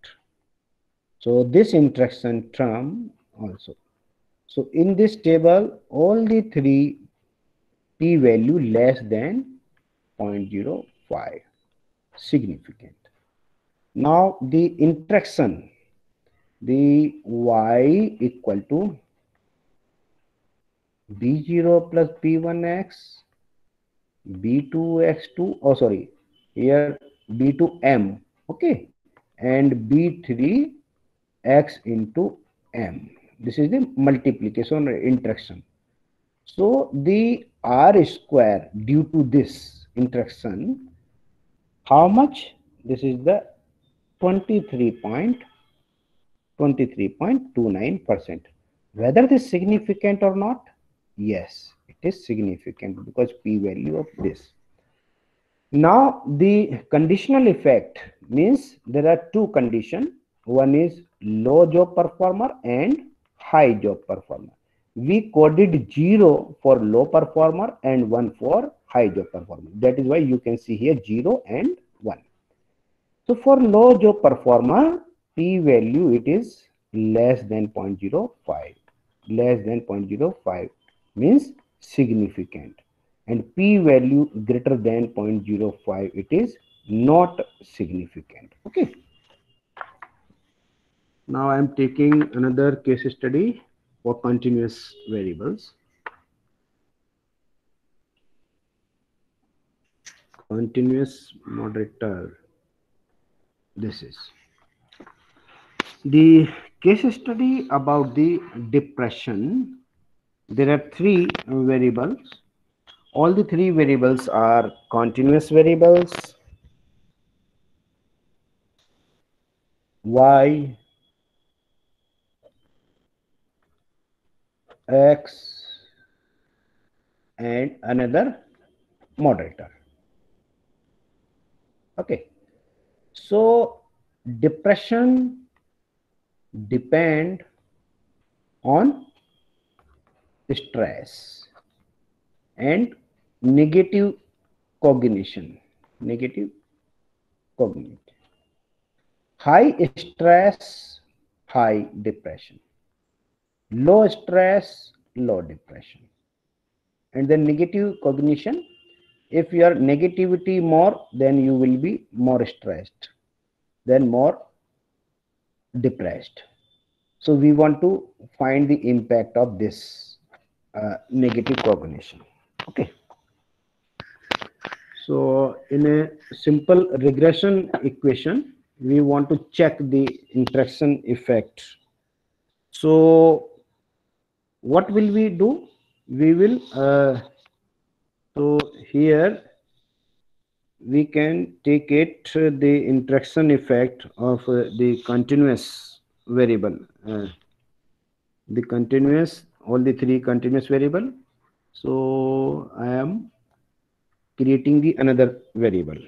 So this interaction term also. So in this table, all the three p-value less than 0.05, significant. Now the interaction, the y equal to b0 plus b1x, b2x2, oh sorry, here b2m, okay, and b3 x into m. This is the multiplication or interaction. So the r square due to this interaction, how much? This is the 23.29%. Whether this is significant or not? Yes, it is significant because p-value of this. Now the conditional effect means there are two conditions. One is low job performer and high job performer. We coded 0 for low performer and 1 for high job performer. That is why you can see here 0 and 1. So for low job performer, p-value it is less than 0.05. Less than 0.05 means significant, and p-value greater than 0.05 it is not significant. Okay. Now I am taking another case study for continuous variables. Continuous moderator. This is the case study about the depression. There are three variables. All the three variables are continuous variables. Y, X, and another moderator. Okay. So depression depend on stress and negative cognition. Negative cognition. High stress, high depression. Low stress, low depression. And then negative cognition, if your negativity more, then you will be more stressed, then more depressed. So we want to find the impact of this negative cognition. Okay. So in a simple regression equation, we want to check the interaction effect. So what will we do? We will so here we can take it the interaction effect of the continuous variable, the continuous, all the three continuous variable. So I am creating the another variable.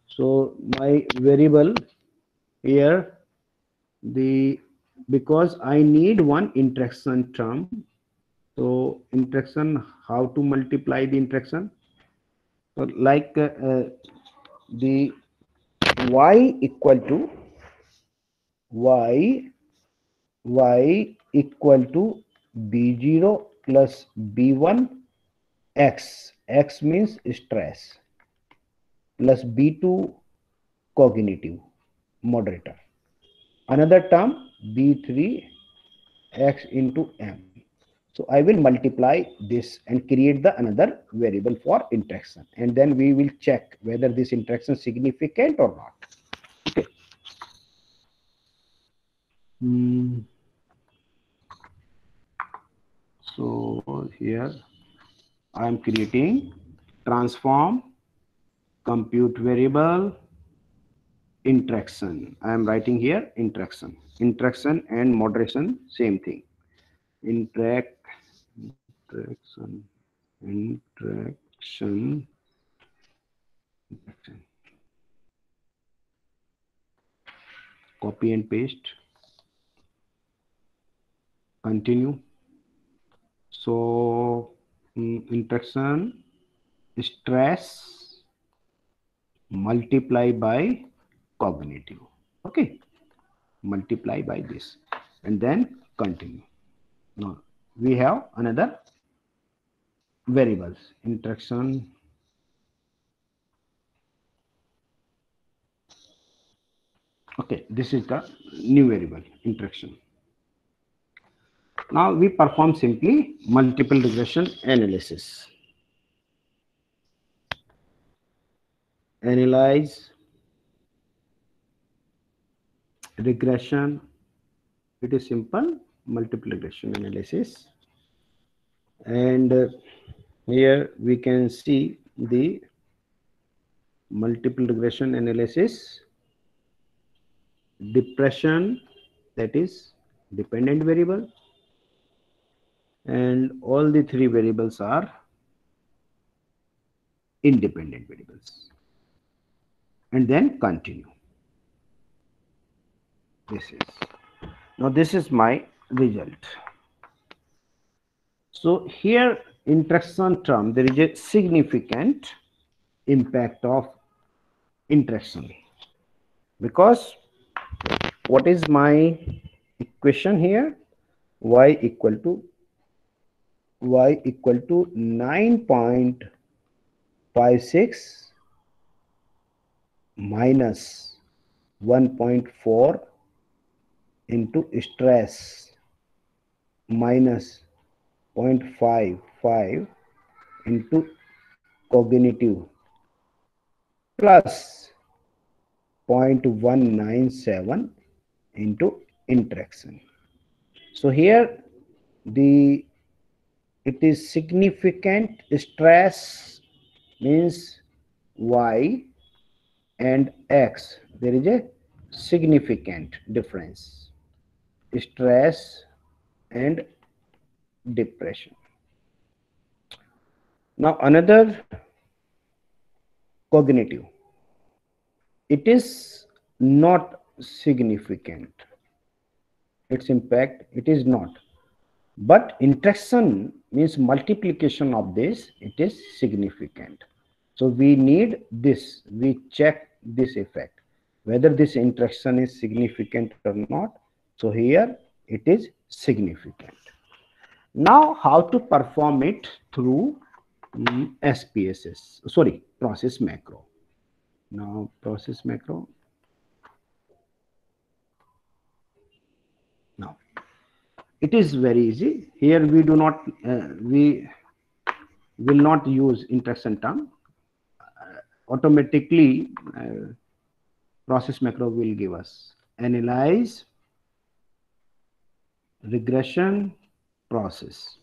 So my variable here, the because I need one interaction term. So interaction, how to multiply the interaction? So like the y equal to y equal to b0 plus b1 x. X means stress plus b2 cognitive moderator. Another term b3 x into m. So I will multiply this and create the another variable for interaction, and then we will check whether this interaction is significant or not. Okay. So here I am creating transform compute variable interaction. I am writing here interaction and moderation, same thing. Interaction. Copy and paste. Continue. So interaction stress multiply by cognitive. Okay, multiply by this and then continue. Now we have another variables interaction. Okay, this is the new variable interaction. Now we perform simply multiple regression analysis. Analyze regression. It is simple multiple regression analysis, and here we can see the multiple regression analysis. Depression, that is dependent variable, and all the three variables are independent variables, and then continue. This is my result. So here interaction term, there is a significant impact of interaction, because what is my equation here? Y equal to 9.56 minus 1.4 into stress minus 0.55 into cognitive plus 0.197 into interaction. So here it is significant stress means Y and X. There is a significant difference. Stress and depression. Now another cognitive. It is not significant. Its impact, it is not. But interaction means multiplication of this, it is significant. So we need this, we check this effect, whether this interaction is significant or not. So here it is significant. Now how to perform it through SPSS, sorry, process macro. Now process macro. Now it is very easy. Here we do not, we will not use interaction term. Automatically process macro will give us analyze regression process,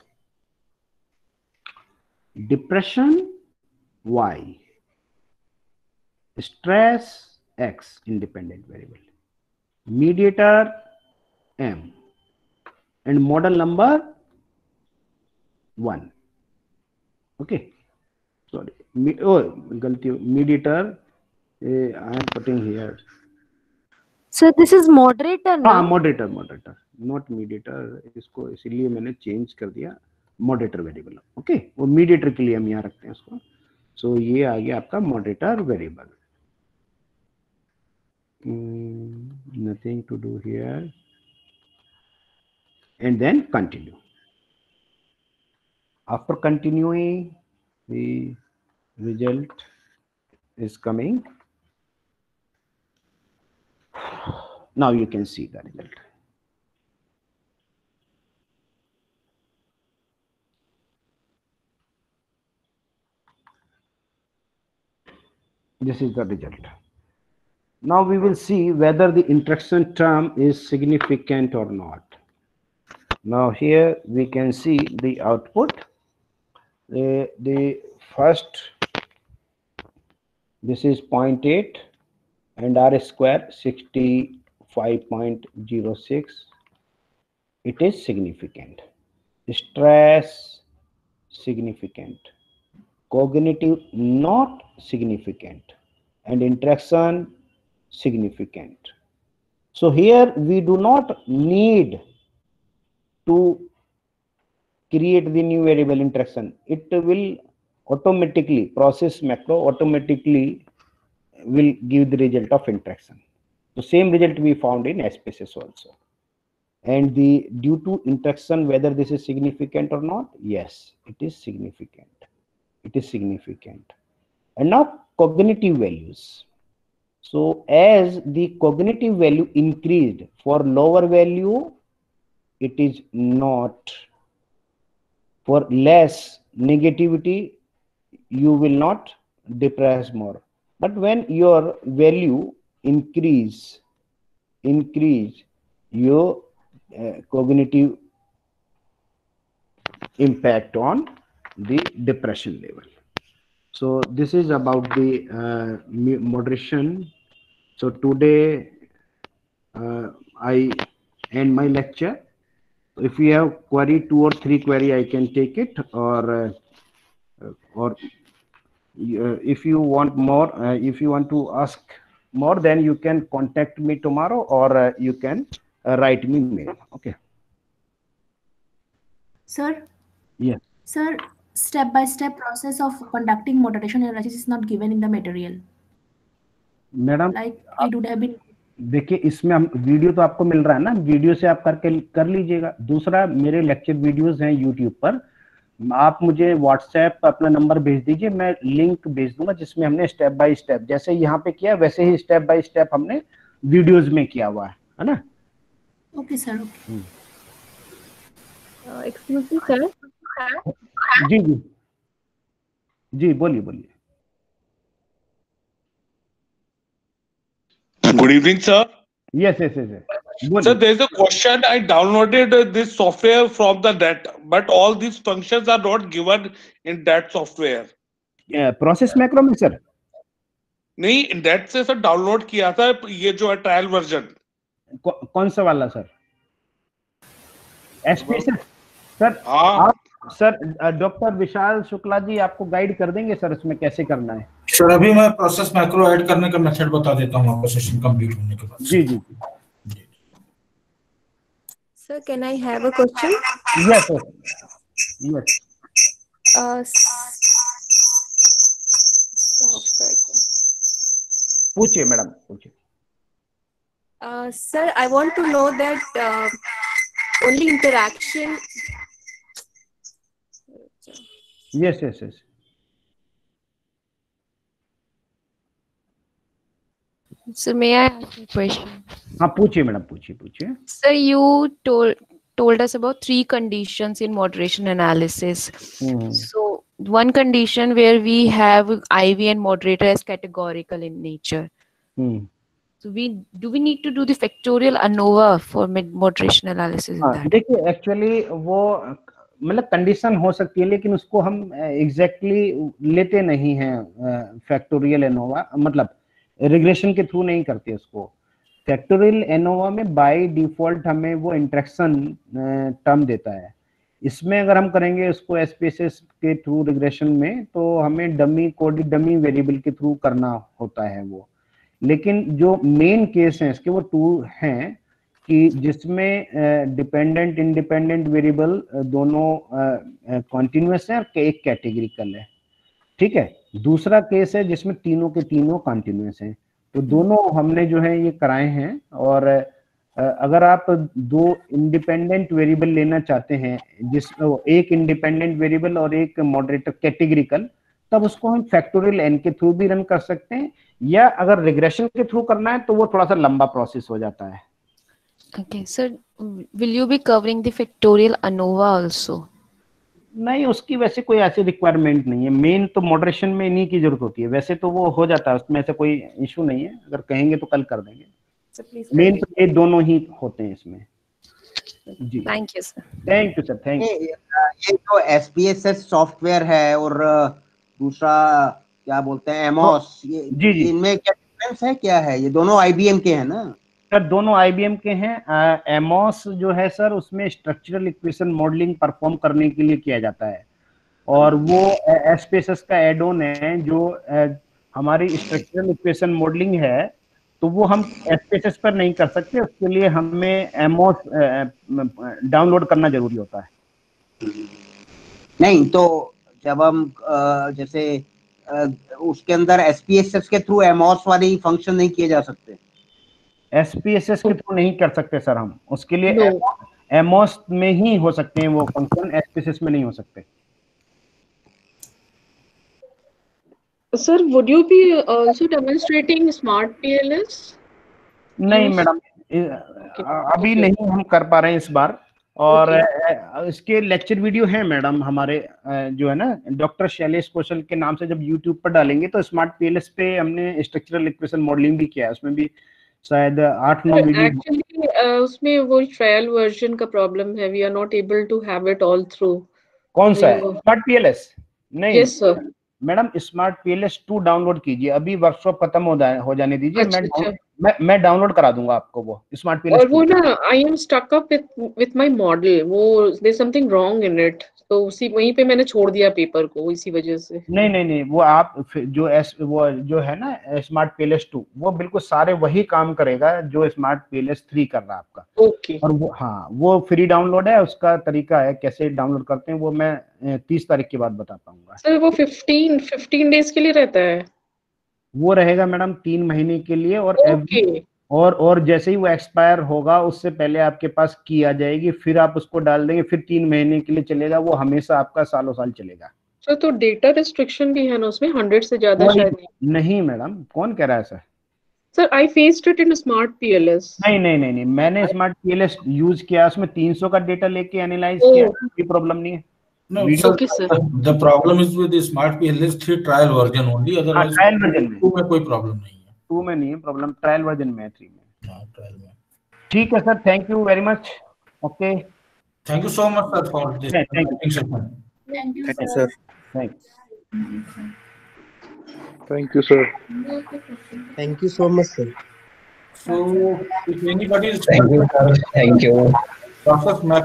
depression Y, stress X, independent variable, mediator M, and model number 1. Okay, sorry, mediator I am putting here.
So this is moderator now?
moderator, not mediator. इसको इसलिए मैंने change कर दिया moderator variable. Okay, वो mediator के लिए हम यहाँ रखते हैं उसको. So ये आ गया आपका moderator variable. Nothing to do here. And then continue. After continuing, the result is coming. Now you can see the result. This is the result. Now we will see whether the interaction term is significant or not. Now here we can see the output. The first, this is 0.8 and R square 65.06. It is significant. Stress significant. Cognitive not significant. And interaction significant. So here we do not need to create the new variable interaction. It will automatically, process macro automatically will give the result of interaction. The same result we found in SPSS also. And the due to interaction, whether this is significant or not, yes, it is significant. It is significant. And now cognitive values. So as the cognitive value increased, for lower value, it is not. For less negativity, you will not depress more. But when your value increase your cognitive impact on the depression level. So this is about the moderation. So today I end my lecture. If you have query, 2 or 3 query, I can take it, or if you want more, if you want to ask more, then you can contact me tomorrow, or you can write me mail. Okay.
Sir?
Yes.
Sir, step-by-step process of conducting moderation analysis is not given in the material.
Madam
Like it would have been.
देखिए, इसमें हम video तो आपको मिल रहा है ना, video से आप करके कर लीजिएगा. दूसरा, मेरे लेक्चर वीडियोस हैं यूट्यूब पर, आप मुझे व्हाट्सएप अपना नंबर भेज दीजिए, मैं लिंक भेज दूंगा जिसमें हमने स्टेप बाय स्टेप, जैसे यहाँ पे किया वैसे ही स्टेप बाय स्टेप हमने वीडियोस में किया हुआ है ना.
Okay sir.
Excuse me sir.
जी जी जी, बोलिए बोलिए.
Good evening, sir.
Yes.
Sir, there is a question. I downloaded this software from the net, but all these functions are not given in that software.
Process macro में sir
नहीं, net से sir download किया था, ये जो है trial version.
कौन सा वाला सर? SPSS sir. आप सर डॉक्टर विशाल शुक्ला जी आपको गाइड कर देंगे सर इसमें कैसे करना है.
सर अभी मैं प्रोसेस मैक्रो ऐड करने का मेथड बता देता हूँ आपको सेशन कंप्लीट होने के बाद.
जी.
Sir, can I have a question?
Yes, sir. Yes. पूछिए मैडम, पूछिए.
Sir, I want to know that only interaction.
Yes.
So may I ask a question?
हाँ पूछिए मैडम, पूछिए.
Sir, you told us about 3 conditions in moderation analysis. So one condition where we have IV and moderator as categorical in nature. So do we need to do the factorial ANOVA for moderation analysis?
देखिए actually वो मतलब condition हो सकती है, लेकिन उसको हम exactly लेते नहीं हैं फैक्टोरियल एनोवा, मतलब रिग्रेशन के थ्रू नहीं करते उसको. फैक्टोरियल एनोवा में बाय डिफॉल्ट हमें वो इंटरेक्शन टर्म देता है. इसमें अगर हम करेंगे उसको SPSS के थ्रू रिग्रेशन में, तो हमें डमी वेरिएबल के थ्रू करना होता है वो. लेकिन जो मेन केस है इसके वो 2 हैं कि जिसमें डिपेंडेंट इंडिपेंडेंट वेरिएबल दोनों कॉन्टिन्यूअस है और एक कैटेगरिकल है. ठीक है. दूसरा केस है जिसमें तीनों के तीनों कॉन्टिन्यूअस हैं. तो दोनों हमने जो है ये कराए हैं. और अगर आप 2 इंडिपेंडेंट वेरिएबल लेना चाहते हैं, जिसमें एक इंडिपेंडेंट वेरिएबल और एक मॉडरेटर कैटेगरिकल, तब उसको हम फैक्टोरियल n के थ्रू भी रन कर सकते हैं, या अगर रिग्रेशन के थ्रू करना है तो वो थोड़ा सा लंबा प्रोसेस हो जाता है.
Okay, sir, will you be covering the factorial ANOVA also?
नहीं, उसकी वैसे कोई ऐसी रिक्वायरमेंट नहीं है। मेन तो मॉडरेशन में इन्हीं की जरूरत होती है, वैसे तो वो हो जाता है, उसमें ऐसा कोई इशू नहीं है। अगर कहेंगे तो कल कर देंगे। मेन तो ये दोनों ही होते हैं इसमें। जी
thank you sir.
Thank you sir, thank you.
ये जो SPSS सॉफ्टवेयर है और दूसरा क्या बोलते हैं एमोस, ये इनमें क्या डिफरेंस है, क्या है? ये दोनों IBM के हैं ना
सर? दोनों IBM के हैं। एमोस जो है सर, उसमें स्ट्रक्चरल इक्वेशन मॉडलिंग परफॉर्म करने के लिए किया जाता है, और वो SPSS का एड ऑन है जो हमारी स्ट्रक्चरल इक्वेशन मॉडलिंग है, तो वो हम SPSS पर नहीं कर सकते। उसके लिए हमें एमोस डाउनलोड करना जरूरी होता है।
नहीं, तो जब हम जैसे उसके अंदर SPSS के थ्रू एमोस वाली फंक्शन नहीं किए जा सकते?
SPSS के थ्रू नहीं कर सकते सर हम, उसके लिए एमोस में ही हो सकते हैं वो फंक्शन, SPSS में नहीं हो सकते।
Sir, would you be also demonstrating smart PLS?
नहीं मैडम, अभी नहीं हम कर पा रहे हैं इस बार। और इसके लेक्चर वीडियो हैं मैडम हमारे, जो है ना डॉक्टर शैलेश कौशल के नाम से, जब यूट्यूब पर डालेंगे तो स्मार्ट PLS पे हमने स्ट्रक्चरल इक्वेशन मॉडलिंग भी किया है, उसमें भी शायद 8-9 वीडियो।
Actually, उसमें वो ट्रायल वर्जन का प्रॉब्लम है, we are not able to have it all through.
कौन सा है? Smart PLS? नहीं
Yes sir.
Madam, smart PLS 2 download कीजिए, अभी वर्कशॉप खत्म हो जाने दीजिए। मैं डाउनलोड करा दूंगा आपको वो स्मार्ट PLS।
और वो ना I am stuck up with my model, वो there's something wrong in it, तो उसी वहीं पे मैंने छोड़ दिया पेपर को इसी वजह से।
नहीं, वो आप वो जो है ना स्मार्ट PLS 2, वो बिल्कुल सारे वही काम करेगा जो स्मार्ट PLS 3 कर रहा है आपका।
ओके।
और वो वो फ्री डाउनलोड है, उसका तरीका है कैसे डाउनलोड करते हैं वो मैं 30 तारीख के बाद बता पाऊंगा।
सर वो 15 डेज के लिए रहता है?
वो रहेगा मैडम 3 महीने के लिए, और जैसे ही वो एक्सपायर होगा उससे पहले आपके पास की आ जाएगी, फिर आप उसको डाल देंगे, फिर 3 महीने के लिए चलेगा, वो हमेशा आपका सालों साल चलेगा।
सर तो डेटा रिस्ट्रिक्शन भी है ना उसमें, 100 से ज्यादा शायद
नहीं मैडम, कौन कह रहा है sir?
Sir I faced it in smart PLS।
नहीं, मैंने स्मार्ट PLS यूज किया, उसमें 300 का डेटा लेके एनालाइज किया, कोई प्रॉब्लम नहीं है।
No, the problem is with the smart PLS 3 trial version only, otherwise
trial version
में कोई प्रॉब्लम नहीं है।
2 में नहीं है प्रॉब्लम, ट्रायल वर्जन में है, 3 में। ठीक है sir, thank you very much. Okay,
thank you so much sir for this session.
Thank you,
Thank you,
sir.
sir.
Thank you, sir.
Thank you so much, sir.
So, if anybody is
Thank you, sir. Thank you.
process map